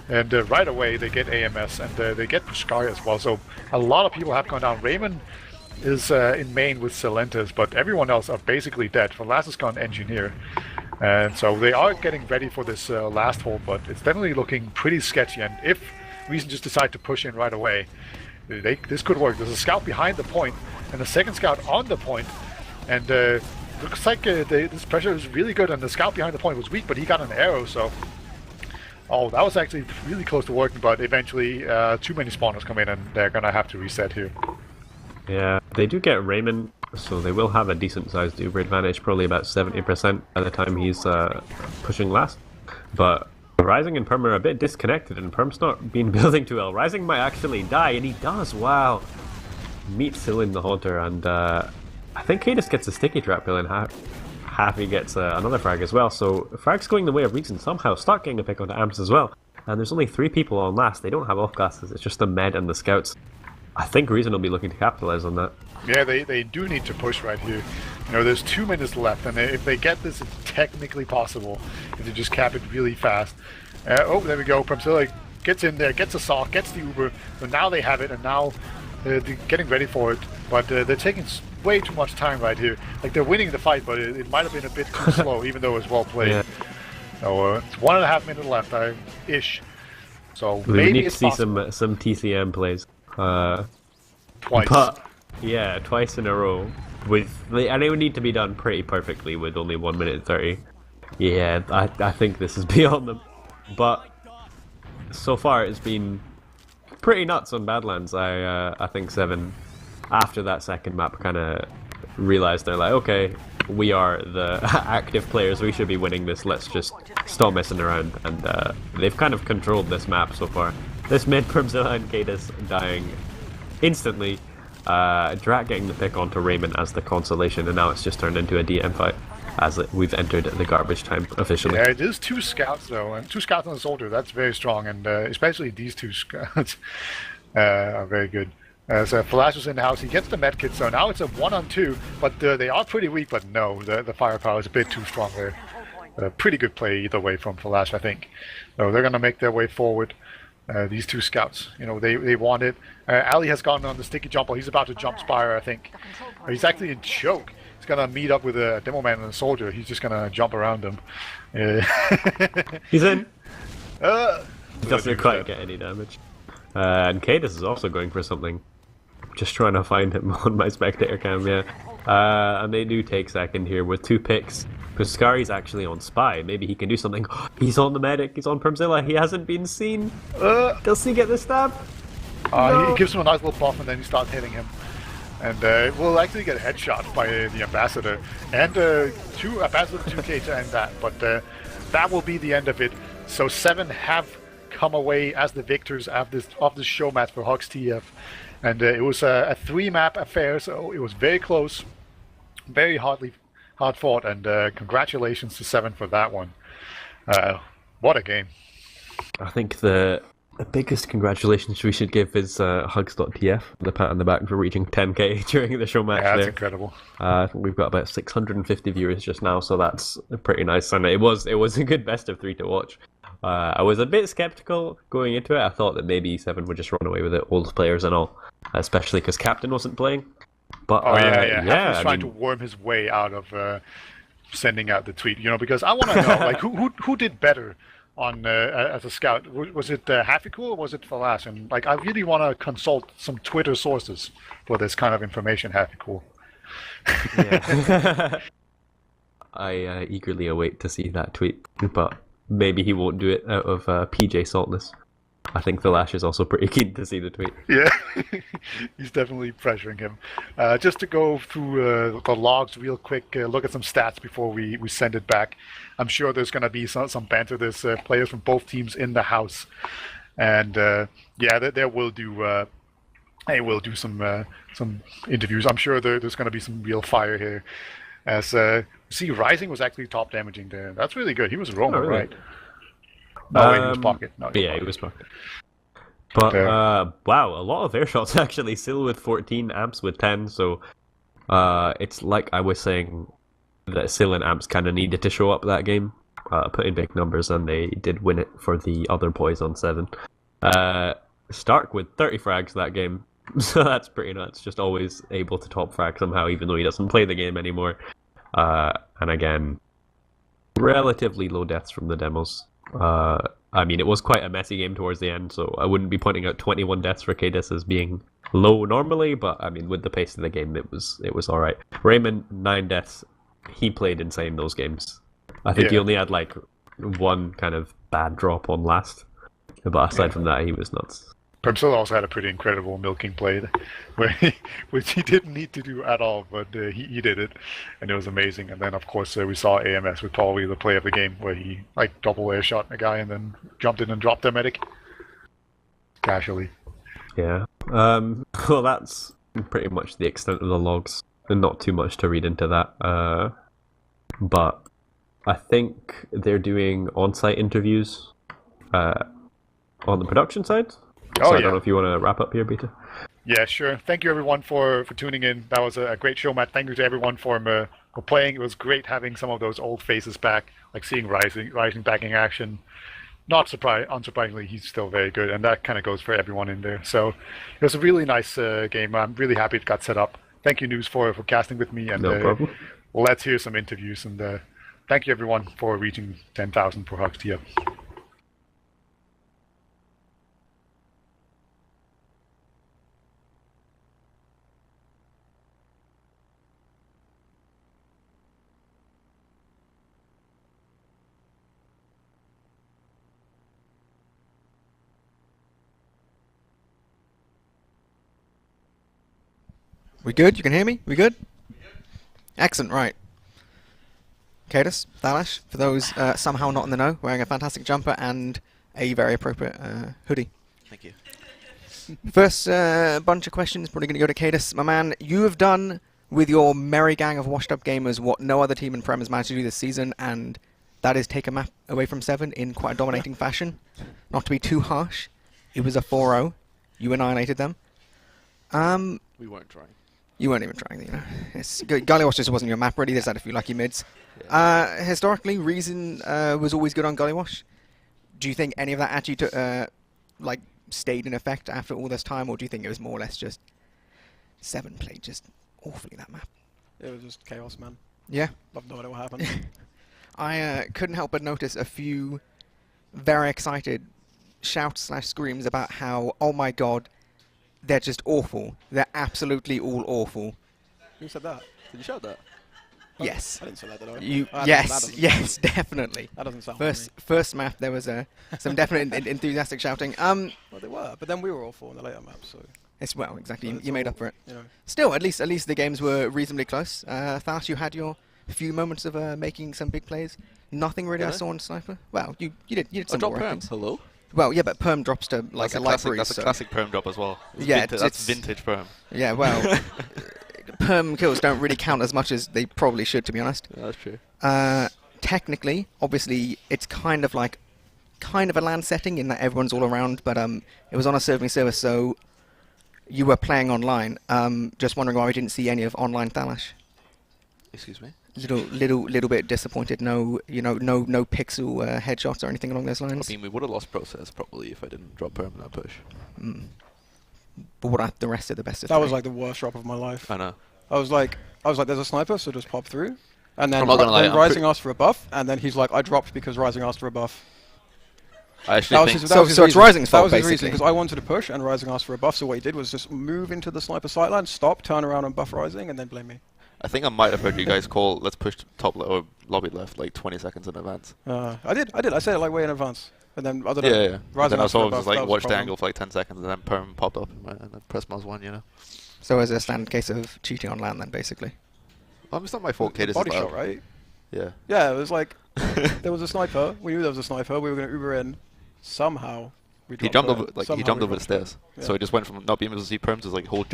And right away they get AMS, and they get Puskar as well. So a lot of people have gone down. Raymond is in main with Silentis, but everyone else are basically dead. Falas has gone Engineer. And so they are getting ready for this last hold, but it's definitely looking pretty sketchy. And if Reason just decide to push in right away, this could work. There's a scout behind the point, and a second scout on the point, and the looks like this pressure is really good, and the scout behind the point was weak, but he got an arrow, so... Oh, that was actually really close to working, but eventually too many spawners come in, and they're gonna have to reset here. Yeah, they do get Raymond, so they will have a decent-sized Uber advantage, probably about 70% by the time he's pushing last. But Rising and Perm are a bit disconnected, and Perm's not been building too well. Rising might actually die, and he does, wow! Meets Sil in the Haunter, and I think Cadis gets a sticky trap kill, and Happy gets another frag as well, so frag's going the way of Reason, somehow start getting a pick onto Amps as well. And there's only 3 people on last, they don't have off-classes, it's just the Med and the Scouts. I think Reason will be looking to capitalize on that. Yeah, they do need to push right here. You know, there's 2 minutes left, and if they get this, it's technically possible if they just cap it really fast. Oh, there we go. Premzilla gets in there, gets a sock, gets the Uber, so now they have it, and now they're getting ready for it. But they're taking way too much time right here. Like, they're winning the fight, but it might have been a bit too slow, even though it was well played. Yeah. So it's 1.5 minutes left, ish. So we maybe need to it's see possible. some TCM plays. Twice. But, yeah, twice in a row. And it would need to be done pretty perfectly with only 1 minute and 30. Yeah, I think this is beyond them. But so far it's been pretty nuts on Badlands. I think 7, after that second map, kind of realized they're like, okay, we are the active players, we should be winning this, let's just stop messing around. And they've kind of controlled this map so far. This mid Primzilla and Cadis dying instantly. Drat getting the pick onto Raymond as the consolation, and now it's just turned into a DM fight as we've entered the garbage time officially. Yeah, it is 2 scouts though, and 2 scouts on the soldier, that's very strong, and especially these 2 scouts are very good. So Flash was in the house, he gets the medkit, so now it's a 1-on-2, but they are pretty weak, but no, the firepower is a bit too strong there. Pretty good play either way from Flash, I think. So they're gonna make their way forward. These 2 scouts, you know, they want it. Ali has gone on the sticky jumper. He's about to jump Spire, I think. He's actually in choke. He's gonna meet up with a demo man and a soldier. He's just gonna jump around him. He's in. He doesn't quite get any damage. And Cadis is also going for something. Just trying to find him on my spectator cam, yeah. And they do take second here with 2 picks. Puskari's actually on Spy. Maybe he can do something. He's on the medic. He's on Primzilla. He hasn't been seen. Does he get the stab? No. He gives him a nice little buff, and then he starts hitting him. And we'll actually get a headshot by the Ambassador. And Ambassador 2K to end that. But that will be the end of it. So 7 have come away as the victors of this show match for Hugs.tf. And it was a 3-map affair, so it was very close. Very hard fought, and congratulations to 7 for that one. What a game. I think the biggest congratulations we should give is Hugs.tf, the pat on the back for reaching 10k during the show match. Yeah, that's there. incredible. I think we've got about 650 viewers just now, so that's pretty nice. And it was a good best of 3 to watch. I was a bit skeptical going into it. I thought that maybe 7 would just run away with it, old players and all, especially because Captain wasn't playing. But yeah. He's trying to worm his way out of sending out the tweet, you know, because I want to know, like, who did better on as a scout? Was it Happy Cool or was it Falash? And like, I really want to consult some Twitter sources for this kind of information. Happy Cool. Yeah. I eagerly await to see that tweet, but maybe he won't do it out of PJ saltness. I think the Lash is also pretty keen to see the tweet. Yeah, he's definitely pressuring him. Just to go through the logs real quick, look at some stats before we send it back. I'm sure there's going to be some banter. There's players from both teams in the house. And yeah, they will do some interviews. I'm sure there's going to be some real fire here. As see, Rising was actually top damaging there. That's really good. He was roaming, really? Right? No, he was pocket. No, he was pocket. But wow, a lot of air shots actually. Sil with 14, Amps with 10. So it's like I was saying that Sil and Amps kind of needed to show up that game, put in big numbers, and they did win it for the other boys on 7. Stark with 30 frags that game. So that's pretty nuts. Just always able to top frag somehow, even though he doesn't play the game anymore. And again, relatively low deaths from the demos. I mean, it was quite a messy game towards the end, so I wouldn't be pointing out 21 deaths for Cadis as being low normally, but I mean, with the pace of the game, it was alright. Raymond, 9 deaths, he played insane those games. I think he only had like one kind of bad drop on last, but aside from that, he was nuts. Permsil also had a pretty incredible milking play, which he didn't need to do at all, but he did it, and it was amazing. And then, of course, we saw AMS with probably the play of the game, where he like double air shot a guy and then jumped in and dropped their medic casually. Yeah. Well, that's pretty much the extent of the logs, and not too much to read into that. But I think they're doing on-site interviews on the production side. So I don't know if you want to wrap up here, Beater. Yeah, sure. Thank you, everyone, for tuning in. That was a great show, Matt. Thank you to everyone for playing. It was great having some of those old faces back, like seeing Rising back in action. Not unsurprisingly, he's still very good, and that kind of goes for everyone in there. So it was a really nice game. I'm really happy it got set up. Thank you, Nuze, for casting with me. And no problem. Let's hear some interviews. And thank you, everyone, for reaching 10,000 for Hugs.tf. We good? You can hear me? We good? Excellent, right. Cadus, Thalash, for those somehow not in the know, wearing a fantastic jumper and a very appropriate hoodie. Thank you. First bunch of questions, probably going to go to Cadus. My man, you have done with your merry gang of washed-up gamers what no other team in Prem has managed to do this season, and that is take a map away from 7 in quite a dominating fashion. Not to be too harsh, it was a 4-0. You annihilated them. We weren't trying. You weren't even trying, you know. Gullywash just wasn't your map ready. There's had a few lucky mids. Yeah. Historically, Reason was always good on Gullywash. Do you think any of that actually stayed in effect after all this time, or do you think it was more or less just 7 played just awfully that map? It was just chaos, man. Yeah. I've no idea what happened. I couldn't help but notice a few very excited shouts/screams about how, oh my god, they're just awful. They're absolutely all awful. Who said that? Did you shout that? Yes. I didn't say that, did I? Yes, definitely. That doesn't sound First map, there was some definite enthusiastic shouting. Well, they were, but then we were awful in the later maps, so... It's, well, exactly. You made up for it. You know. Still, at least the games were reasonably close. Thash, you had your few moments of making some big plays. Nothing really I saw on Sniper. Well, you did some more Perm. Hello? Well, yeah, but Perm drops to like a light breeze. That's a classic Perm drop as well. Yeah, that's vintage Perm. Yeah, well, Perm kills don't really count as much as they probably should, to be honest. Yeah, that's true. Technically, obviously, it's kind of a LAN setting in that everyone's all around, but it was on a serving service, so you were playing online. Just wondering why we didn't see any of online Thalash. Excuse me? Little bit disappointed. No pixel headshots or anything along those lines. I mean, we would have lost process probably if I didn't drop Perm in that push. But what about the rest of the best of That three? was like the worst drop of my life. I know. I was like, there's a sniper, so just pop through. And then, I'm not gonna lie, I'm Rising asked for a buff, and then he's like, I dropped because Rising asked for a buff. I actually think... So it's Rising's fault, That was his reason, basically. because I wanted to push, and Rising asked for a buff, so what he did was just move into the sniper sightline, stop, turn around and buff Rising, and then blame me. I think I might have heard you guys call, let's push top or lobby left like 20 seconds in advance. I did. I said it like way in advance. And then, I don't know. Yeah. Rising then I asked for saw a buff, just like that was watch the the problem. angle for like 10 seconds and then Perm popped up and I pressed mouse 1, you know. So as a standard case of cheating on LAN then, basically. It's not my fault, kid. It's Body shot, right? Yeah. Yeah, it was like, there was a sniper. We knew there was a sniper. We were going to Uber in. Somehow, He jumped over the stairs. Yeah. So it just went from not being able to see Perm to like whole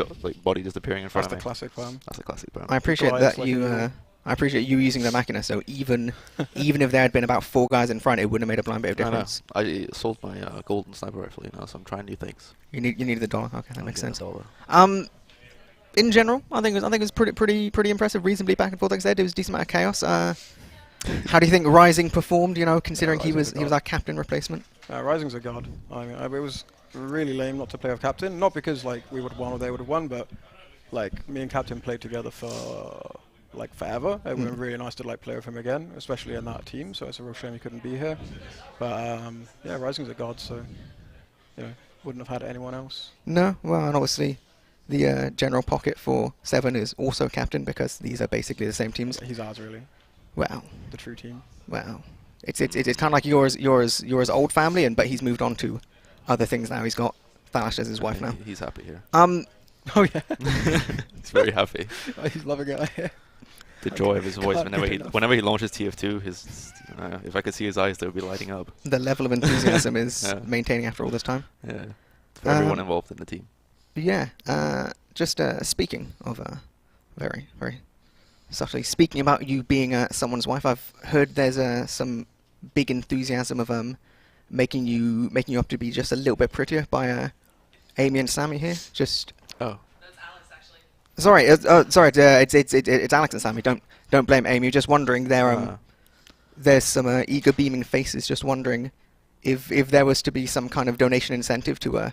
body disappearing in front That's of the me. classic Perm. That's a classic Perm. I appreciate Guys, that like you. I appreciate you using the Machina. So even if there had been about 4 guys in front, it wouldn't have made a blind bit of difference. I sold my golden sniper rifle, you know, so I'm trying new things. You needed the dollar. Okay, that makes sense. $1. In general, I think it was pretty impressive. Reasonably back and forth. Like I said, it was a decent amount of chaos. How do you think Rising performed? You know, considering he was our captain replacement. Rising's a god. I mean, it was really lame not to play with captain. Not because like we would have won or they would have won, but like me and captain played together for like forever. It would have been really nice to like play with him again, especially in that team. So it's a real shame he couldn't be here. But yeah, Rising's a god, so you know, wouldn't have had anyone else. No, well, and obviously the general pocket for Seven is also captain because these are basically the same teams. He's ours, really. Wow. The true team. Wow. It's kind of like yours old family, but he's moved on to other things now. He's got Thalash as his wife now. He's happy here. Oh yeah. He's very happy. Oh, he's loving it. The joy of his voice Can't whenever get he enough. whenever he launches TF2, if I could see his eyes, they would be lighting up. The level of enthusiasm is Yeah. maintaining after all this time. Yeah, for everyone Um, involved in the team. Yeah. Just speaking of very subtly speaking about you being someone's wife, I've heard there's some big enthusiasm of making you up to be just a little bit prettier by Amy and Sammy here. Just Oh, That's Alex, actually. sorry, it's Alex and Sammy. Don't blame Amy. Just wondering there's some eager beaming faces. Just wondering if there was to be some kind of donation incentive to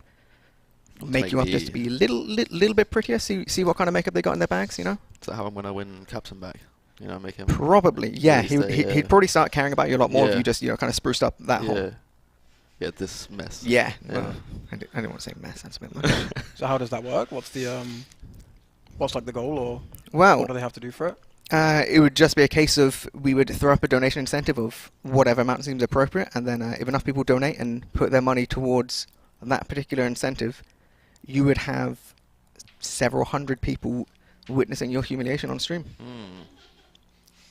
make you up just to be a little bit prettier. See what kind of makeup they got in their bags. You know. is that how I'm gonna win Captain back? You know, make him. Probably, yeah. really stay, He'd probably start caring about you a lot more if Yeah. you just kind of spruced up that Yeah. whole. Yeah, this mess. Yeah. Yeah. Well, I didn't want to say mess. That's a bit much. So how does that work? What's the what's like the goal, or Well, what do they have to do for it? it would just be a case of we would throw up a donation incentive of whatever amount seems appropriate, and then if enough people donate and put their money towards that particular incentive, you would have several hundred people witnessing your humiliation on stream. Hmm.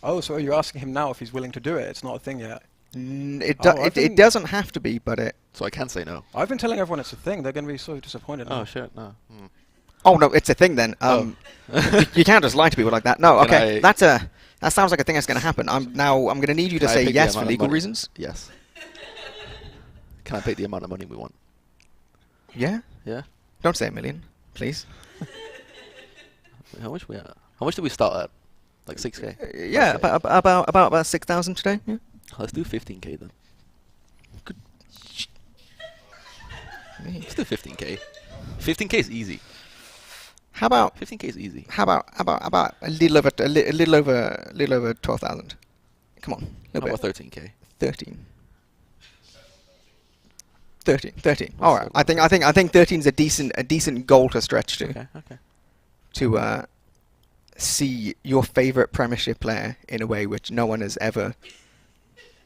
Oh, so are you asking him now if he's willing to do it? It's not a thing yet. It doesn't have to be, but it. So I can say no. I've been telling everyone it's a thing. They're going to be so disappointed. Oh now. shit, no. Hmm. Oh no, it's a thing then. Oh. You can't just lie to people like that. No, Can okay, I- that sounds like a thing that's going to happen. I'm going to need you to Can I say pick the yes for amount of legal money? reasons. Yes. Can I pick the amount of money we want? Yeah. Yeah. Don't say $1 million, please. How much we at? How much did we start at? Like 6k. Yeah, roughly? about 6,000 today. Yeah. Let's do 15k then. Me. Let's do 15k. 15k is easy. How about 15k is easy. about a little over 12,000? Come on, a How little about bit. 13k? 13. All right. I think 13 is a decent goal to stretch to. Okay. To see your favorite Premiership player in a way which no one has ever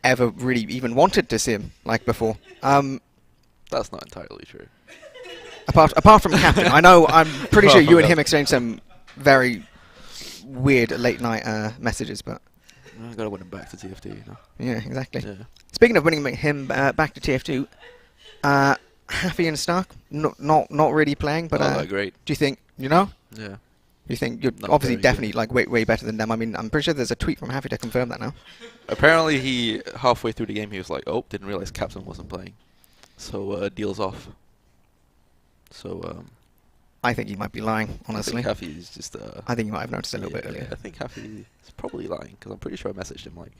really even wanted to see him like before. That's not entirely true. Apart from captain, I know. I'm pretty sure you and him Yeah. exchanged some very weird late night messages, but I gotta win him back to TFT, you know. yeah, exactly. Yeah. Speaking of winning him back to TF2, Happy and Stark not really playing, but Not that great. do you think Yeah. you think you're Not obviously very good. definitely like way better than them? I mean, I'm pretty sure there's a tweet from Happy to confirm that now. Apparently, he halfway through the game he was like, "Oh, didn't realize Captain wasn't playing," so deals off. So I think he might be lying, honestly. I think Haffy is just. I think you might have noticed a little bit yeah, earlier. I think Haffy is probably lying because I'm pretty sure I messaged him like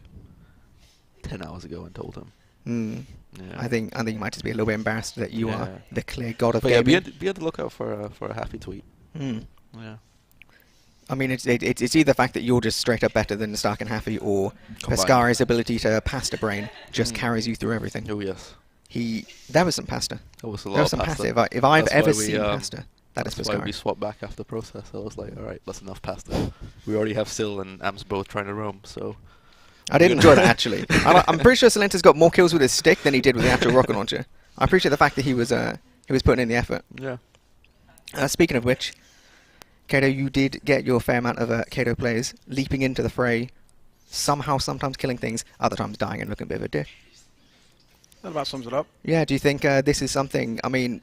10 hours ago and told him. Mm. Yeah. I think you might just be a little bit embarrassed that you are Yeah. the clear god of But yeah, gaming. be on the lookout for a Happy tweet. Mm. Yeah. I mean, it's either the fact that you're just straight up better than Stark and Happy, or Combined. Pescari's ability to pasta brain just carries you through everything. Oh yes. There was some pasta. That was a There lot was of some pasta. pasta. If I've That's ever why we, seen pasta, that is That's why we Pescari. swapped back after process. I was like, all right, that's enough pasta. We already have Sil and Ams both trying to roam, so. I did enjoy that actually. I'm pretty sure Salenta's got more kills with his stick than he did with the actual rocket launcher. I appreciate the fact that he was putting in the effort. Yeah. Speaking of which, Kato, you did get your fair amount of Kato players leaping into the fray, somehow, sometimes killing things, other times dying and looking a bit of a dick. That about sums it up. Yeah, do you think this is something? I mean,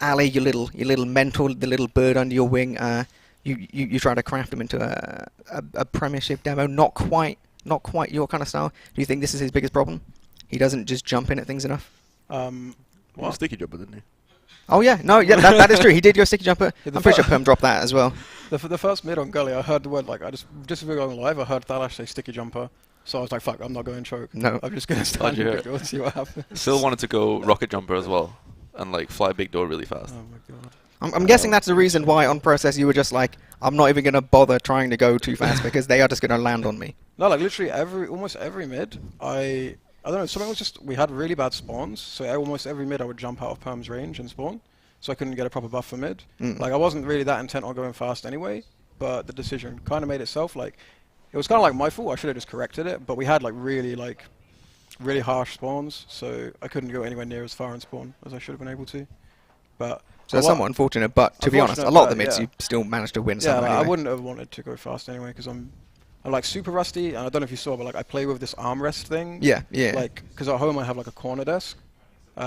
Ali, your little mentor, the little bird under your wing. You try to craft him into a Premiership demo, not quite your kind of style. Do you think this is his biggest problem? He doesn't just jump in at things enough. Well, sticky jumper, didn't he? Oh yeah, no, yeah, that is true. He did your sticky jumper. Yeah, the I'm pretty sure fir- Perm dropped that as well. The first mid on Gully, I heard the word, like, I just as we were going live, I heard Thalash say sticky jumper. So I was like, fuck, I'm not going choke. No. I'm just going to stand you and hear pick it and see what happens. Sil wanted to go rocket jumper as well, and like fly big door really fast. Oh my god. I'm guessing that's the reason why on process you were just like, I'm not even going to bother trying to go too fast because they are just going to land on me. No, like literally almost every mid, I don't know, something was just, we had really bad spawns, so almost every mid I would jump out of Perm's range and spawn. so I couldn't get a proper buff for mid. Mm. Like I wasn't really that intent on going fast anyway, but the decision kind of made itself. Like it was kind of like my fault. I should have just corrected it, but we had like really harsh spawns, so I couldn't go anywhere near as far in spawn as I should have been able to. But So it's somewhat unfortunate, but to be honest, a lot of the mids you still managed to win. Yeah, Some like, anyway. I wouldn't have wanted to go fast anyway because I'm like super rusty, and I don't know if you saw, but like I play with this armrest thing. Yeah, yeah. Like because at home I have like a corner desk,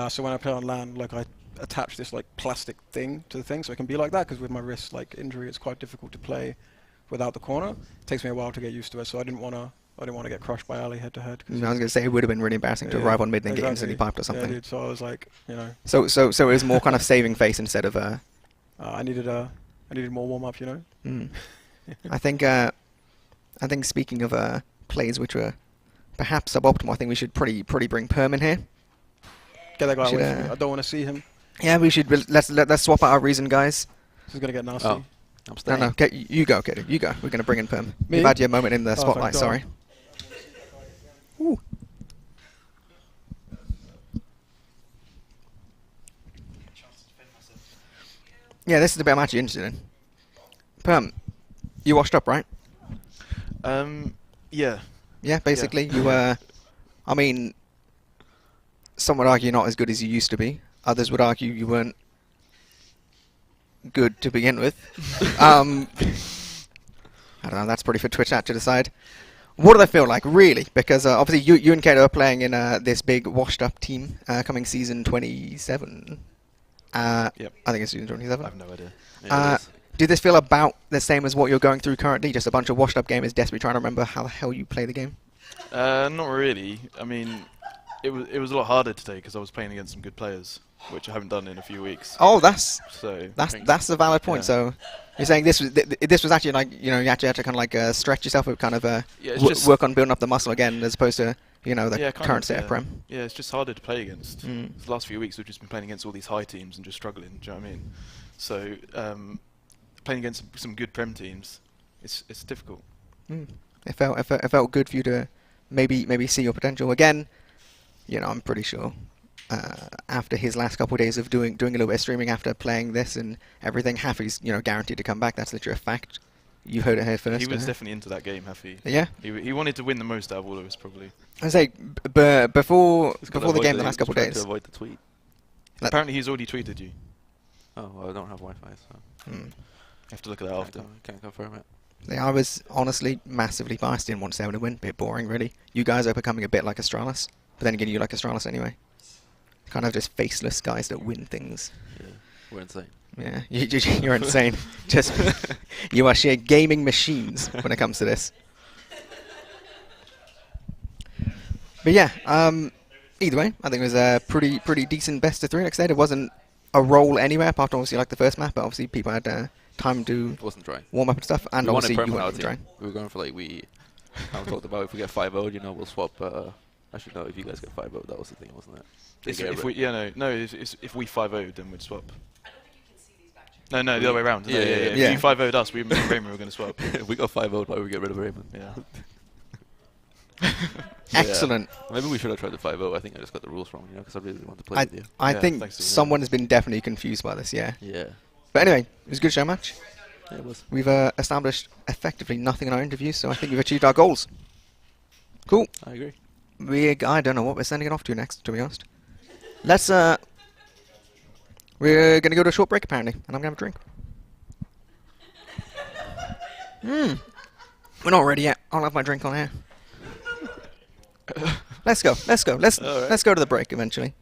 so when I play on LAN, like I attach this like plastic thing to the thing, so it can be like that. Because with my wrist like injury, it's quite difficult to play without the corner. It takes me a while to get used to it, so I didn't want to get crushed by Ali head to head. I was going to say it would have been really embarrassing to arrive on mid and then get exactly. instantly piped or something. Yeah, dude, so I was like, you know. So it was more kind of saving face instead of. I needed more warm up, you know. Mm. I think speaking of plays which were perhaps suboptimal, I think we should pretty bring Perm in here. Get that guy Should, away from me. I don't want to see him. Yeah, we should. Let's swap out our reason, guys. This is gonna get nasty. Oh, I'm staying. No, you go, kid. You go. We're gonna bring in Perm. Me? You've had your moment in the Oh, spotlight. thank God. Sorry. Ooh. Yeah, this is the bit I'm actually interested in. Perm, you washed up, right? Yeah. Yeah, basically. You were, I mean, some would argue not as good as you used to be. Others would argue you weren't good to begin with. I don't know, that's probably for Twitch chat to decide. What do they feel like, really? Because obviously you and Kato are playing in this big washed-up team coming season 27. Yep. I think it's season 27. I have no idea. Yeah, it is. Do this feel about the same as what you're going through currently? Just a bunch of washed-up gamers desperately trying to remember how the hell you play the game? Not really. I mean, it was a lot harder today because I was playing against some good players, which I haven't done in a few weeks. Oh, that's So a valid point. Yeah. So you're saying this was actually like, you know, you actually had to kind of like stretch yourself and kind of it's just- work on building up the muscle again as opposed to, you know, the Yeah, kind current of, state of yeah. Prem. Yeah, it's just harder to play against. Mm. The last few weeks we've just been playing against all these high teams and just struggling. Do you know what I mean? So playing against some good Prem teams, it's difficult. Mm. It felt good for you to maybe see your potential again. You know, I'm pretty sure after his last couple of days of doing a little bit of streaming after playing this and everything, Haffy's, you know, guaranteed to come back. That's literally a fact. You heard it here first. He was definitely into that game, Haffy. Yeah. He wanted to win the most out of all of us, probably. I say before Just gotta the avoid game the last couple of trying to days. avoid the tweet. Apparently he's already tweeted you. Oh, well, I don't have Wi-Fi, so Mm. You have to look at that after. can't confirm it. Yeah, I was honestly massively biased. Didn't want Seven to win. Bit boring, really. You guys are becoming a bit like Astralis, but then again, you like Astralis anyway. Kind of just faceless guys that win things. Yeah, we're insane. Yeah, you're insane. Just you are sheer gaming machines when it comes to this. But yeah, either way, I think it was a pretty decent best of three. Like I said, it wasn't a roll anywhere apart from obviously like the first map, but obviously people had time to It wasn't dry. warm up and stuff, and We wanted obviously Prem you on our weren't dry. team. We were going for like we talked about if we get 5-0, you know, we'll swap. Actually, no, if you guys get 5-0, that was the thing, wasn't it? If we if we 5-0'd, then we'd swap. No, the other way around. Yeah. If you 5-0'd us, we and Raymond were going to swap. if we got 5-0, why would we get rid of Raymond? Yeah. Excellent. Maybe we should have tried the 5-0. I think I just got the rules wrong, you know, because I really want to play with you. I Yeah, think thanks to you. someone has been definitely confused by this. Yeah. Yeah. But anyway, it was a good show match. Yeah, it was. We've established effectively nothing in our interviews, so I think we've achieved our goals. Cool. I agree. I don't know what we're sending it off to next, to be honest. Let's, we're going to go to a short break, apparently, and I'm going to have a drink. We're not ready yet. I'll have my drink on here. Let's go. Let's go to the break eventually.